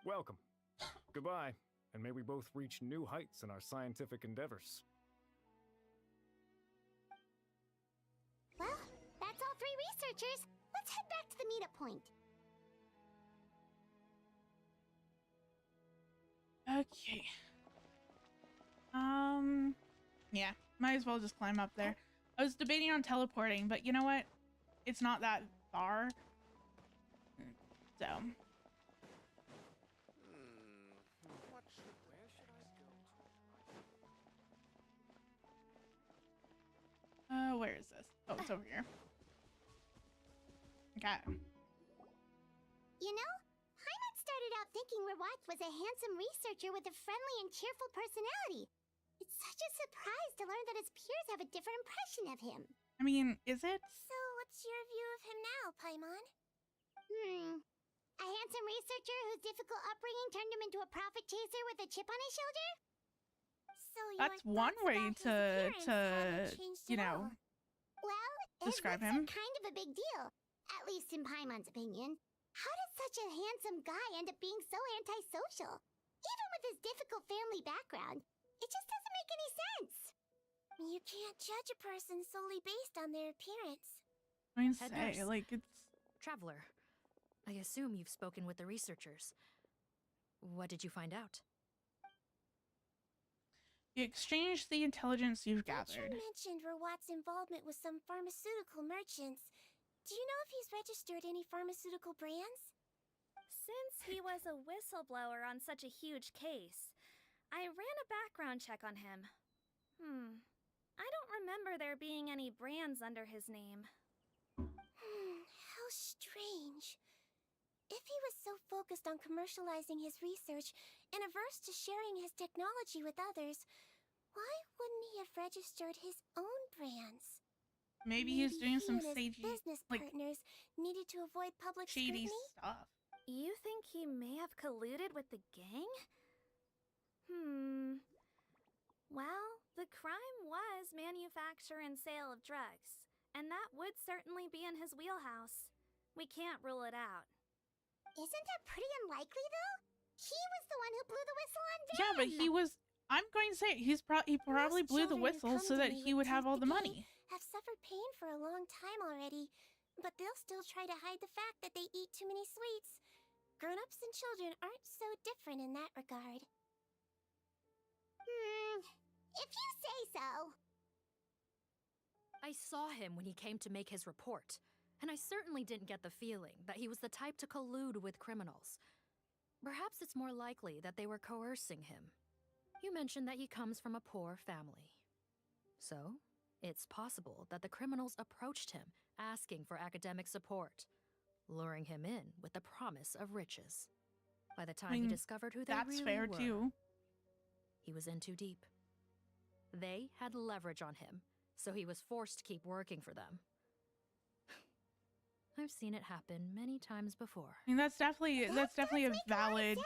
Welcome. Goodbye, and may we both reach new heights in our scientific endeavors. Well, that's all 3 researchers. Let's head back to the meetup point. Okay. Yeah, might as well just climb up there. I was debating on teleporting, but you know what? It's not that far. So. Where is this? Oh, it's over here. Okay. You know, Paimon started out thinking Rawat was a handsome researcher with a friendly and cheerful personality. It's such a surprise to learn that his peers have a different impression of him. I mean, is it? So, what's your view of him now, Paimon? A handsome researcher whose difficult upbringing turned him into a profit chaser with a chip on his shoulder? So that's one way to you know, well, describe his him. looks are kind of a big deal, at least in Paimon's opinion. How does such a handsome guy end up being so antisocial? Even with his difficult family background, it just doesn't make any sense. You can't judge a person solely based on their appearance. I mean, Head say, nurse. like, it's... Traveler, I assume you've spoken with the researchers. What did you find out? You exchanged the intelligence you've gathered. You mentioned Rawat's involvement with some pharmaceutical merchants. Do you know if he's registered any pharmaceutical brands? Since he was a whistleblower on such a huge case, I ran a background check on him. I don't remember there being any brands under his name. How strange. If he was so focused on commercializing his research and averse to sharing his technology with others, why wouldn't he have registered his own brands? Maybe he's doing some he and his stagey, business like, partners needed to avoid public shady scrutiny? stuff. You think he may have colluded with the gang? Well, the crime was manufacture and sale of drugs, and that would certainly be in his wheelhouse. We can't rule it out. Isn't that pretty unlikely, though? He was the one who blew the whistle on Dan! Yeah, but he was... I'm going to say it, he probably blew the whistle so that he would have all the money. Have suffered pain for a long time already, but they'll still try to hide the fact that they eat too many sweets. Grown-ups and children aren't so different in that regard. If you say so. I saw him when he came to make his report, and I certainly didn't get the feeling that he was the type to collude with criminals. Perhaps it's more likely that they were coercing him. You mentioned that he comes from a poor family. So, it's possible that the criminals approached him, asking for academic support, luring him in with the promise of riches. By the time he discovered who they really were, that's fair too. He was in too deep. They had leverage on him, so he was forced to keep working for them. I've seen it happen many times before. I mean, that's definitely a valid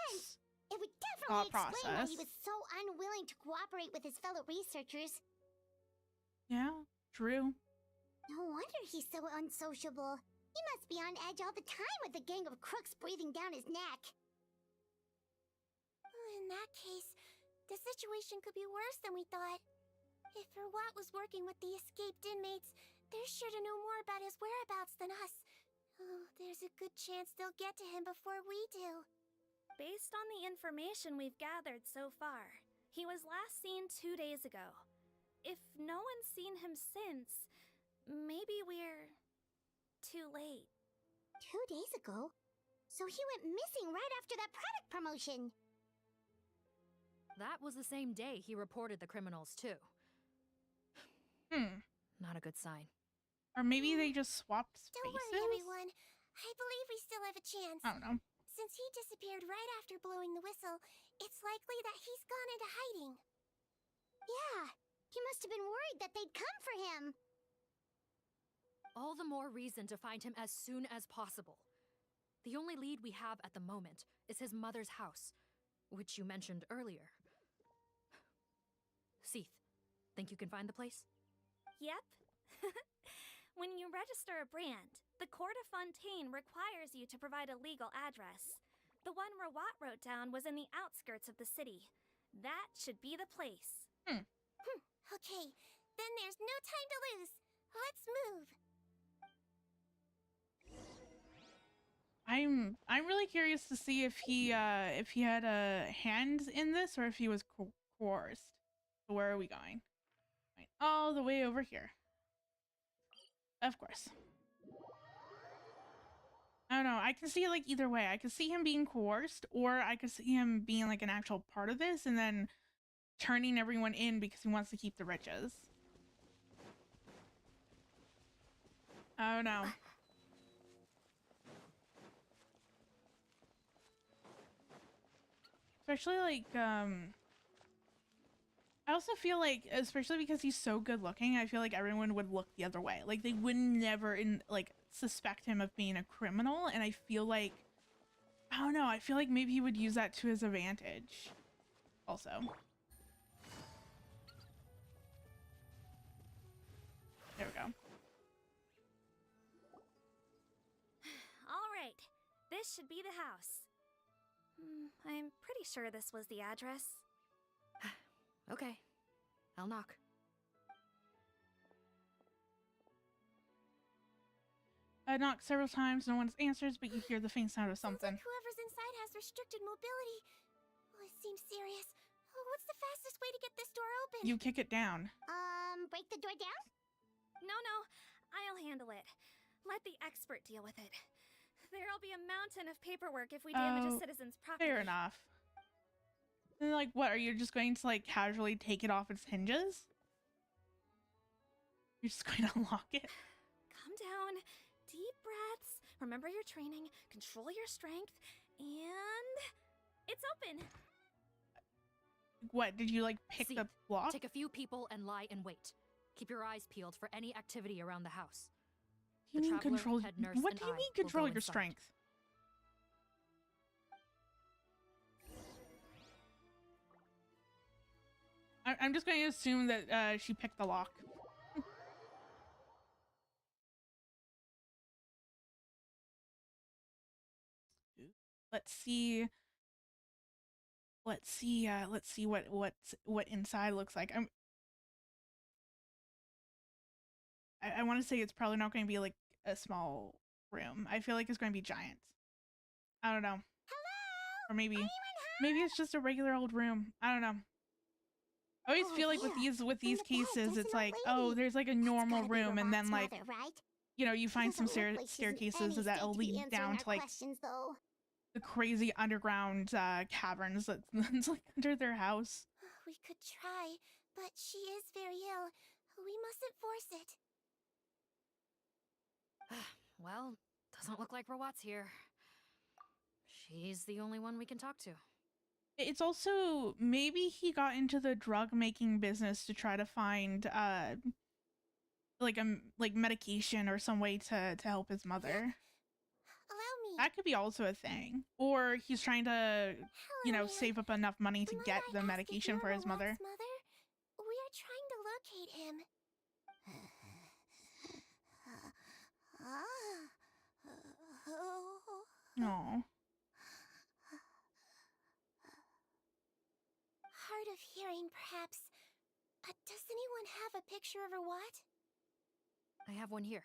It would thought definitely explain why process. he was so unwilling to cooperate with his fellow researchers. Yeah, true. No wonder he's so unsociable. He must be on edge all the time with a gang of crooks breathing down his neck. In that case, the situation could be worse than we thought. If Verwat was working with the escaped inmates, they're sure to know more about his whereabouts than us. Oh, there's a good chance they'll get to him before we do. Based on the information we've gathered so far, he was last seen 2 days ago. If no one's seen him since, maybe we're too late. 2 days ago? So he went missing right after that product promotion. That was the same day he reported the criminals, too. Not a good sign. Or maybe they just swapped spaces? Don't worry, everyone. I believe we still have a chance. I don't know. Since he disappeared right after blowing the whistle, it's likely that he's gone into hiding. Yeah, he must have been worried that they'd come for him. All the more reason to find him as soon as possible. The only lead we have at the moment is his mother's house, which you mentioned earlier. Seath, think you can find the place? Yep. When you register a brand, the Court of Fontaine requires you to provide a legal address. The one Rawat wrote down was in the outskirts of the city. That should be the place. Okay, then there's no time to lose. Let's move. I'm really curious to see if he had a hand in this or if he was coerced. So where are we going? Right, all the way over here. Of course. I don't know. I can see it like either way. I could see him being coerced, or I could see him being like an actual part of this and then turning everyone in because he wants to keep the riches. I don't know. Especially like, I also feel like, especially because he's so good looking, I feel like everyone would look the other way. Like they would never suspect him of being a criminal, and I feel like, I don't know, I feel like maybe he would use that to his advantage also. There we go. All right, this should be the house. I'm pretty sure this was the address. Okay, I'll knock. I knocked several times, no one answers, but you hear the faint sound of something. Sounds like whoever's inside has restricted mobility. Oh, it seems serious. Oh, what's the fastest way to get this door open? You kick it down. Break the door down? No, I'll handle it. Let the expert deal with it. There'll be a mountain of paperwork if we damage a citizen's property. Fair enough. Then, like, what, are you just going to, like, casually take it off its hinges? You're just going to unlock it? Calm down. Deep breaths. Remember your training. Control your strength. And... it's open. What, did you, like, pick the block? Take a few people and lie in wait. Keep your eyes peeled for any activity around the house. You mean control? What do you mean control your inside. strength? I'm just going to assume that she picked the lock. Let's see. Let's see what inside looks like. I want to say it's probably not going to be like a small room. I feel like it's going to be giant. I don't know. Hello? Or maybe it's just a regular old room. I don't know. I always feel like with these cases, it's like, oh, there's like a normal room, and then like, you know, you find some staircases that'll lead down to like the crazy underground caverns that's like under their house. We could try, but she is very ill. We mustn't force it. Well, doesn't look like Rawat's here. She's the only one we can talk to. It's also maybe he got into the drug making business to try to find like medication or some way to help his mother. Allow me. That could be also a thing. Or he's trying to, you know, save up enough money to get the medication for his mother. We are trying to locate him. No. Hard of hearing, perhaps. Does anyone have a picture of Rawat? I have one here.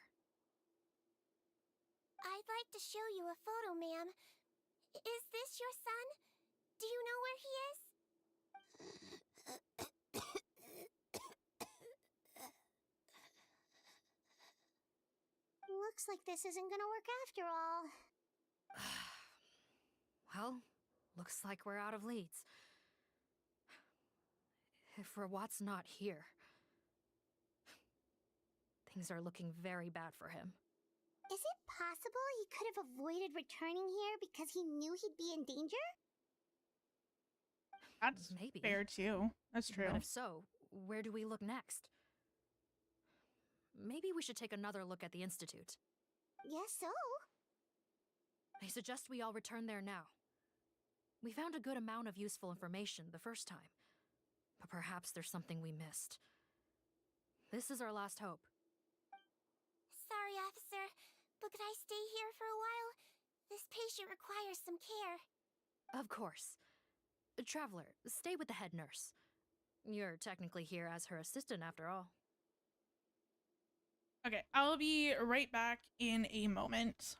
I'd like to show you a photo, ma'am. Is this your son? Do you know where he is? Looks like this isn't gonna work after all. Well, looks like we're out of leads. If Rawat's not here, things are looking very bad for him. Is it possible he could have avoided returning here because he knew he'd be in danger? That's maybe fair too. That's true. But if so, where do we look next? Maybe we should take another look at the Institute. Yes, so? I suggest we all return there now. We found a good amount of useful information the first time, but perhaps there's something we missed. This is our last hope. Sorry, officer, but could I stay here for a while? This patient requires some care. Of course. Traveler, stay with the head nurse. You're technically here as her assistant after all. Okay, I'll be right back in a moment.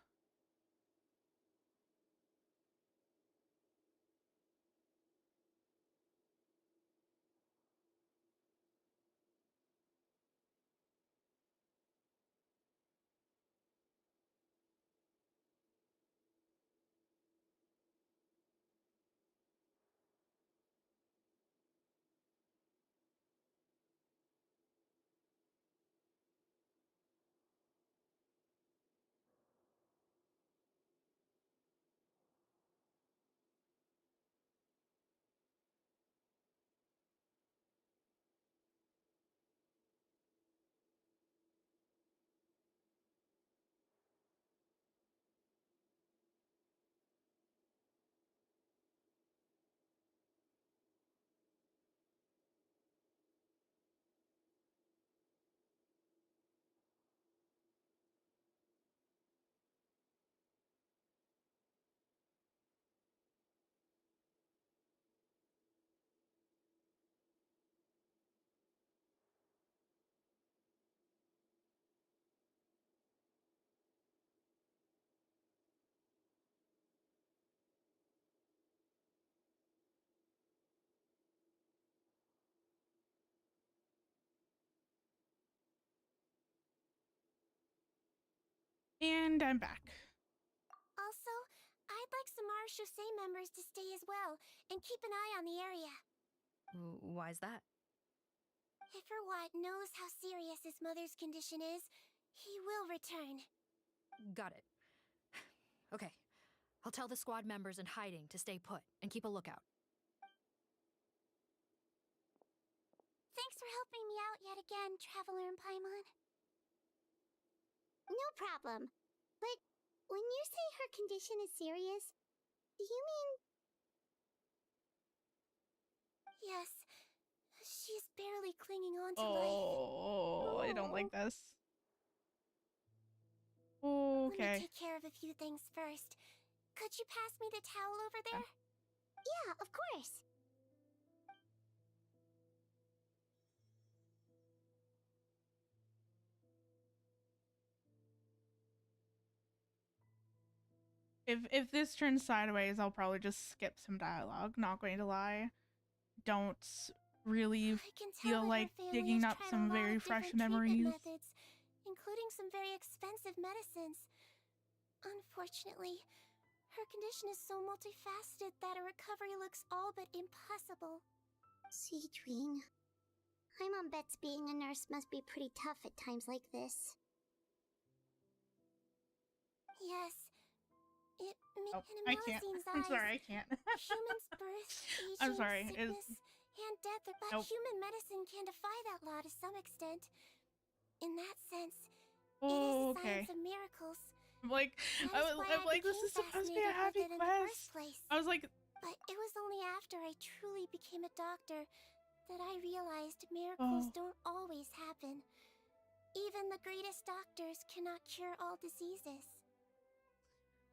And I'm back. Also, I'd like some Marechaussee members to stay as well, and keep an eye on the area. Why's that? If Rawat knows how serious his mother's condition is, he will return. Got it. Okay, I'll tell the squad members in hiding to stay put and keep a lookout. Thanks for helping me out yet again, Traveler and Paimon. No problem. But when you say her condition is serious, do you mean... Yes, She's barely clinging on to Oh, I don't like this. Let me Okay. take care of a few things first. Could you pass me the towel over there? Yeah, of course. If this turns sideways, I'll probably just skip some dialogue. Not going to lie. Don't really feel like digging up some very fresh memories. Methods, including some very expensive medicines. Unfortunately, her condition is so multifaceted that a recovery looks all but impossible. Sigewinne, my mom bets being a nurse must be pretty tough at times like this. Yes. In I can't. I'm sorry, I can't. Humans' birth, aging, I'm sorry. sickness, and death, but human medicine can defy that law to some extent. In that sense, it is a science of miracles. I'm like, this is supposed to be a happy quest. I was like, but it was only after I truly became a doctor that I realized miracles don't always happen. Even the greatest doctors cannot cure all diseases.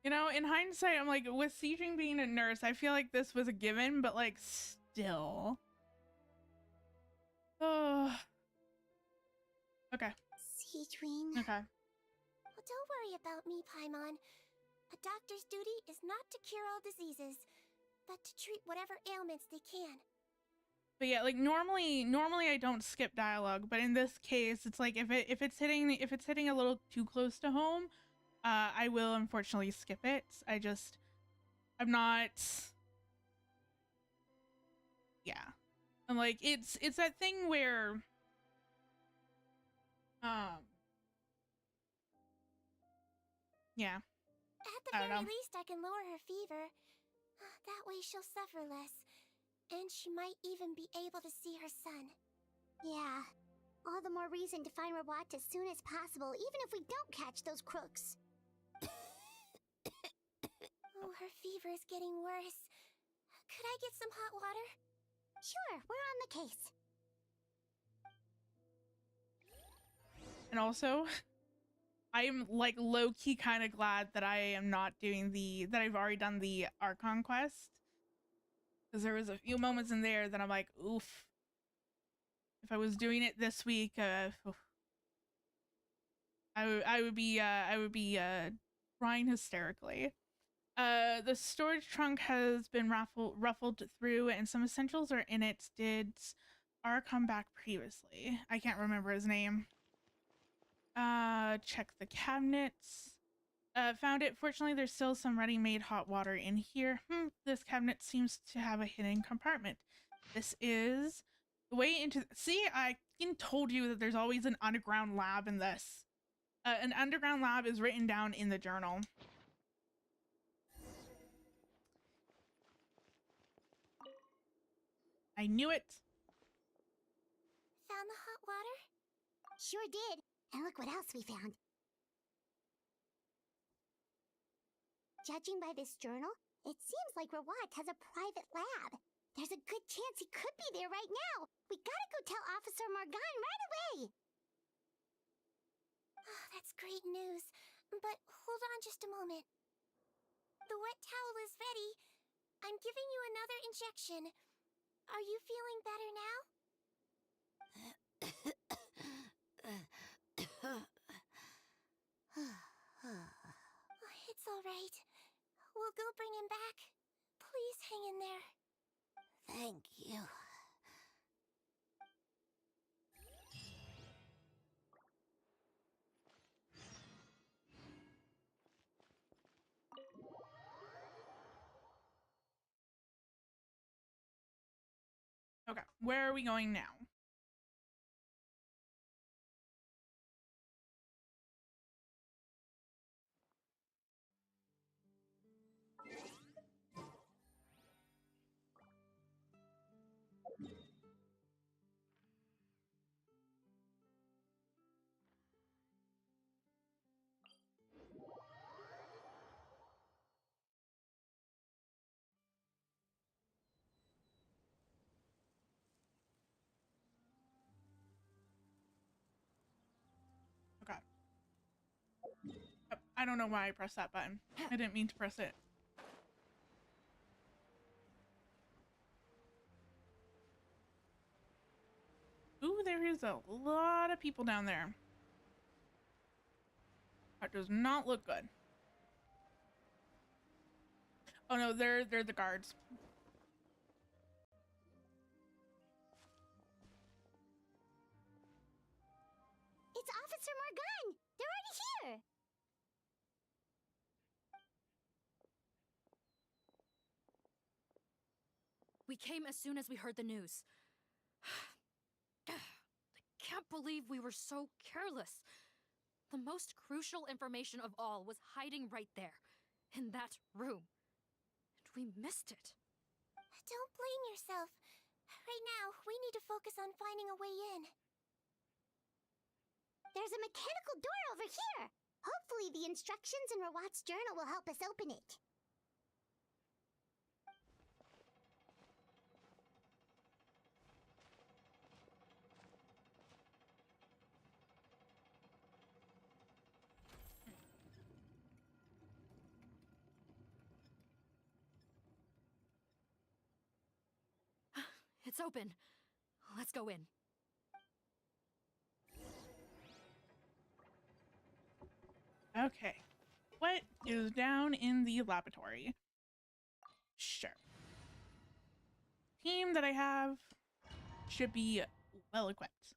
You know, in hindsight, I'm like, with Sigewinne being a nurse, I feel like this was a given, but like, still. Oh. Okay. Sigewinne. Okay. Well, don't worry about me, Paimon. A doctor's duty is not to cure all diseases, but to treat whatever ailments they can. But yeah, like normally I don't skip dialogue, but in this case, it's like if it's hitting a little too close to home, I will unfortunately skip it. I'm not. Yeah, I'm like it's that thing where, yeah. At the very least, I can lower her fever. That way she'll suffer less. And she might even be able to see her son. Yeah. All the more reason to find Rawat as soon as possible, even if we don't catch those crooks. Oh, her fever is getting worse. Could I get some hot water? Sure, we're on the case. And also, I'm like low-key kind of glad that I am not doing that I've already done the Archon quest. Because there was a few moments in there that I'm like, oof. If I was doing it this week, I would be crying hysterically. The storage trunk has been ruffled through, and some essentials are in it. Did Archon back previously? I can't remember his name. Check the cabinets. Found it. Fortunately, there's still some ready-made hot water in here. This cabinet seems to have a hidden compartment. This is the way into... See, I told you that there's always an underground lab in this. An underground lab is written down in the journal. I knew it. Found the hot water? Sure did. And look what else we found. Judging by this journal, it seems like Rawat has a private lab. There's a good chance he could be there right now. We gotta go tell Officer Morgan right away. Oh, that's great news. But hold on just a moment. The wet towel is ready. I'm giving you another injection. Are you feeling better now? It's all right. We'll go bring him back. Please hang in there. Thank you. Okay, where are we going now? I don't know why I pressed that button. I didn't mean to press it. Ooh, there is a lot of people down there. That does not look good. Oh no, they're the guards. It's Officer Morgan! They're already here! We came as soon as we heard the news. I can't believe we were so careless. The most crucial information of all was hiding right there, in that room. And we missed it. Don't blame yourself. Right now, we need to focus on finding a way in. There's a mechanical door over here! Hopefully the instructions in Rawat's journal will help us open it. It's open. Let's go in. Okay. What is down in the laboratory? Sure. Team that I have should be well equipped.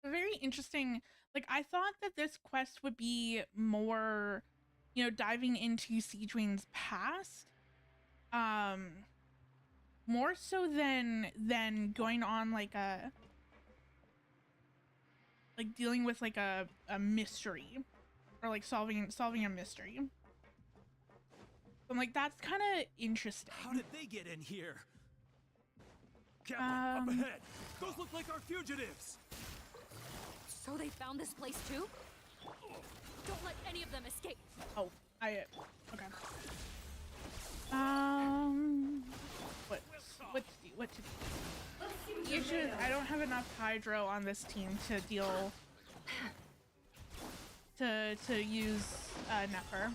Very interesting. Like, I thought that this quest would be more, you know, diving into Sigewinne's past. More so than going on like a dealing with like a mystery or like solving a mystery. I'm like, that's kind of interesting. How did they get in here? Captain, up ahead. Those look like our fugitives. So they found this place too? Don't let any of them escape. Oh, okay. What to do? You should. I don't have enough hydro on this team to deal to use Nefer.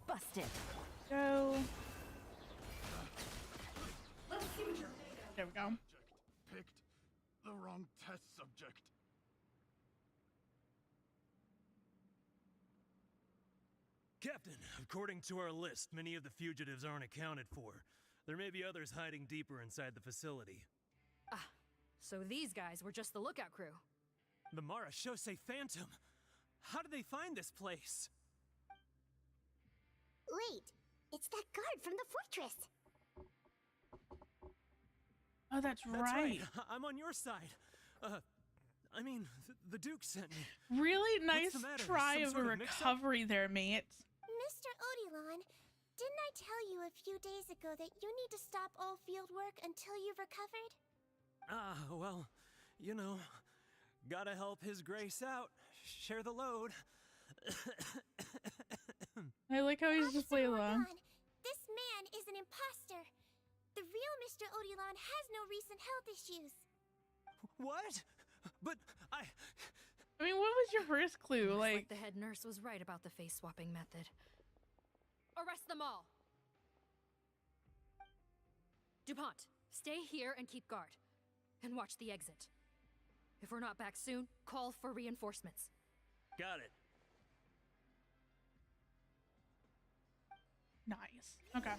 Busted. So there we go. Picked the wrong test subject. Captain, according to our list, many of the fugitives aren't accounted for. There may be others hiding deeper inside the facility. Ah, so these guys were just the lookout crew. The Marachose Phantom! How did they find this place? Wait, it's that guard from the fortress. Oh, that's right. I'm on your side. I mean, the Duke sent me. Really nice What's the matter? try Some of a sort of mix-up? recovery there, mate. Mr. Odilon, didn't I tell you a few days ago that you need to stop all field work until you've recovered? Well, you know, gotta help His Grace out. Share the load. I like how he's just playing along. This man is an imposter. The real Mr. Odilon has no recent health issues. What? But I mean, what was your first clue? Looks like the head nurse was right about the face swapping method. Arrest them all. DuPont, stay here and keep guard. And watch the exit. If we're not back soon, call for reinforcements. got it. Nice. Okay.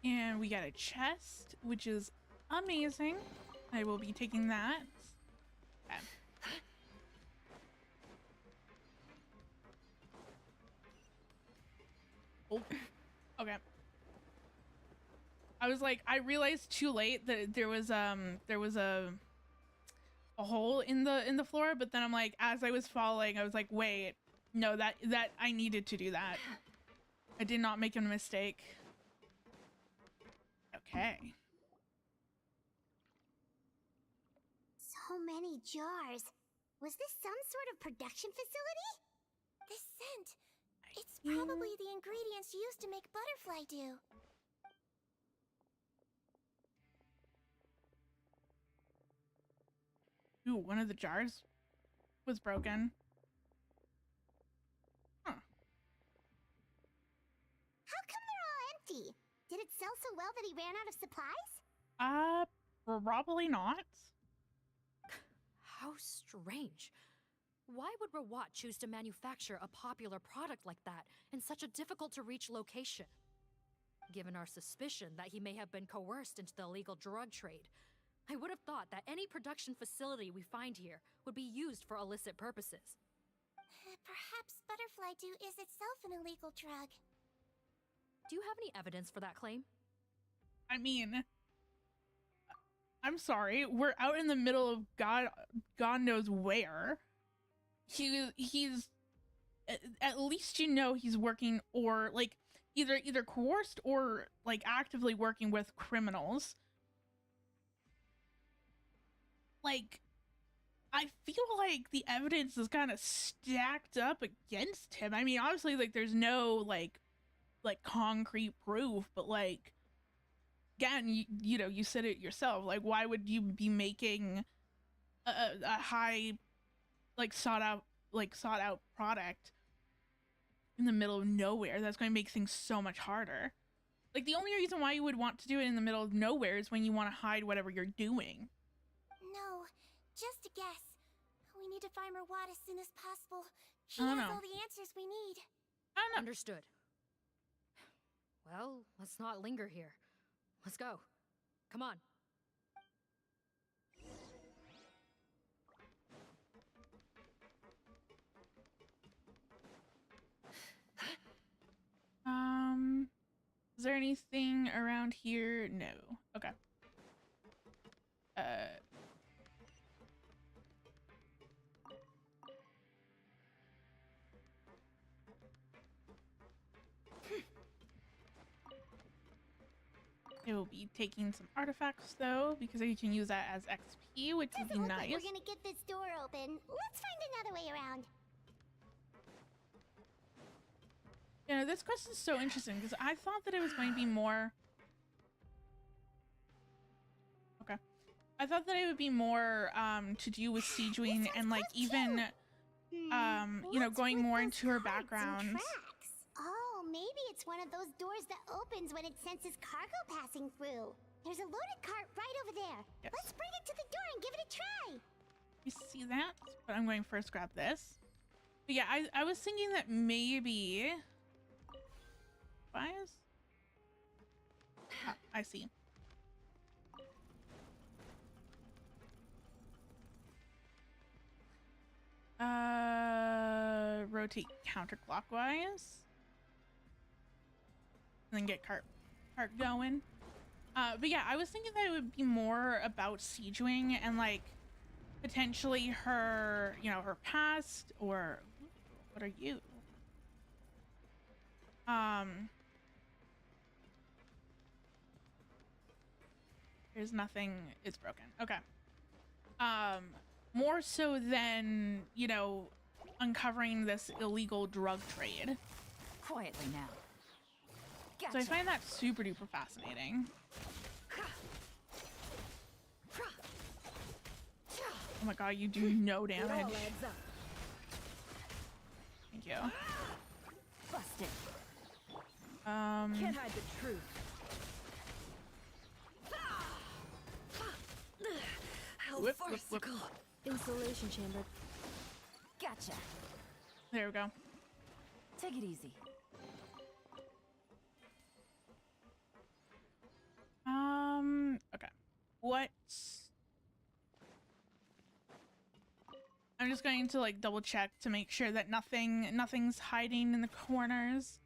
And we got a chest, which is amazing. I will be taking that. Okay. Oh. Okay. I was like, I realized too late that there was a hole in the floor, but then I'm like, as I was falling, I was like, wait, no, that I needed to do that. I did not make a mistake. Okay. So many jars. Was this some sort of production facility? This scent. It's probably the ingredients used to make butterfly dew. Ooh, one of the jars was broken. Huh. How come they're all empty? Did it sell so well that he ran out of supplies? Probably not. How strange. Why would Rawat choose to manufacture a popular product like that in such a difficult-to-reach location? Given our suspicion that he may have been coerced into the illegal drug trade, I would have thought that any production facility we find here would be used for illicit purposes. Perhaps butterfly dew is itself an illegal drug. Do you have any evidence for that claim? I mean, I'm sorry, we're out in the middle of God knows where. He's at least you know he's working, or like either coerced or like actively working with criminals. Like, I feel like the evidence is kind of stacked up against him. I mean, obviously, like, there's no like concrete proof, but like, again, you know, you said it yourself. Like, why would you be making a high, like, sought out product in the middle of nowhere? That's going to make things so much harder. Like, the only reason why you would want to do it in the middle of nowhere is when you want to hide whatever you're doing. No, just a guess. We need to find Rawat as soon as possible. He has all the answers we need. Understood. Well, let's not linger here. Let's go. Come on. Is there anything around here? No. Okay. I will be taking some artifacts though, because you can use that as XP, which would be Doesn't look nice. like we're gonna get this door open. Let's find another way around. Yeah, this quest is so interesting because I thought that it was going to be more. Okay, I thought that it would be more to do with Sigewinne and like even you know, going more into her background. Oh, maybe it's one of those doors that opens when it senses cargo passing through. There's a loaded cart right over there. Yes. Let's bring it to the door and give it a try. You see that? But I'm going to first grab this. But yeah, I was thinking that maybe. Bias? Ah, I see. Rotate counterclockwise. And then get cart going. But yeah, I was thinking that it would be more about Sigewinne and like potentially her, you know, her past, or what are you? There's nothing, it's broken. Okay. More so than, you know, uncovering this illegal drug trade. Quietly now. So I find that super duper fascinating. Oh my god, you do no damage. Thank you. Busted. Can't hide the truth. How Whip. Insulation chamber. Gotcha. There we go. Take it easy. Okay. What? I'm just going to like double check to make sure that nothing's hiding in the corners.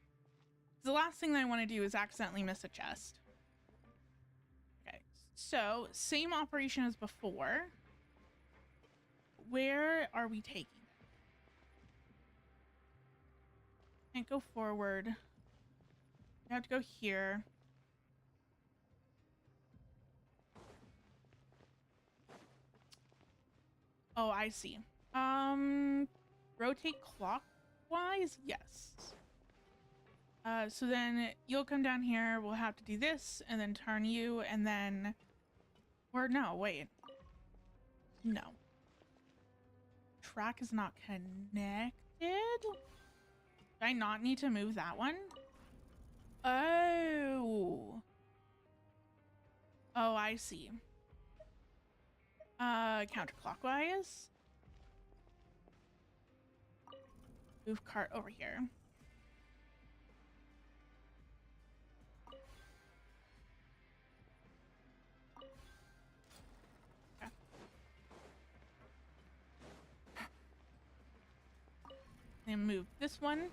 The last thing that I want to do is accidentally miss a chest. Okay, so same operation as before. Where are we taking it? Can't go forward. We have to go here. Oh, I see. Rotate clockwise? Yes. So then you'll come down here, we'll have to do this, and then turn you, and then... Or no, wait. No. Track is not connected? Do I not need to move that one? Oh. Oh, I see. Counterclockwise. Move cart over here. Okay. And move this one.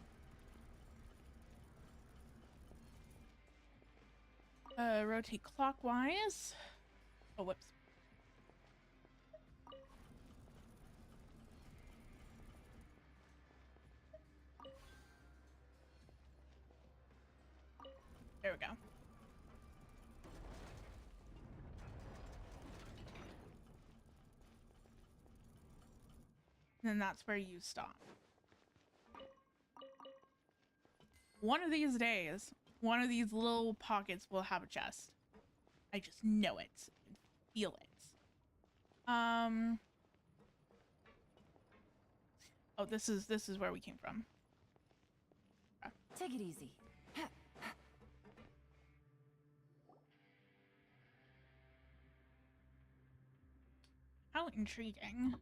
Rotate clockwise. Oh, whoops. There we go. And then that's where you stop. One of these days, one of these little pockets will have a chest. I just know it. I can feel it. Oh, this is where we came from. Okay. Take it easy. How intriguing.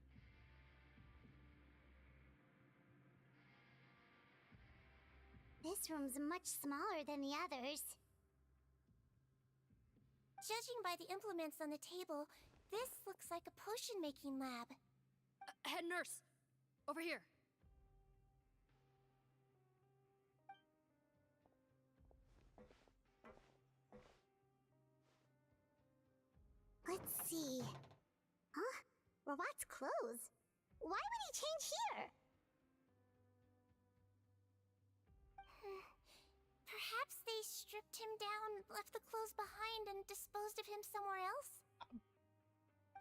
This room's much smaller than the others. Judging by the implements on the table, this looks like a potion-making lab. Head nurse, over here. Let's see. Huh? Robot's clothes. Why would he change here? Perhaps they stripped him down, left the clothes behind, and disposed of him somewhere else?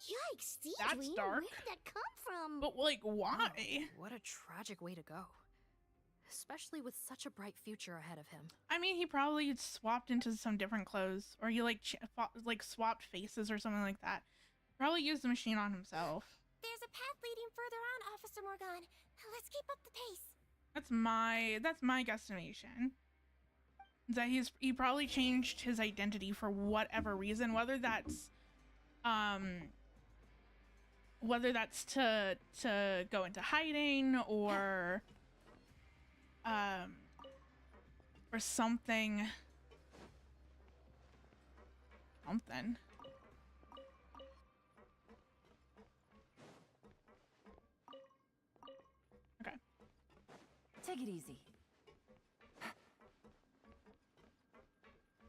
Yikes, That's Sigewinne, dark. where did that come from? But, like, why? Oh, what a tragic way to go. Especially with such a bright future ahead of him. I mean, he probably swapped into some different clothes, or he like swapped faces or something like that. Probably used the machine on himself. There's a path leading further on, Officer Morgan. Let's keep up the pace. That's my guesstimation. That he probably changed his identity for whatever reason, whether that's to go into hiding or something. Okay. Take it easy.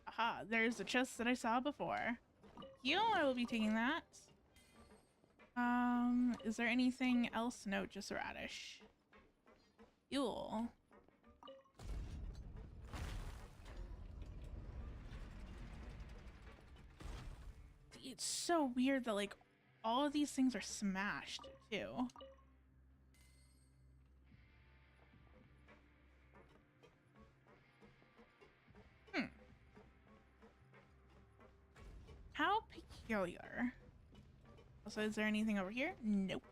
Aha, there's the chest that I saw before. I will be taking that. Is there anything else? No, just a radish. Fuel. It's so weird that like all of these things are smashed too. How peculiar. Also, is there anything over here? Nope.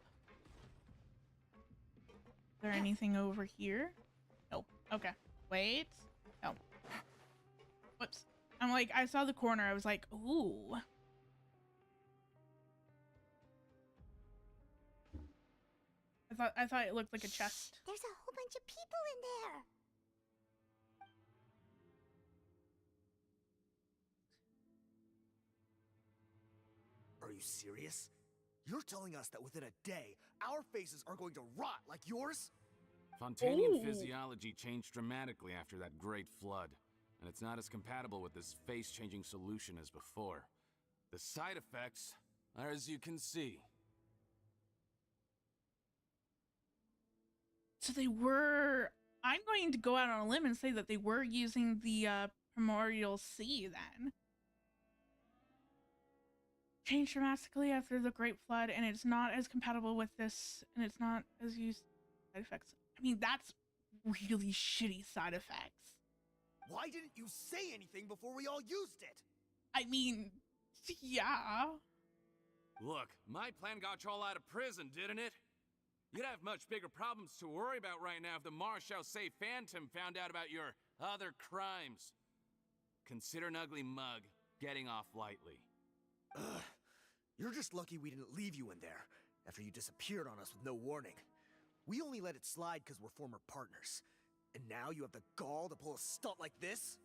Is there anything over here? Nope. Okay. Wait. No. Whoops. I'm like, I saw the corner. I was like, ooh. I thought it looked like a chest. There's a whole bunch of people in there. Are you serious? You're telling us that within a day, our faces are going to rot like yours? Fontanian physiology changed dramatically after that great flood, and it's not as compatible with this face-changing solution as before. The side effects are as you can see. So they were... I'm going to go out on a limb and say that they were using the Primordial Sea then. changed dramatically after the Great Flood, and it's not as compatible with this, and it's not as used side effects. I mean, that's really shitty side effects. Why didn't you say anything before we all used it? I mean, yeah. Look, my plan got you all out of prison, didn't it? You'd have much bigger problems to worry about right now if the Marshal say Phantom found out about your other crimes. Consider an ugly mug getting off lightly. Ugh. You're just lucky we didn't leave you in there after you disappeared on us with no warning. We only let it slide because we're former partners. And now you have the gall to pull a stunt like this?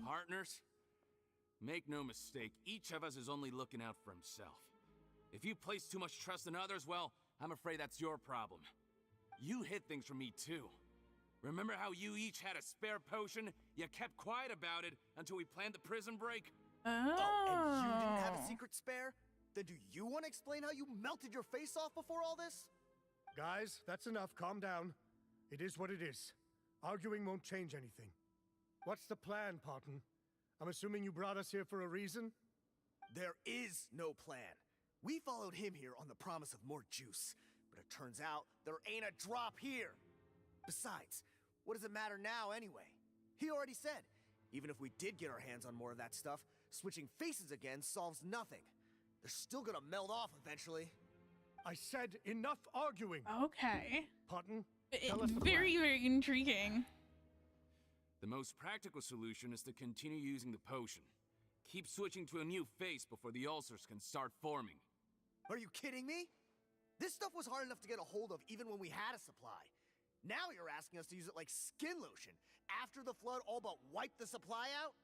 Partners? Make no mistake, each of us is only looking out for himself. If you place too much trust in others, well, I'm afraid that's your problem. You hid things from me too. Remember how you each had a spare potion? You kept quiet about it until we planned the prison break? Oh, and you didn't have a secret spare? Then do you want to explain how you melted your face off before all this? Guys, that's enough. Calm down. It is what it is. Arguing won't change anything. What's the plan, Parton? I'm assuming you brought us here for a reason? There is no plan. We followed him here on the promise of more juice, but it turns out there ain't a drop here. Besides, what does it matter now anyway? He already said, even if we did get our hands on more of that stuff, switching faces again solves nothing. They're still gonna melt off eventually. I said enough arguing. Okay. Parton, very, very intriguing. The most practical solution is to continue using the potion. Keep switching to a new face before the ulcers can start forming. Are you kidding me? This stuff was hard enough to get a hold of even when we had a supply. Now you're asking us to use it like skin lotion after the flood all but wiped the supply out?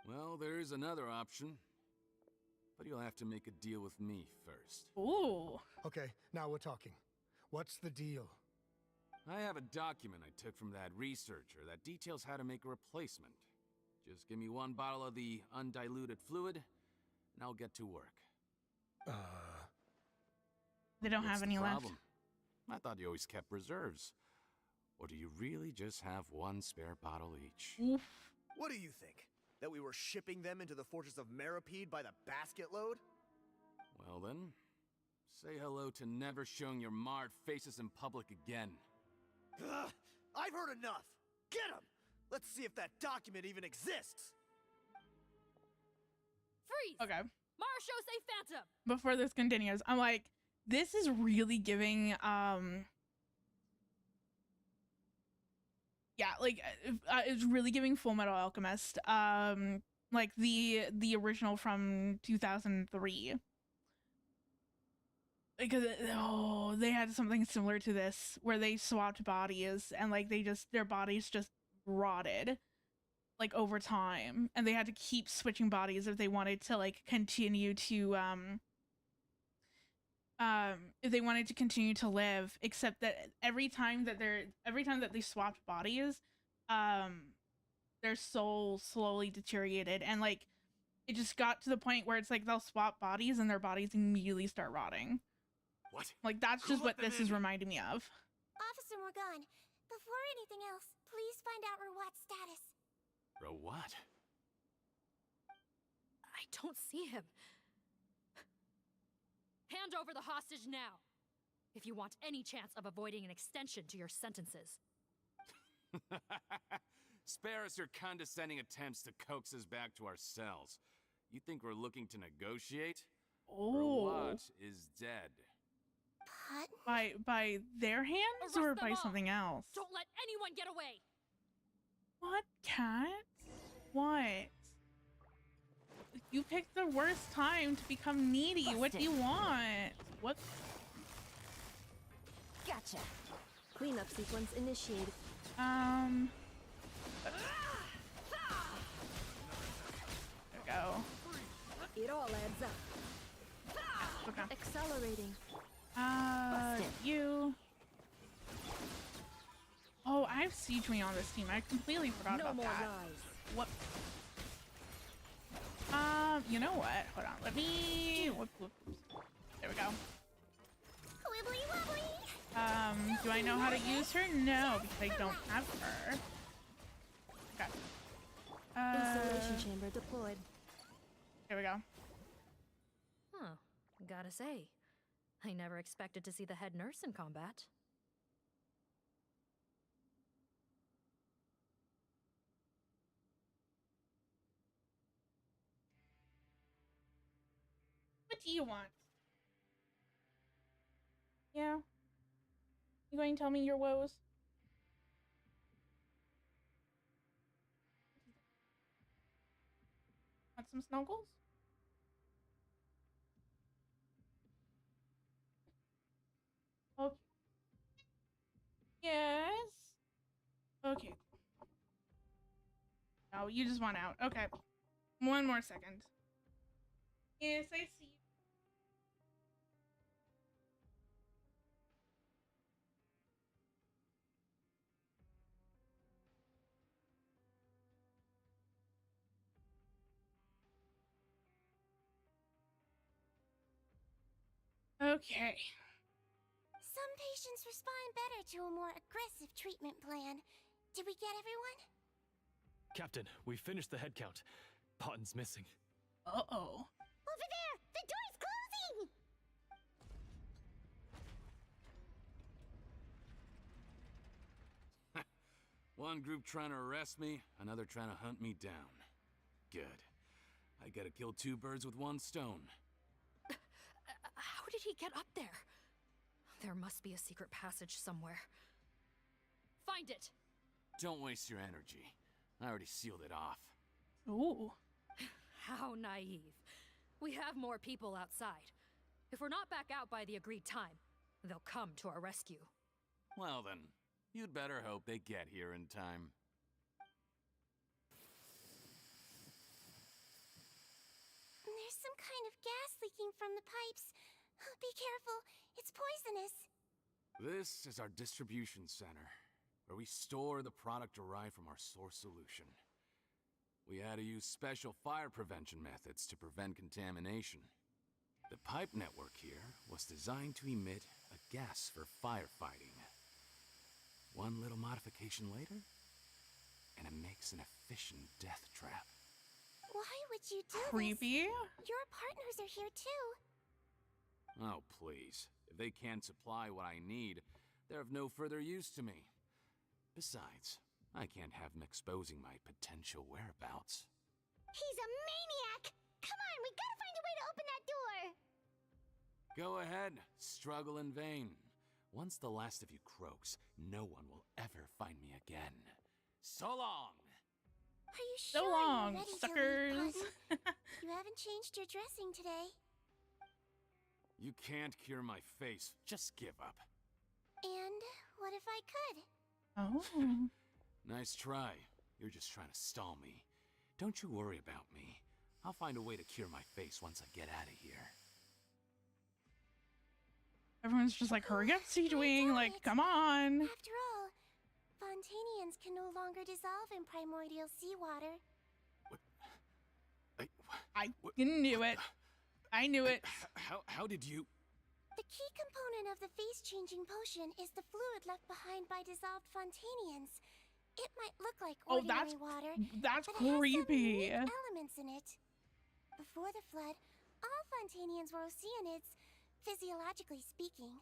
Well, there is another option. But you'll have to make a deal with me first. Ooh. Okay, now we're talking. What's the deal? I have a document I took from that researcher that details how to make a replacement. Just give me one bottle of the undiluted fluid, and I'll get to work. They don't have any left. I thought you always kept reserves. Or do you really just have one spare bottle each? Oof. What do you think? That we were shipping them into the fortress of Meripede by the basket load? Well then, say hello to never showing your marred faces in public again. Ugh, I've heard enough! Get him! Let's see if that document even exists! Freeze! Okay. Marshal, say Phantom! Before this continues, I'm like, this is really giving, yeah, like, it's really giving Full Metal Alchemist, like the original from 2003. Because, they had something similar to this, where they swapped bodies, and, like, their bodies just rotted, like, over time, and they had to keep switching bodies if they wanted to, like, continue to, if they wanted to continue to live, except that every time that they swapped bodies, their soul slowly deteriorated, and, like, it just got to the point where it's like they'll swap bodies and their bodies immediately start rotting. What? Like, that's just what this is reminding me of. Officer Morgan, before anything else, please find out Rawat's status. Rawat? I don't see him. Hand over the hostage now, if you want any chance of avoiding an extension to your sentences. Spare us your condescending attempts to coax us back to our cells. You think we're looking to negotiate? Rawat is dead. By their hands or by something else? Don't let anyone get away! What, Cat? What? You picked the worst time to become needy. What do you want? What? Gotcha. Cleanup sequence initiated. There we go. It all adds up. Okay. Accelerating. You. Oh, I have Sigewinne on this team. I completely forgot about that. Lies. What? You know what? Hold on. Let me. Whoop. There we go. Wibbly wobbly. Do I know how to use her? No, because I don't have her. Okay. Installation chamber deployed. Here we go. Huh. Gotta say, I never expected to see the head nurse in combat. What do you want? Yeah? You going to tell me your woes? Want some snuggles? Okay. Yes. Okay. Oh, you just want out. Okay. One more second. Yes, I see. Okay. Some patients respond better to a more aggressive treatment plan. Did we get everyone? Captain, we finished the head count. Potten's missing. Uh-oh. Over there! The door's closing! One group trying to arrest me, another trying to hunt me down. Good. I gotta kill two birds with one stone. How did he get up there? There must be a secret passage somewhere. Find it! Don't waste your energy. I already sealed it off. Ooh. How naive. We have more people outside. If we're not back out by the agreed time, they'll come to our rescue. Well then, you'd better hope they get here in time. There's some kind of gas leaking from the pipes. Be careful, it's poisonous. This is our distribution center, where we store the product derived from our source solution. We had to use special fire prevention methods to prevent contamination. The pipe network here was designed to emit a gas for firefighting. One little modification later, and it makes an efficient death trap. Why would you do Creepy. this? Your partners are here too. Oh, please. If they can't supply what I need, they're of no further use to me. Besides, I can't have them exposing my potential whereabouts. He's a maniac! Come on, we gotta find a way to open that door! Go ahead, struggle in vain. Once the last of you croaks, no one will ever find me again. So long! Are you So sure long, you're ready suckers. to leave, Potten? You haven't changed your dressing today. You can't cure my face, just give up. And what if I could? Oh. Nice try. You're just trying to stall me. Don't you worry about me. I'll find a way to cure my face once I get out of here. Everyone's just like, hurry up, Sigewinne. Like, come on. After all, Fontainians can no longer dissolve in primordial seawater. I knew it. I knew it. How did you... The key component of the face-changing potion is the fluid left behind by dissolved Fontainians. It might look like ordinary water, that's but it has some creepy. unique elements in it. Before the flood, all Fontainians were oceanids, physiologically speaking.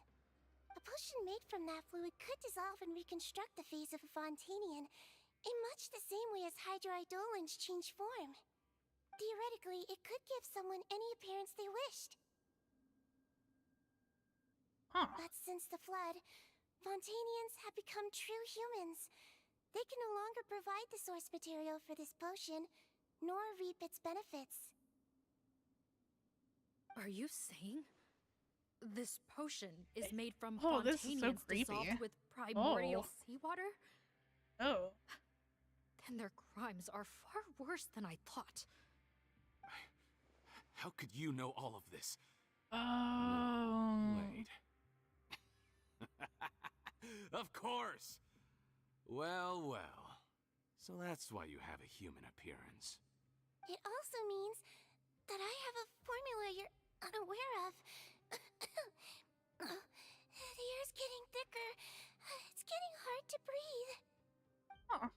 A potion made from that fluid could dissolve and reconstruct the face of a Fontainian in much the same way as hydroidolins change form. Theoretically, it could give someone any appearance they wished. Huh. But since the flood, Fontainians have become true humans. They can no longer provide the source material for this potion, nor reap its benefits. Are you saying this potion is made from this is so Fontainians creepy. dissolved with primordial Oh. seawater? Oh. Then their crimes are far worse than I thought. How could you know all of this? Oh. Wait. Of course! Well, well. So that's why you have a human appearance. It also means that I have a formula you're unaware of. The air's getting thicker. It's getting hard to breathe. Huh.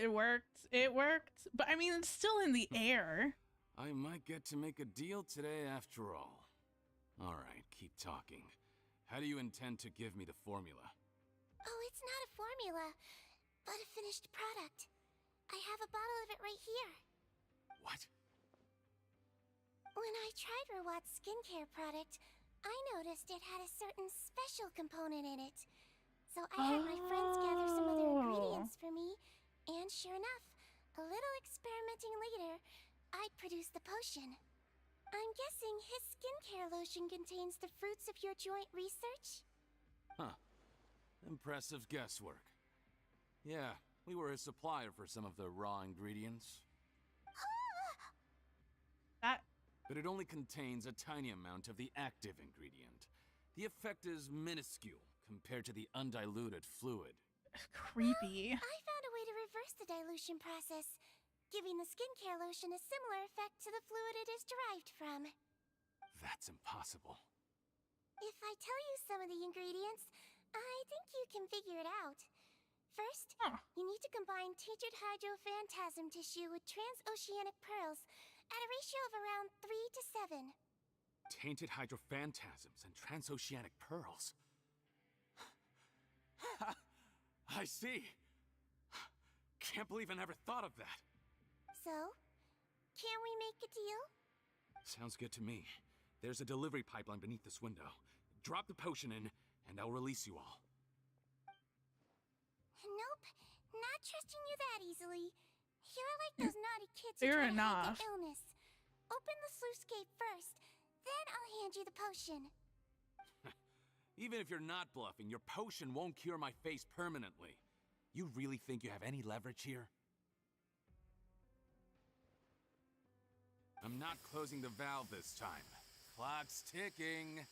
It worked. It worked. But I mean, it's still in the air. I might get to make a deal today after all. Alright, keep talking. How do you intend to give me the formula? Oh, it's not a formula, but a finished product. I have a bottle of it right here. What? When I tried Rawat's skincare product, I noticed it had a certain special component in it. So I had my friends gather some other ingredients for me, and sure enough, a little experimenting later, I'd produced the potion. I'm guessing his skincare lotion contains the fruits of your joint research? Huh. Impressive guesswork. Yeah, we were his supplier for some of the raw ingredients. But it only contains a tiny amount of the active ingredient. The effect is minuscule compared to the undiluted fluid. Creepy. I found a way to reverse the dilution process, giving the skincare lotion a similar effect to the fluid it is derived from. That's impossible. If I tell you some of the ingredients, I think you can figure it out. First, you need to combine tainted hydrophantasm tissue with transoceanic pearls at a ratio of around 3 to 7. Tainted hydrophantasms and transoceanic pearls. I see. Can't believe I never thought of that. So, can we make a deal? Sounds good to me. There's a delivery pipeline beneath this window. Drop the potion in, and I'll release you all. Nope, not trusting you that easily. You're like those naughty kids who Fair try to enough. hide their illness. Open the sluice gate first, then I'll hand you the potion. Even if you're not bluffing, your potion won't cure my face permanently. You really think you have any leverage here? I'm not closing the valve this time. Clock's ticking.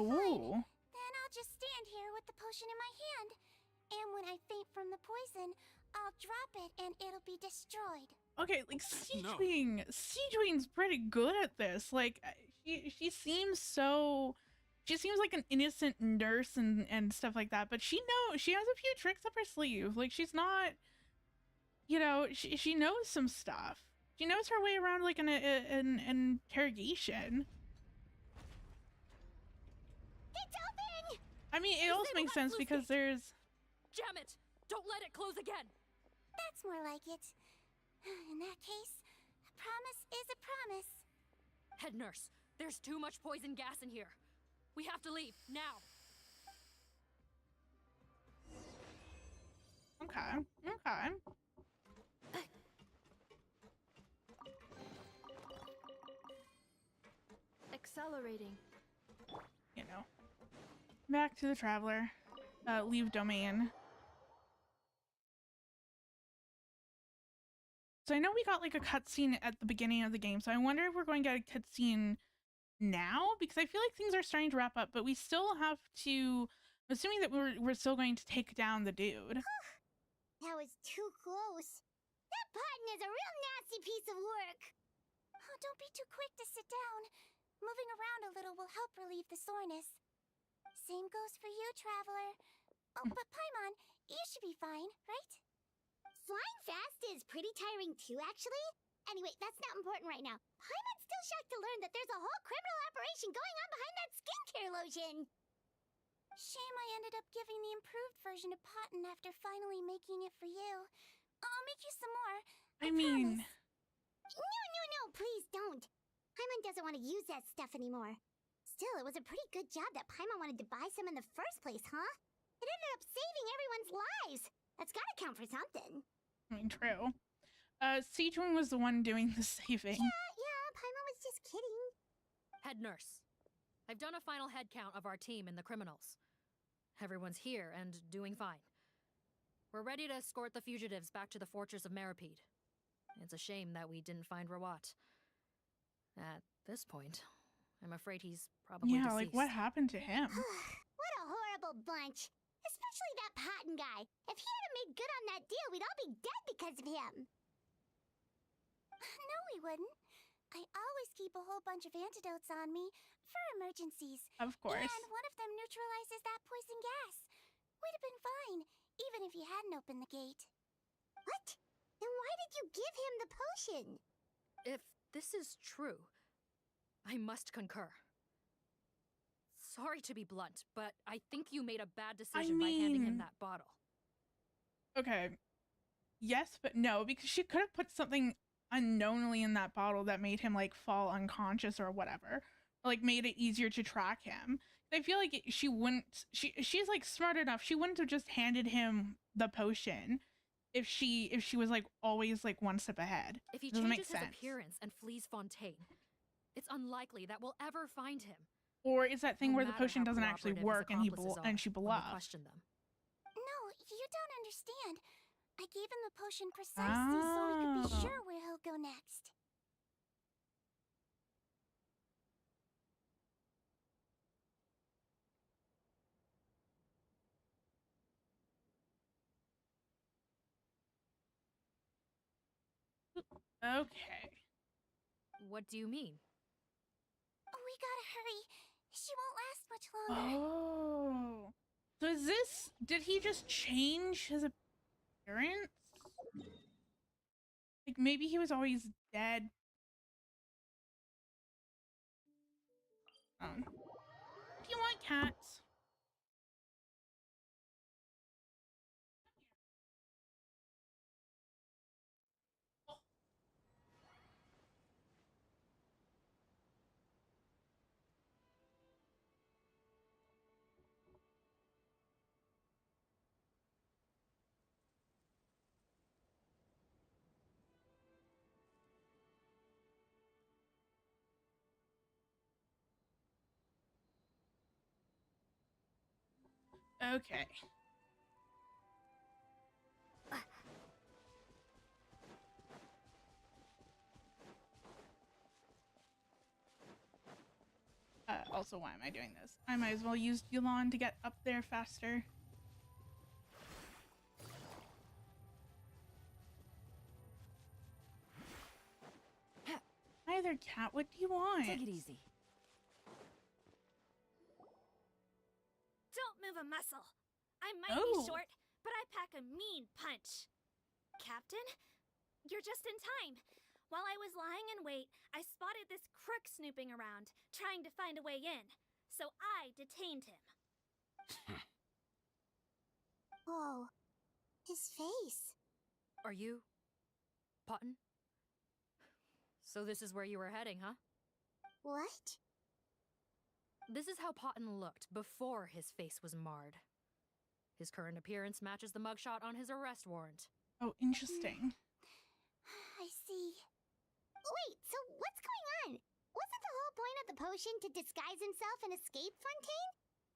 Ooh. Then I'll just stand here with the potion in my hand. And when I faint from the poison, I'll drop it and it'll be destroyed. Okay, like Sigewinne's pretty good at this. Like she seems so, she seems like an innocent nurse and stuff like that, but she has a few tricks up her sleeve. Like she's not, you know, she knows some stuff. She knows her way around like an interrogation. It's open! I mean, it also makes sense because there's... Jam it! Don't let it close again! That's more like it. In that case, a promise is a promise. Head nurse, there's too much poison gas in here. We have to leave, now! Okay, okay. Accelerating. You know. Back to the Traveler. Leave domain. So I know we got like a cutscene at the beginning of the game, so I wonder if we're going to get a cutscene now, because I feel like things are starting to wrap up, but we still have to, assuming that we're still going to take down the dude. That was too close. That button is a real nasty piece of work. Oh, don't be too quick to sit down. Moving around a little will help relieve the soreness. Same goes for you, Traveler. Oh, but Paimon, you should be fine, right? Flying fast is pretty tiring too, actually. Anyway, that's not important right now. Paimon's still shocked to learn that there's a whole criminal operation going on behind that skincare lotion. Shame I ended up giving the improved version to Potten after finally making it for you. I'll make you some more. I mean... No, please don't. Paimon doesn't want to use that stuff anymore. Still, it was a pretty good job that Paimon wanted to buy some in the first place, huh? It ended up saving everyone's lives. That's gotta count for something. I mean, true. Sigewinne was the one doing the saving. Yeah, Paimon was just kidding. Head nurse, I've done a final head count of our team and the criminals. Everyone's here and doing fine. We're ready to escort the fugitives back to the fortress of Meripede. It's a shame that we didn't find Rawat. At this point, I'm afraid he's probably deceased. Like what happened to him? What a horrible bunch. Especially that Potten guy. If he hadn't made good on that deal, we'd all be dead because of him. No, we wouldn't. I always keep a whole bunch of antidotes on me for emergencies. Of course. And one of them neutralizes that poison gas. We'd have been fine, even if you hadn't opened the gate. What? Then why did you give him the potion? If this is true, I must concur. Sorry to be blunt, but I think you made a bad decision by handing him that bottle. Okay. Yes, but no, because she could have put something unknowingly in that bottle that made him like fall unconscious or whatever. Like made it easier to track him. I feel like she wouldn't, she's like smart enough. She wouldn't have just handed him the potion if she was like always like one step ahead. If he Doesn't make changes his sense. appearance and flees Fontaine, it's unlikely that we'll ever find him. Or it's that thing No where the matter potion how doesn't actually cooperative his work and accomplices she are when we bluffed. question them. No, you don't understand. I gave him the potion precisely so we could be sure where he'll go next. Okay. What do you mean? We gotta hurry. She won't last much longer. Oh. So is this, did he just change his appearance? Like maybe he was always dead. Do you want cats? Okay. Also, why am I doing this? I might as well use Yulan to get up there faster. Hi there, cat. What do you want? Take it easy. Don't move a muscle. I might Oh. be short, but I pack a mean punch. Captain, you're just in time. While I was lying in wait, I spotted this crook snooping around, trying to find a way in. So I detained him. Oh, his face. Are you Potton? So this is where you were heading, huh? What? This is how Potton looked before his face was marred. His current appearance matches the mugshot on his arrest warrant. Oh, interesting. I see. Wait, so what's going on? Wasn't the whole point of the potion to disguise himself and escape Fontaine?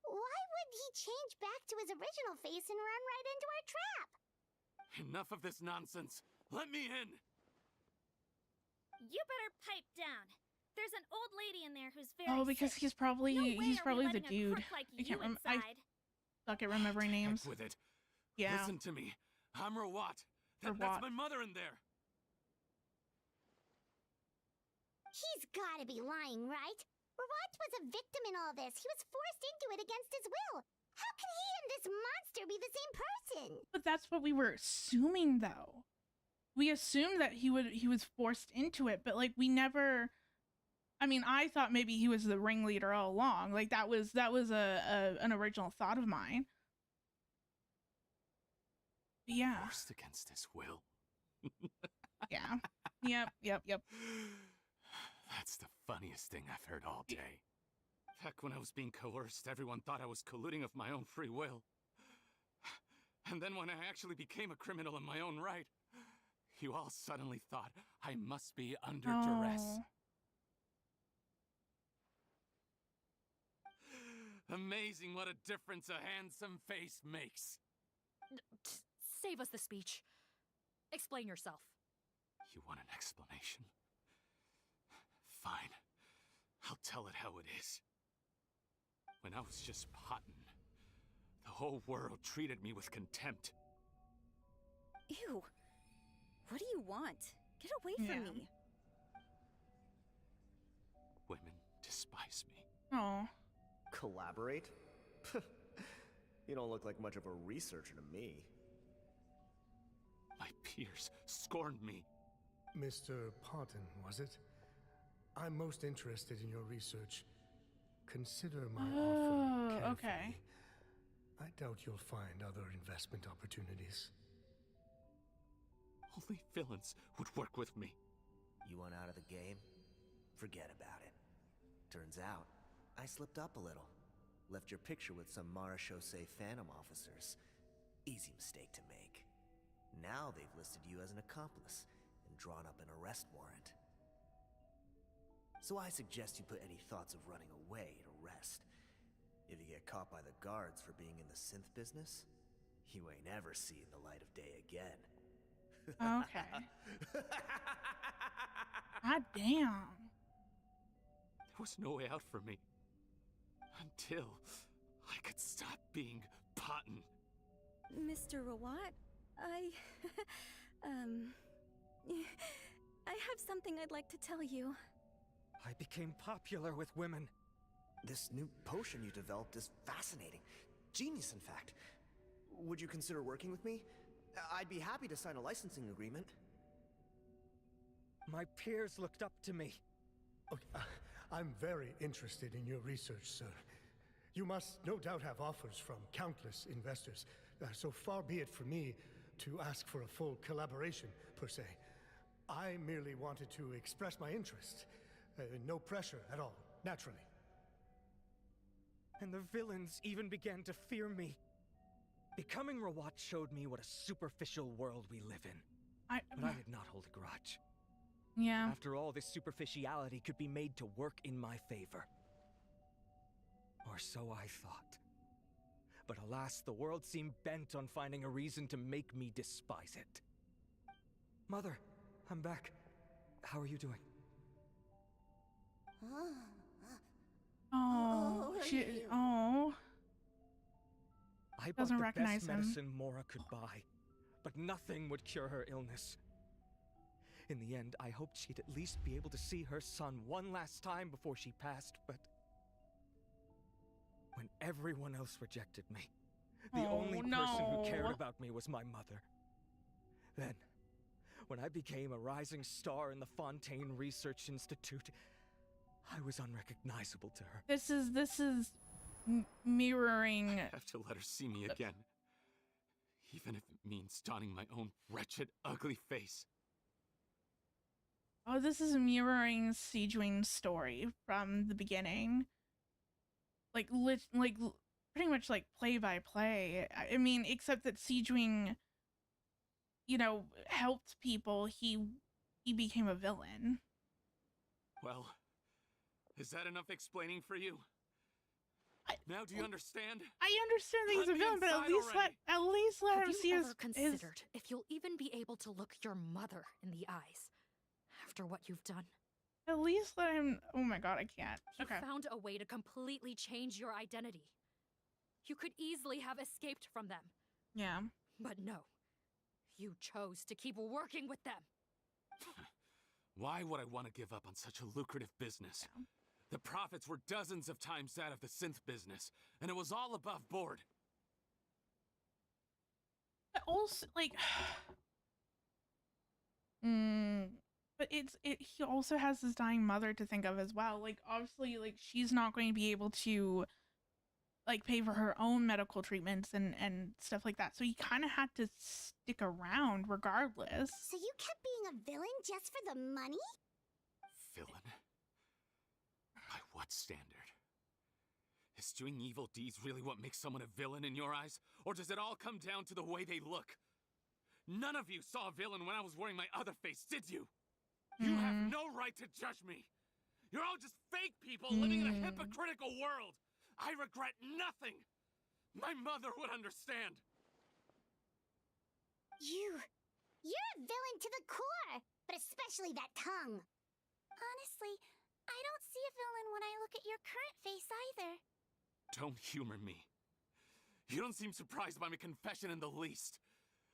Why would he change back to his original face and run right into our trap? Enough of this nonsense. Let me in. You better pipe down. There's an old lady in there who's very Oh, because sick. he's probably No way he's are we probably the letting a dude. crook like I can't you remember. I inside. suck at remembering names. Heck with it. Yeah. Listen to me. I'm Rawat. That's Rawat. my mother in there. He's gotta be lying, right? Rawat was a victim in all this. He was forced into it against his will. How can he and this monster be the same person? But that's what we were assuming, though. We assumed that he was forced into it, but like we never. I mean, I thought maybe he was the ringleader all along. Like that was an original thought of mine. But yeah. Forced against his will. Yeah. Yep. That's the funniest thing I've heard all day. Heck, when I was being coerced, everyone thought I was colluding of my own free will. And then when I actually became a criminal in my own right, you all suddenly thought I must be under duress. Amazing what a difference a handsome face makes. Save us the speech. Explain yourself. You want an explanation? Fine. I'll tell it how it is. When I was just Potton, the whole world treated me with contempt. Ew. What do you want? Get away from me. Women despise me. Oh. Collaborate? You don't look like much of a researcher to me. My peers scorned me. Mr. Parton, was it? I'm most interested in your research. Consider my offer carefully. Okay. I doubt you'll find other investment opportunities. Only villains would work with me. You want out of the game? Forget about it. Turns out, I slipped up a little. Left your picture with some Marechaussee Phantom officers. Easy mistake to make. Now they've listed you as an accomplice and drawn up an arrest warrant. So I suggest you put any thoughts of running away to rest. If you get caught by the guards for being in the synth business, you ain't ever seeing the light of day again. Okay. God damn. There was no way out for me. Until I could stop being Potton. Mr. Rawat, I have something I'd like to tell you. I became popular with women. This new potion you developed is fascinating. Genius, in fact. Would you consider working with me? I'd be happy to sign a licensing agreement. My peers looked up to me. Okay, I'm very interested in your research, sir. You must no doubt have offers from countless investors. So far be it from me to ask for a full collaboration, per se. I merely wanted to express my interest. No pressure at all, naturally. And the villains even began to fear me. Becoming Rawat showed me what a superficial world we live in. But I did not hold a grudge. Yeah. After all, this superficiality could be made to work in my favor. Or so I thought. But alas, the world seemed bent on finding a reason to make me despise it. Mother, I'm back. How are you doing? I bought Doesn't the recognize best him. medicine Mora could buy, but nothing would cure her illness. In the end, I hoped she'd at least be able to see her son one last time before she passed, but when everyone else rejected me, the only person who cared about me was my mother. Then, when I became a rising star in the Fontaine Research Institute, I was unrecognizable to her. This is mirroring. I have to let her see me again. Even if it means donning my own wretched, ugly face. Oh, this is mirroring Sigewinne's story from the beginning. Like pretty much like play by play. I mean, except that Sigewinne, helped people. He became a villain. Well, is that enough explaining for you? Now do you understand? I understand that he's a villain, but at least let him see Have you his. ever considered if you'll even be able to look your mother in the eyes after what you've done? At least let him. Oh my god, I can't. You found a way to completely change your identity. You could easily have escaped from them. Yeah. But no. You chose to keep working with them. Why would I want to give up on such a lucrative business? Yeah. The profits were dozens of times that of the synth business, and it was all above board. But also, like, but he also has his dying mother to think of as well. Like, obviously, like, she's not going to be able to, like, pay for her own medical treatments and stuff like that. So he kind of had to stick around regardless. So you kept being a villain just for the money? Villain? By what standard? Is doing evil deeds really what makes someone a villain in your eyes? Or does it all come down to the way they look? None of you saw a villain when I was wearing my other face, did you? You have no right to judge me. You're all just fake people living in a hypocritical world. I regret nothing. My mother would understand. You're a villain to the core, but especially that tongue. Honestly, I don't see a villain when I look at your current face either. Don't humor me. You don't seem surprised by my confession in the least.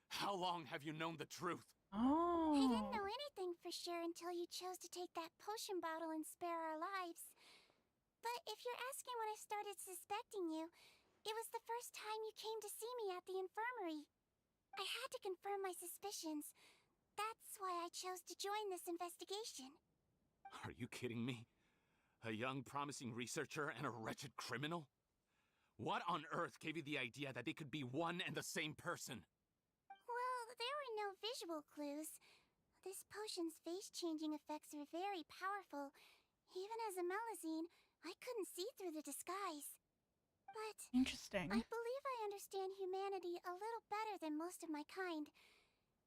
How long have you known the truth? Oh. I didn't know anything for sure until you chose to take that potion bottle and spare our lives. But if you're asking when I started suspecting you, it was the first time you came to see me at the infirmary. I had to confirm my suspicions. That's why I chose to join this investigation. Are you kidding me? A young, promising researcher and a wretched criminal? What on earth gave you the idea that they could be one and the same person? Well, there were no visual clues. This potion's face-changing effects are very powerful. Even as a Melusine, I couldn't see through the disguise. But interesting. I believe I understand humanity a little better than most of my kind.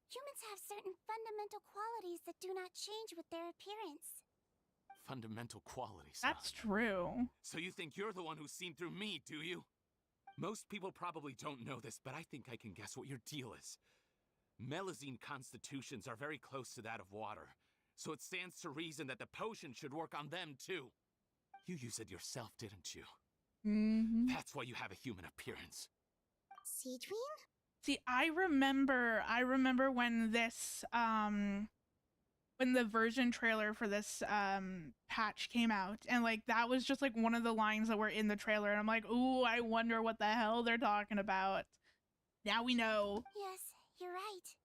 Humans have certain fundamental qualities that do not change with their appearance. Fundamental qualities, huh? That's true. So you think you're the one who's seen through me, do you? Most people probably don't know this, but I think I can guess what your deal is. Melusine constitutions are very close to that of water, so it stands to reason that the potion should work on them too. You used it yourself, didn't you? Mm-hmm. That's why you have a human appearance. Sigewinne? See, I remember when this, when the version trailer for this, patch came out, and, like, that was just, like, one of the lines that were in the trailer, and I'm like, ooh, I wonder what the hell they're talking about. Now we know. Yes, you're right.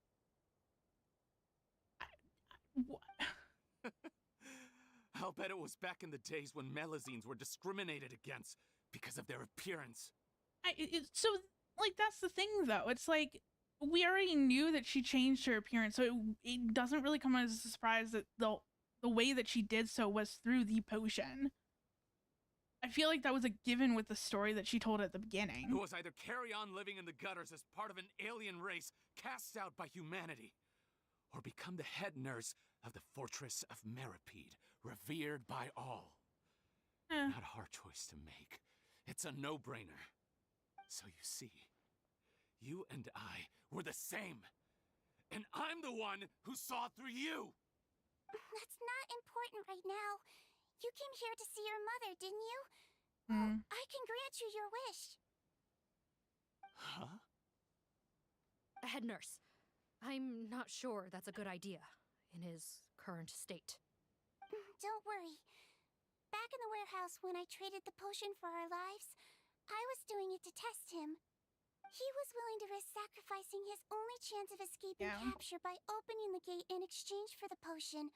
I'll bet it was back in the days when Melusines were discriminated against because of their appearance. So, like, that's the thing, though. It's like, we already knew that she changed her appearance, so it doesn't really come as a surprise that the way that she did so was through the potion. I feel like that was a given with the story that she told at the beginning. Who was either carry on living in the gutters as part of an alien race cast out by humanity, or become the head nurse of the fortress of Meripede, revered by all. Not a hard choice to make. It's a no-brainer. So you see, you and I were the same. And I'm the one who saw through you! That's not important right now. You came here to see your mother, didn't you? Hmm. I can grant you your wish. Huh? Head nurse, I'm not sure that's a good idea in his current state. Don't worry. Back in the warehouse when I traded the potion for our lives, I was doing it to test him. He was willing to risk sacrificing his only chance of escaping capture by opening the gate in exchange for the potion.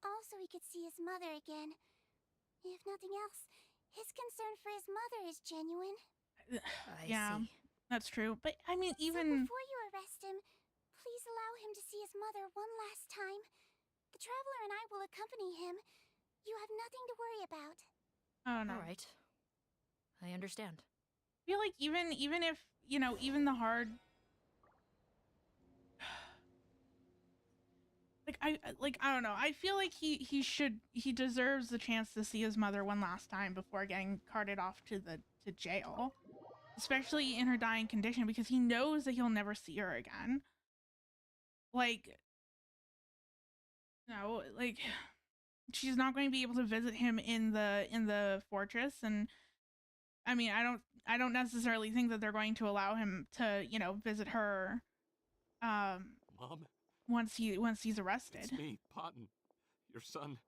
Also, he could see his mother again. If nothing else, his concern for his mother is genuine. Yeah, that's true. But, I mean, So even... before you arrest him, please allow him to see his mother one last time. The Traveler and I will accompany him. You have nothing to worry about. Oh, no. All right. I understand. I feel like even if, you know, even the hard... I don't know. I feel like he deserves the chance to see his mother one last time before getting carted off to jail, especially in her dying condition, because he knows that he'll never see her again. Like, no, like, she's not going to be able to visit him in the fortress, and I mean, I don't necessarily think that they're going to allow him to, you know, visit her. Mom? Once he's arrested. It's me, Potton, your son.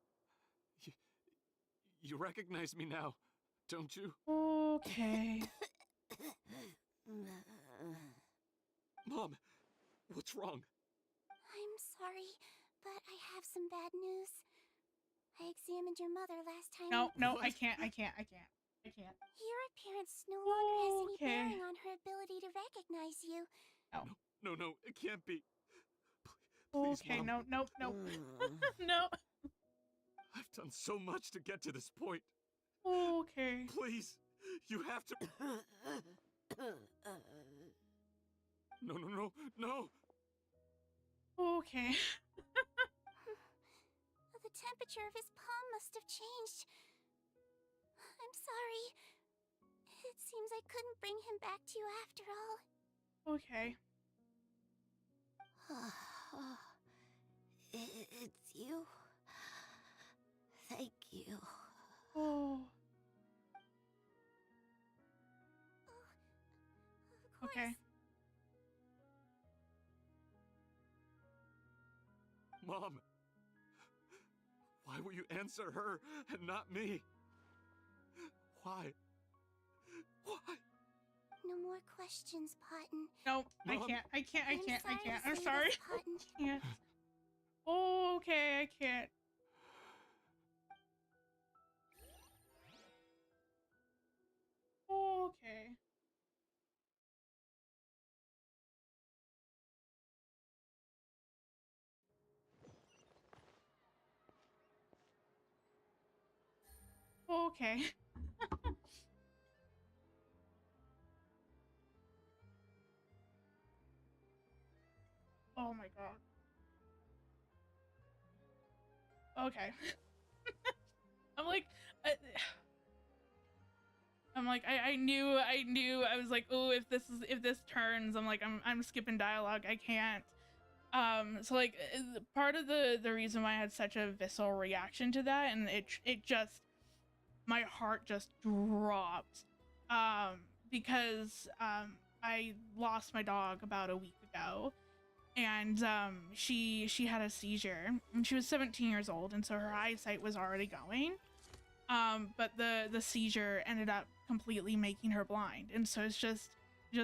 You recognize me now, don't you? Okay. Mom, what's wrong? I'm sorry, but I have some bad news. I examined your mother last time. No, I can't. Your appearance no longer has any bearing on her ability to Oh. recognize you. No, it can't be. Please, Okay, Mom. no. No. I've done so much to get to this point. Okay. Please, you have to... No. Okay. The temperature of his palm must have changed. I'm sorry. It seems I couldn't bring him back to you after all. Okay. It's you. Thank you. Oh. Okay. Mom, why will you answer her and not me? Why? No more questions, Potton. Nope, I Mom. can't. I can't. I'm say sorry. this, Potton. I can't. Oh, okay, I can't. Okay. Okay. Oh my god. Okay. I, I knew, I was like, oh, if this turns, I'm skipping dialogue. I can't. So like, part of the reason why I had such a visceral reaction to that, and it just, my heart just dropped, because, I lost my dog about a week ago, and, she had a seizure, and she was 17 years old, and so her eyesight was already going. But the seizure ended up completely making her blind, and so it's just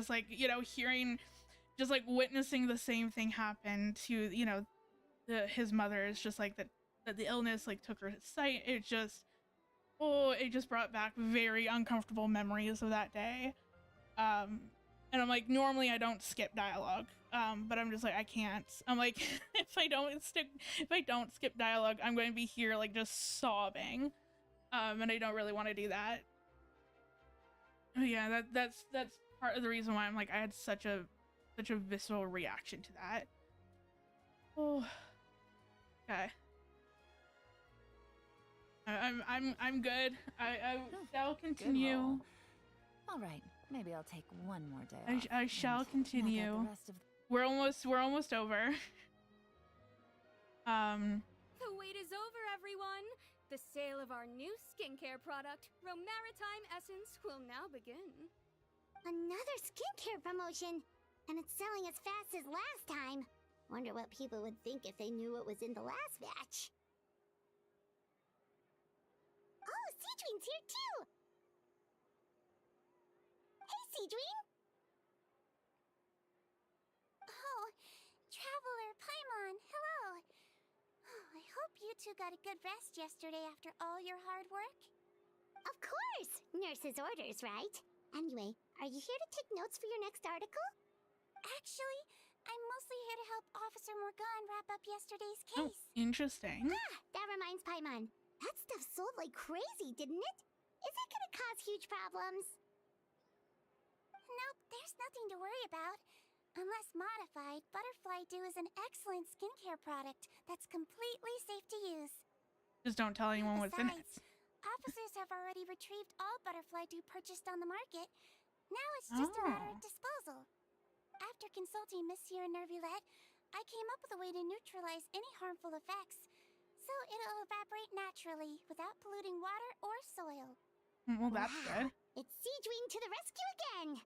like, you know, hearing, just like witnessing the same thing happen to, you know, his mother. Is just like that the illness like took her sight. It just brought back very uncomfortable memories of that day. And I'm like, normally I don't skip dialogue, but I'm just like, I can't. I'm like, if I don't skip dialogue, I'm going to be here like just sobbing. And I don't really want to do that. But yeah, that's part of the reason why I'm like, I had such a visceral reaction to that. Oh, okay. I'm good. I shall continue. All right, maybe I'll take one more day off. I shall and continue. knock out the rest of We're almost over. The wait is over, everyone! The sale of our new skincare product, Romaritime Essence, will now begin. Another skincare promotion! And it's selling as fast as last time. Wonder what people would think if they knew what was in the last batch. Oh, Sigewinne's here too! Hey, Sigewinne! Oh, Traveler Paimon, hello! I hope you two got a good rest yesterday after all your hard work. Of course! Nurse's orders, right? Anyway, are you here to take notes for your next article? Actually, I'm mostly here to help Officer Morgan wrap up yesterday's case. Oh, interesting. Ah, that reminds Paimon. That stuff sold like crazy, didn't it? Is it gonna cause huge problems? Nope, there's nothing to worry about. Unless modified, Butterfly Dew is an excellent skincare product that's completely safe to use. Just don't tell anyone what's in it. Besides, officers have already retrieved all Butterfly Dew purchased on the market. Now it's just a matter of disposal. After consulting Monsieur Nervulette, I came up with a way to neutralize any harmful effects, so it'll evaporate naturally without polluting water or soil. Well, that's good. It's Sigewinne to the rescue again!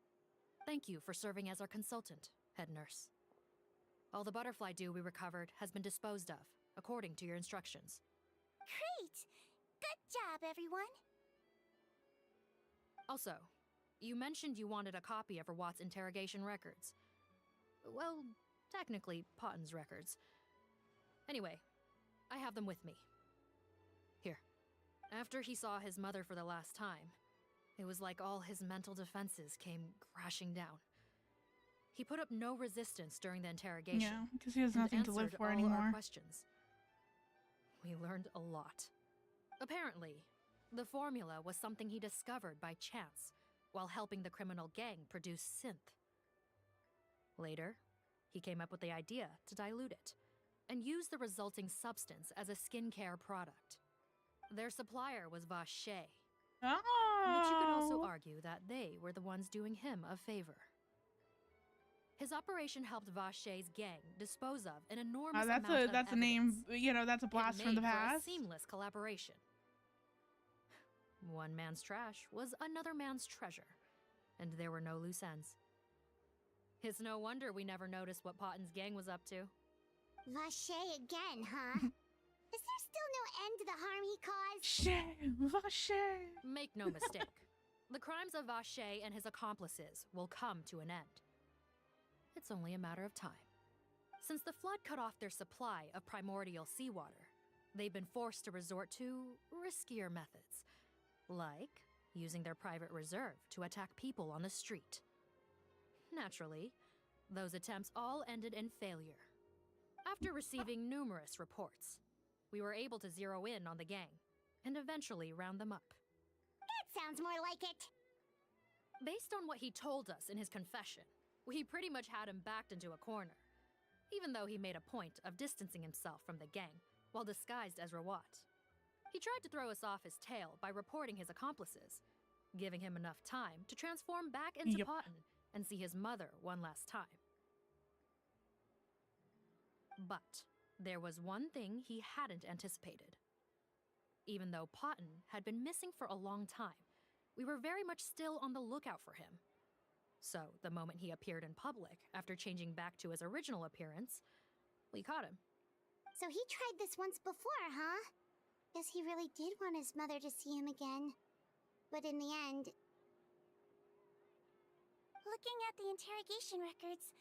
Thank you for serving as our consultant, head nurse. All the butterfly dew we recovered has been disposed of, according to your instructions. Great! Good job, everyone! Also, you mentioned you wanted a copy of Rawat's interrogation records. Well, technically, Potton's records. Anyway, I have them with me. Here. After he saw his mother for the last time, it was like all his mental defenses came crashing down. He put up no resistance during the interrogation. Yeah, because he has nothing to live for anymore. Our questions. We learned a lot. Apparently, the formula was something he discovered by chance while helping the criminal gang produce synth. Later, he came up with the idea to dilute it and use the resulting substance as a skincare product. Their supplier was Vache. But you could also argue that they were the ones doing him a favor. His operation helped Vache's gang dispose of an enormous amount of evidence. That's a name, you know, that's a blast from the past. A seamless collaboration. One man's trash was another man's treasure, and there were no loose ends. It's no wonder we never noticed what Potton's gang was up to. Vache again, huh? Is there still no end to the harm he caused? Vache! Make no mistake. the crimes of Vache and his accomplices will come to an end. It's only a matter of time. Since the flood cut off their supply of primordial seawater, they've been forced to resort to riskier methods, like using their private reserve to attack people on the street. Naturally, those attempts all ended in failure. After receiving numerous reports, we were able to zero in on the gang and eventually round them up. That sounds more like it. Based on what he told us in his confession, we pretty much had him backed into a corner, even though he made a point of distancing himself from the gang while disguised as Rawat. He tried to throw us off his tail by reporting his accomplices, giving him enough time to transform back into Potton and see his mother one last time. But there was one thing he hadn't anticipated. Even though Potton had been missing for a long time, we were very much still on the lookout for him. So, the moment he appeared in public after changing back to his original appearance, we caught him. So he tried this once before, huh? Guess he really did want his mother to see him again. But in the end... Looking at the interrogation records,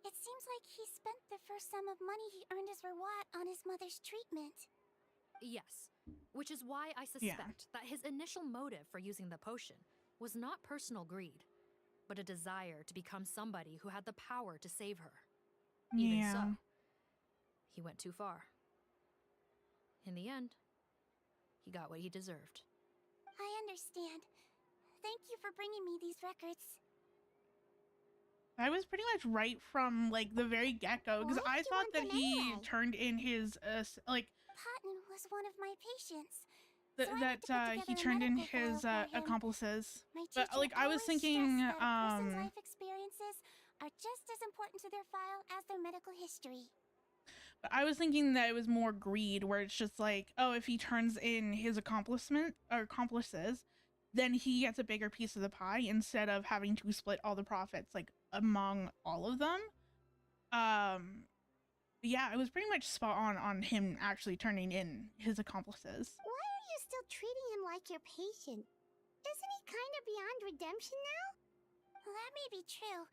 it seems like he spent the first sum of money he earned as Rawat on his mother's treatment. Yes, which is why I suspect that his initial motive for using the potion was not personal greed, but a desire to become somebody who had the power to save her. Even so, he went too far. In the end, he got what he deserved. I understand. Thank you for bringing me these records. I was pretty much right from like the very get-go, because I thought that he turned in his like Potton was one of my patients. He turned in his accomplices. But like I was thinking that a person's life experiences are just as important to their file as their medical history. But I was thinking that it was more greed, where it's just like, oh, if he turns in his accomplices, then he gets a bigger piece of the pie instead of having to split all the profits like among all of them. Yeah, it was pretty much spot on him actually turning in his accomplices. Why are you still treating him like your patient? Isn't he kind of beyond redemption now? Well, that may be true,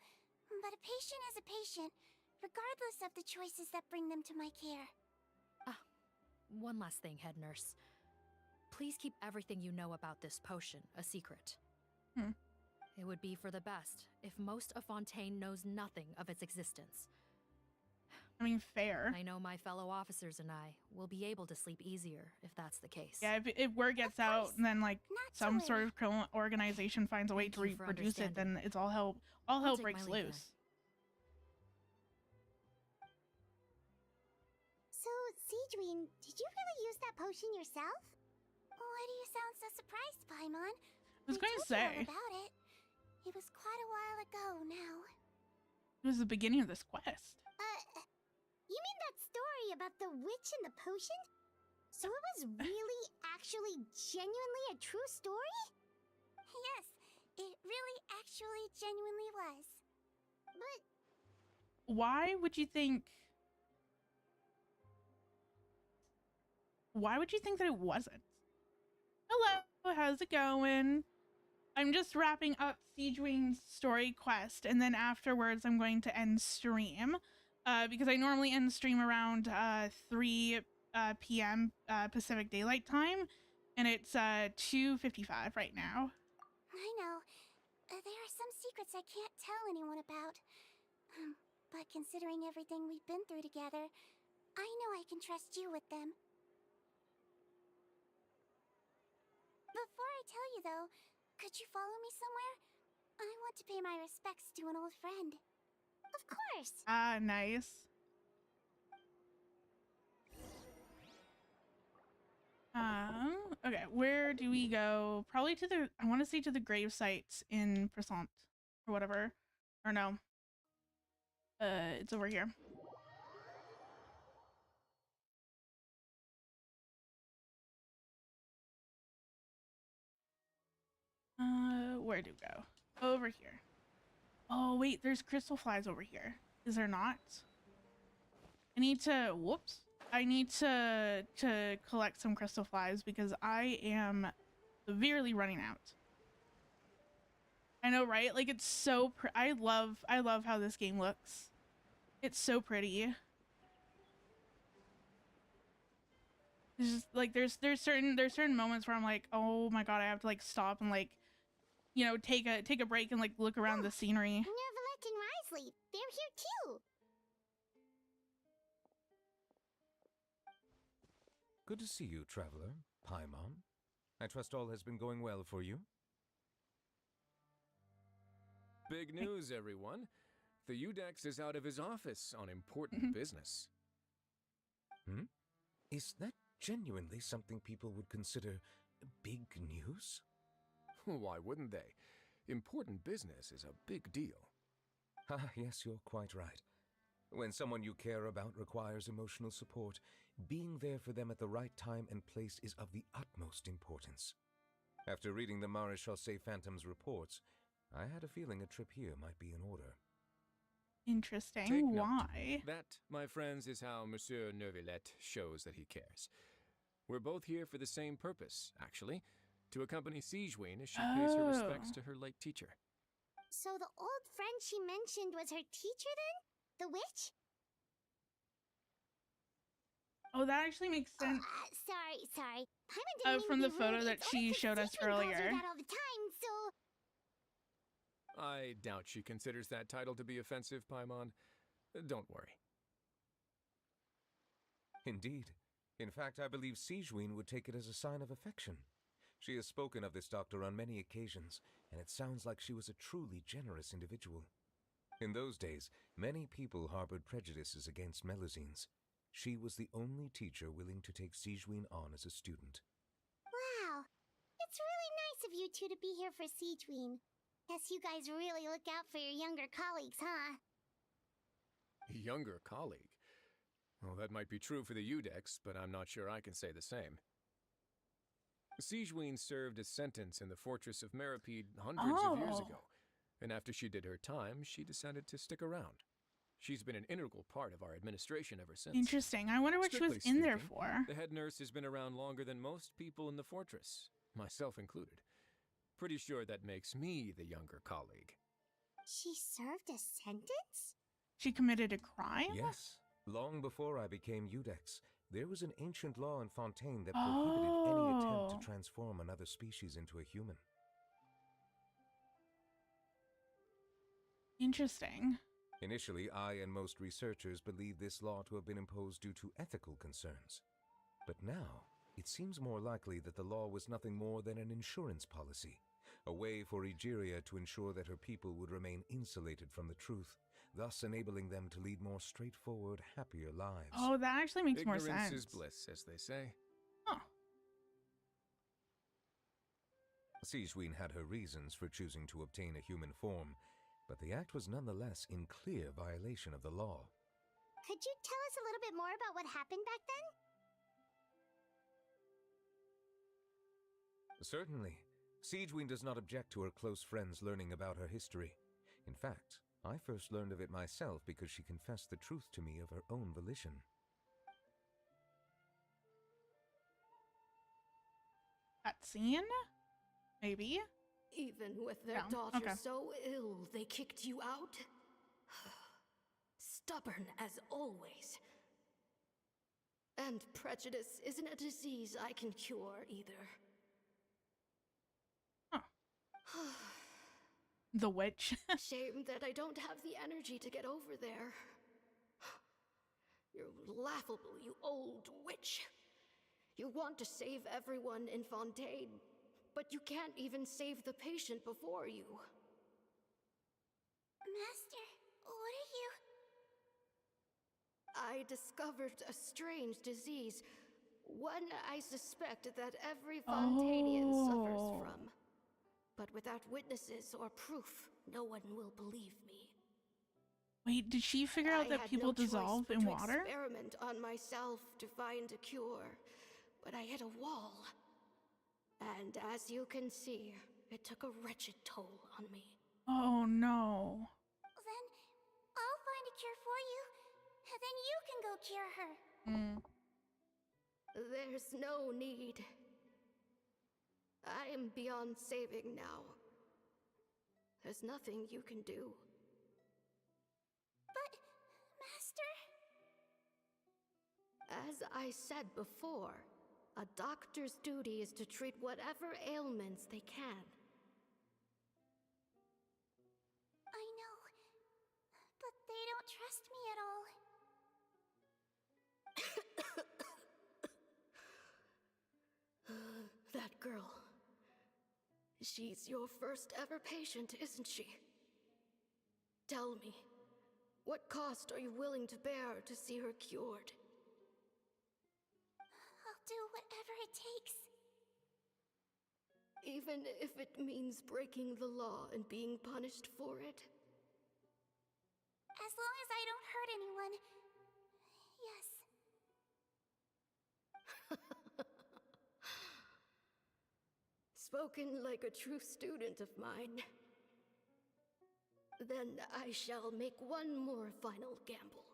but a patient is a patient, regardless of the choices that bring them to my care. One last thing, head nurse. Please keep everything you know about this potion a secret. It would be for the best if most of Fontaine knows nothing of its existence. I mean, fair. I know my fellow officers and I will be able to sleep easier if that's the case. Yeah, if word gets out and then like some sort of criminal organization finds a way to reproduce it, then it's all hell breaks loose. So, Sigewinne, did you really use that potion yourself? Why do you sound so surprised, Paimon? I was going to say. About it. It was quite a while ago now. It was the beginning of this quest. You mean that story about the witch and the potion? So it was really, actually, genuinely a true story? Yes, it really, actually, genuinely was. But... Why would you think that it wasn't? Hello, how's it going? I'm just wrapping up Sigewinne's story quest, and then afterwards I'm going to end stream. Because I normally end stream around 3 p.m. Pacific Daylight Time, and it's 2:55 right now. I know. There are some secrets I can't tell anyone about. But considering everything we've been through together, I know I can trust you with them. Before I tell you though, could you follow me somewhere? I want to pay my respects to an old friend. Of course. Nice. Okay, where do we go? Probably to the, I want to say to the grave sites in Pressant or whatever. Or no. It's over here. Where do we go? Over here. Oh, wait, there's crystal flies over here. Is there not? I need to, whoops. I need to collect some crystal flies because I am severely running out. I know, right? Like, it's so I love how this game looks. It's so pretty. It's just like there's certain moments where I'm like, oh my god, I have to like stop and like, you know, take a break and like look around the scenery. Nervalette and Risley, they're here too. Good to see you, traveler. Paimon. I trust all has been going well for you. Big news, everyone. The Udex is out of his office on important business. Hmm? Is that genuinely something people would consider big news? Why wouldn't they? Important business is a big deal. Ah, yes, you're quite right. When someone you care about requires emotional support, being there for them at the right time and place is of the utmost importance. After reading the Maréchaussée Phantom's reports, I had a feeling a trip here might be in order. Interesting. Take note. Why? That, my friends, is how Monsieur Nervalette shows that he cares. We're both here for the same purpose, actually, to accompany Sigewinne as she pays her respects to her late teacher. So the old friend she mentioned was her teacher then? The witch? Oh, that actually makes sense. Sorry. Paimon didn't mean From to the be photo rude. that It's she only 'cause showed us Sigewinne calls her earlier. that all the time, so... I doubt she considers that title to be offensive, Paimon. Don't worry. Indeed. In fact, I believe Sigewinne would take it as a sign of affection. She has spoken of this doctor on many occasions, and it sounds like she was a truly generous individual. In those days, many people harbored prejudices against Melusines. She was the only teacher willing to take Sigewinne on as a student. Wow. It's really nice of you two to be here for Sigewinne. Guess you guys really look out for your younger colleagues, huh? Younger colleague? Well, that might be true for the Udex, but I'm not sure I can say the same. Sigewinne served a sentence in the fortress of Meripede hundreds of years ago, and after she did her time, she decided to stick around. She's been an integral part of our administration ever since. Interesting. I wonder what she was in there for. The head nurse has been around longer than most people in the fortress, myself included. Pretty sure that makes me the younger colleague. She served a sentence? She committed a crime? Yes. Long before I became Udex, there was an ancient law in Fontaine that prohibited any attempt to transform another species into a human. Interesting. Initially, I and most researchers believed this law to have been imposed due to ethical concerns. But now, it seems more likely that the law was nothing more than an insurance policy, a way for Egeria to ensure that her people would remain insulated from the truth, thus enabling them to lead more straightforward, happier lives. Oh, that actually makes more sense. Ignorance is bliss, as they say. Huh. Sigewinne had her reasons for choosing to obtain a human form, but the act was nonetheless in clear violation of the law. Could you tell us a little bit more about what happened back then? Certainly. Sigewinne does not object to her close friends learning about her history. In fact, I first learned of it myself because she confessed the truth to me of her own volition. That scene? Maybe? Even with their daughter so ill, they kicked you out? Stubborn as always. And prejudice isn't a disease I can cure either. The witch. Shame that I don't have the energy to get over there. You're laughable, you old witch. You want to save everyone in Fontaine, but you can't even save the patient before you. Master, what are you... I discovered a strange disease. One I suspect that every Fontainian suffers from. But without witnesses or proof, no one will believe me. Wait, did she figure out that people dissolve in water? I experiment on myself to find a cure, but I hit a wall. And as you can see, it took a wretched toll on me. Oh no. Then I'll find a cure for you, and then you can go cure her. There's no need. I am beyond saving now. There's nothing you can do. But, Master... As I said before, a doctor's duty is to treat whatever ailments they can. I know, but they don't trust me at all. That girl. She's your first ever patient, isn't she? Tell me, what cost are you willing to bear to see her cured? I'll do whatever it takes. Even if it means breaking the law and being punished for it? As long as I don't hurt anyone. Yes. Spoken like a true student of mine. Then I shall make one more final gamble.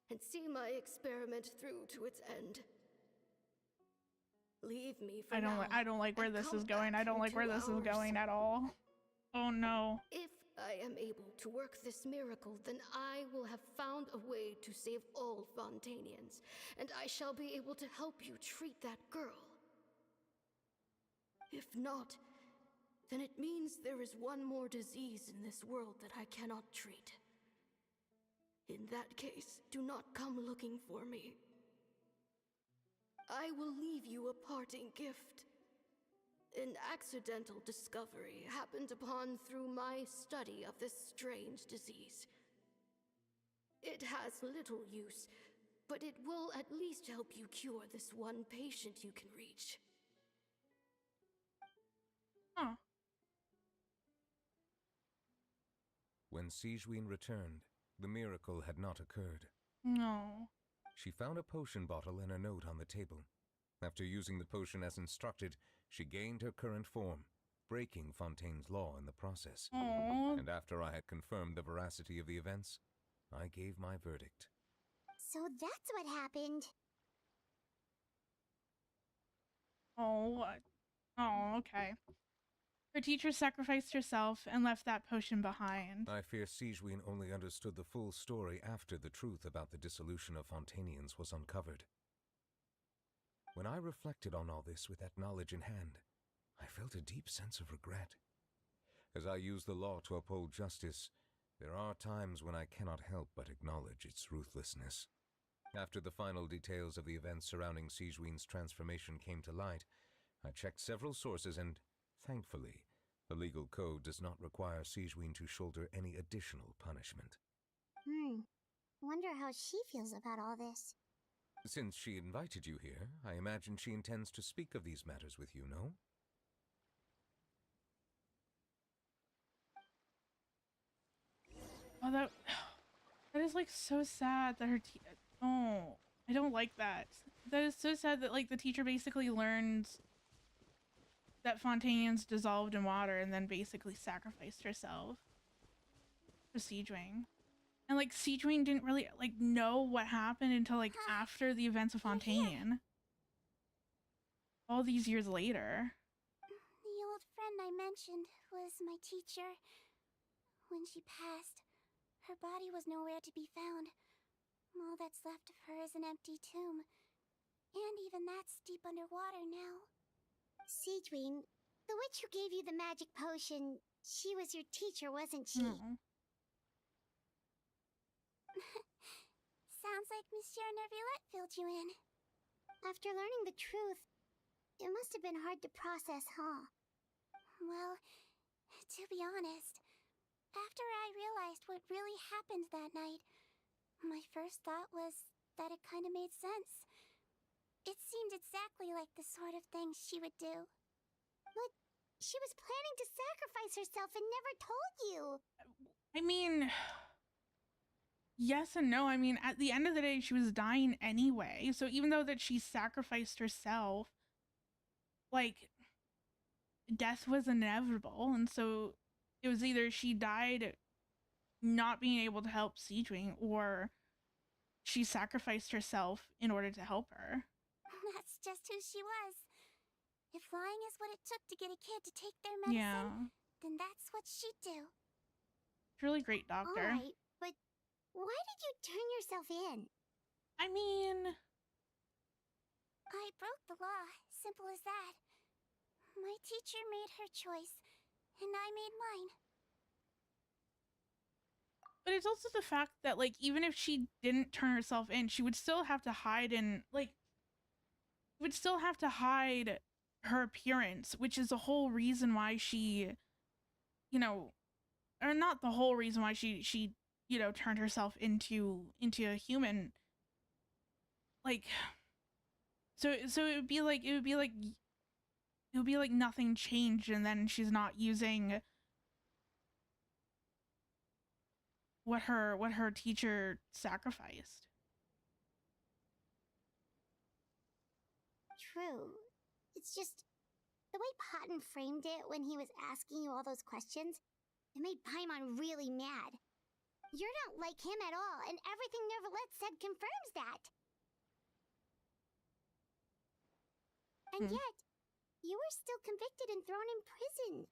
And see my experiment through to its end. Leave me for now. I don't like where this is going. I don't like where this is going at all. Oh no. If I am able to work this miracle, then I will have found a way to save all Fontainians, and I shall be able to help you treat that girl. If not, then it means there is one more disease in this world that I cannot treat. In that case, do not come looking for me. I will leave you a parting gift. An accidental discovery happened upon through my study of this strange disease. It has little use, but it will at least help you cure this one patient you can reach. Huh. When Sigewinne returned, the miracle had not occurred. No. She found a potion bottle and a note on the table. After using the potion as instructed, she gained her current form, breaking Fontaine's law in the process. Aww. And after I had confirmed the veracity of the events, I gave my verdict. So that's what happened. Oh, what? Oh, okay. Her teacher sacrificed herself and left that potion behind. I fear Sigewinne only understood the full story after the truth about the dissolution of Fontainians was uncovered. When I reflected on all this with that knowledge in hand, I felt a deep sense of regret. As I use the law to uphold justice, there are times when I cannot help but acknowledge its ruthlessness. After the final details of the events surrounding Sigewinne's transformation came to light, I checked several sources and, thankfully, the legal code does not require Sigewinne to shoulder any additional punishment. Wonder how she feels about all this. Since she invited you here, I imagine she intends to speak of these matters with you, no? Oh, that is like so sad that her oh, I don't like that. That is so sad that like the teacher basically learns that Fontainians dissolved in water and then basically sacrificed herself for Sigewinne. And like Sigewinne didn't really like know what happened until like after the events of Fontaine. All these years later. The old friend I mentioned was my teacher. When she passed, her body was nowhere to be found. All that's left of her is an empty tomb. And even that's deep underwater now. Sigewinne, the witch who gave you the magic potion, she was your teacher, wasn't she? Sounds like Monsieur Nervillette filled you in. After learning the truth, it must have been hard to process, huh? Well, to be honest, after I realized what really happened that night, my first thought was that it kind of made sense. It seemed exactly like the sort of thing she would do. But she was planning to sacrifice herself and never told you. I mean, yes and no. I mean, at the end of the day, she was dying anyway. So even though that she sacrificed herself, like, death was inevitable. And so it was either she died not being able to help Sigewinne, or she sacrificed herself in order to help her. That's just who she was. If lying is what it took to get a kid to take their medicine, then that's what she'd do. Truly great doctor. Alright, but why did you turn yourself in? I mean... I broke the law, simple as that. My teacher made her choice, and I made mine. But it's also the fact that, like, even if she didn't turn herself in, she would still have to hide in, like, would still have to hide her appearance, which is the whole reason why she, you know, or not the whole reason why she, you know, turned herself into a human. Like, so it would be like nothing changed, and then she's not using what her teacher sacrificed. True. It's just the way Patton framed it when he was asking you all those questions, it made Paimon really mad. You're not like him at all, and everything Neverlet said confirms that. And yet, you were still convicted and thrown in prison.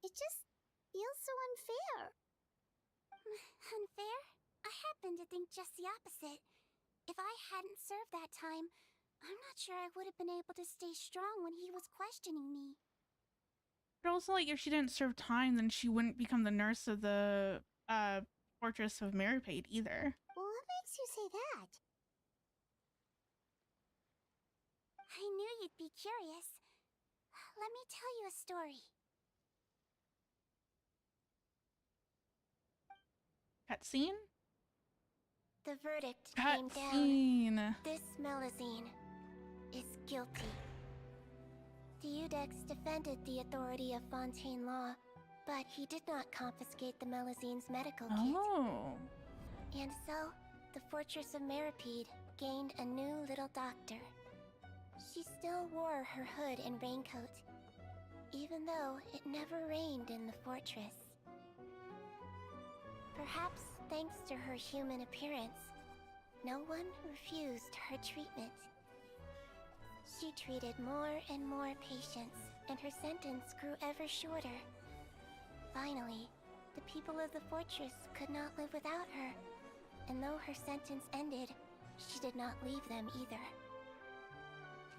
It just feels so unfair. Unfair? I happen to think just the opposite. If I hadn't served that time, I'm not sure I would have been able to stay strong when he was questioning me. But also, like, if she didn't serve time, then she wouldn't become the nurse of the Fortress of Merrypate either. Well, what makes you say that? I knew you'd be curious. Let me tell you a story. Cutscene? The verdict came down. This Melusine is guilty. The Eudex defended the authority of Fontaine law, but he did not confiscate the Melusine's medical kit. And so, the Fortress of Merrypate gained a new little doctor. She still wore her hood and raincoat, even though it never rained in the fortress. Perhaps thanks to her human appearance, no one refused her treatment. She treated more and more patients, and her sentence grew ever shorter. Finally, the people of the fortress could not live without her, and though her sentence ended, she did not leave them either.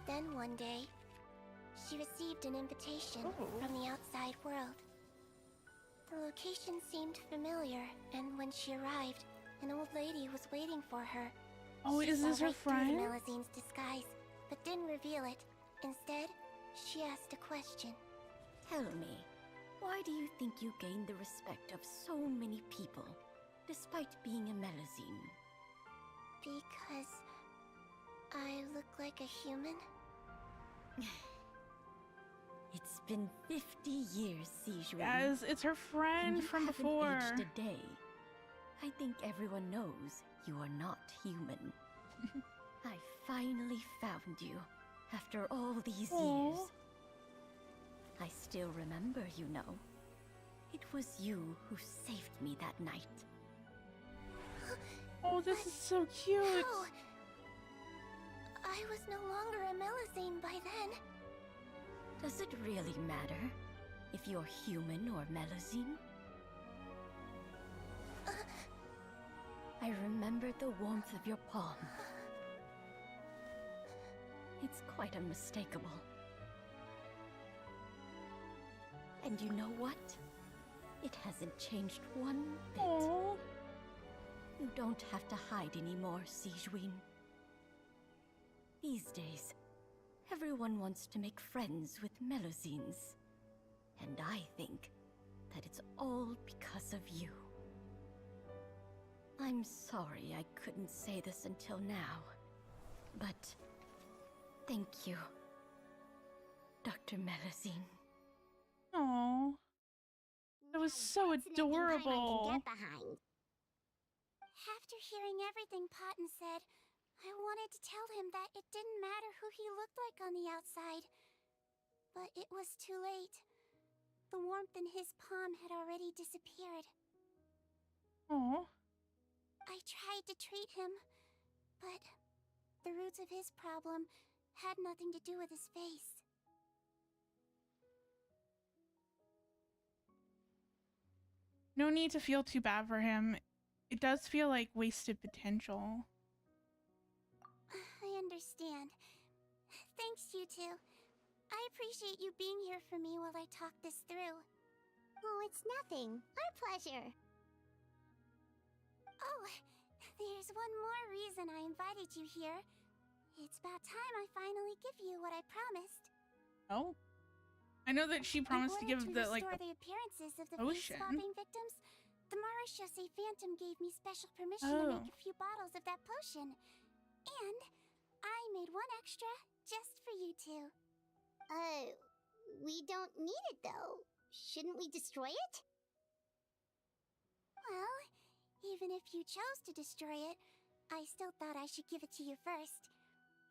Then one day, she received an invitation from the outside world. The location seemed familiar, and when she arrived, an old lady was waiting for her. Oh, is this her friend? She saw right through the Melusine's disguise, but didn't reveal it. Instead, she asked a question. Tell me, why do you think you gained the respect of so many people, despite being a Melusine? Because I look like a human? It's been 50 years, Sigewinne. Yes, it's her friend from before. You haven't aged a day. I think everyone knows you are not human. I finally found you, after all these years. I still remember, you know. It was you who saved me that night. Oh, this is so cute. How? I was no longer a Melusine by then. Does it really matter if you're human or Melusine? I remember the warmth of your palm. It's quite unmistakable. And you know what? It hasn't changed one bit. Aww. You don't have to hide anymore, Sigewinne. These days, everyone wants to make friends with Melusines. And I think that it's all because of you. I'm sorry I couldn't say this until now, but thank you, Dr. Melusine. Aww. That was so adorable. After hearing everything Patton said, I wanted to tell him that it didn't matter who he looked like on the outside. But it was too late. The warmth in his palm had already disappeared. Aww. I tried to treat him, but the roots of his problem had nothing to do with his face. No need to feel too bad for him. It does feel like wasted potential. I understand. Thanks, you two. I appreciate you being here for me while I talk this through. Oh, it's nothing. Our pleasure. Oh, there's one more reason I invited you here. It's about time I finally give you what I promised. Oh? I know that she promised to give the, like, the appearances of the potion. face-swapping victims. The Marechaussee Phantom gave me special permission to make a few bottles of that potion. And I made one extra just for you two. We don't need it though. Shouldn't we destroy it? Well, even if you chose to destroy it, I still thought I should give it to you first.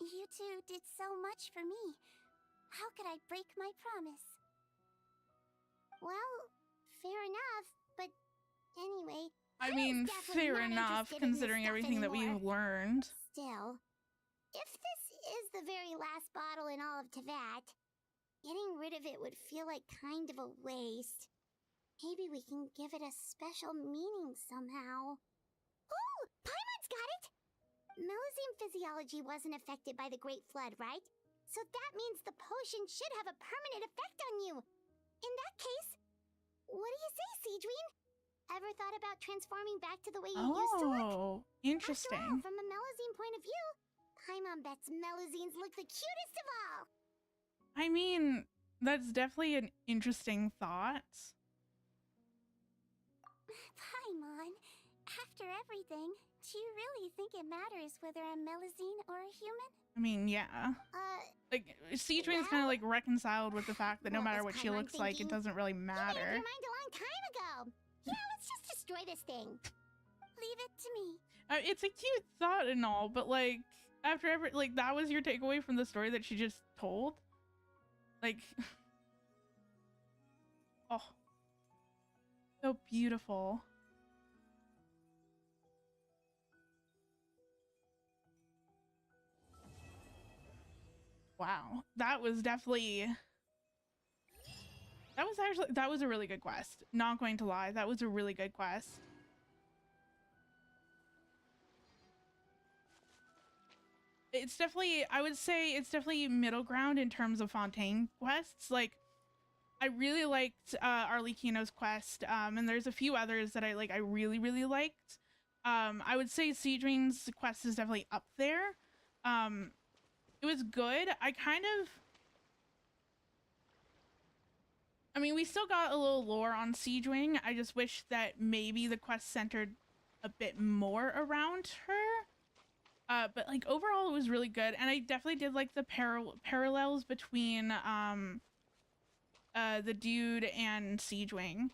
You two did so much for me. How could I break my promise? Well, fair enough, but anyway... I mean, fair enough, considering everything that we've learned. Still, if this is the very last bottle in all of Teyvat, getting rid of it would feel like kind of a waste. Maybe we can give it a special meaning somehow. Ooh! Paimon's got it! Melusine physiology wasn't affected by the Great Flood, right? So that means the potion should have a permanent effect on you. In that case, what do you say, Sigewinne? Ever thought about transforming back to the way you used to look? Oh, interesting. After all, from a Melusine point of view, Paimon bets Melusines look the cutest of all. I mean, that's definitely an interesting thought. Paimon, after everything, do you really think it matters whether I'm Melusine or a human? I mean, yeah. Like, Sigewinne's kind of like reconciled with the fact that no matter what she looks like, it doesn't really matter. You made up your mind a long time ago. Yeah, let's just destroy this thing. Leave it to me. It's a cute thought and all, but like, after every, like, that was your takeaway from the story that she just told? Like, oh, so beautiful. Wow, that was definitely, that was a really good quest. Not going to lie, that was a really good quest. It's definitely, I would say it's definitely middle ground in terms of Fontaine quests. Like, I really liked Arlecchino's quest, and there's a few others that I really, really liked. I would say Sigewinne's quest is definitely up there. It was good. I mean, we still got a little lore on Sigewinne. I just wish that maybe the quest centered a bit more around her. But like overall, it was really good, and I definitely did like the parallels between the dude and Sigewinne,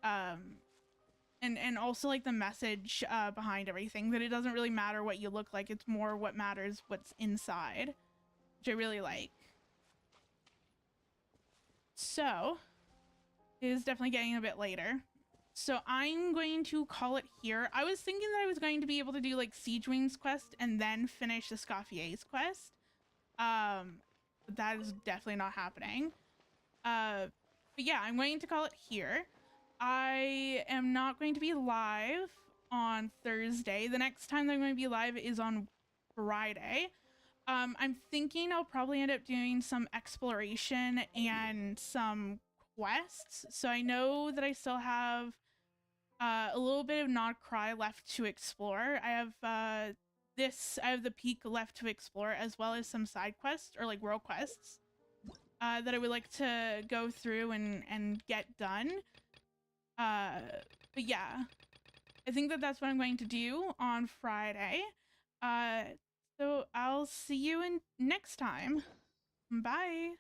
and also like the message behind everything, that it doesn't really matter what you look like; it's more what matters what's inside, which I really like. So it is definitely getting a bit later. So I'm going to call it here. I was thinking that I was going to be able to do like Sigewinne's quest and then finish Escoffier's quest. But that is definitely not happening. But yeah, I'm going to call it here. I am not going to be live on Thursday. The next time that I'm going to be live is on Friday. I'm thinking I'll probably end up doing some exploration and some quests. So I know that I still have a little bit of Not Cry left to explore. I have the peak left to explore, as well as some side quests or like world quests that I would like to go through and get done. But yeah, I think that that's what I'm going to do on Friday. So I'll see you in next time. Bye.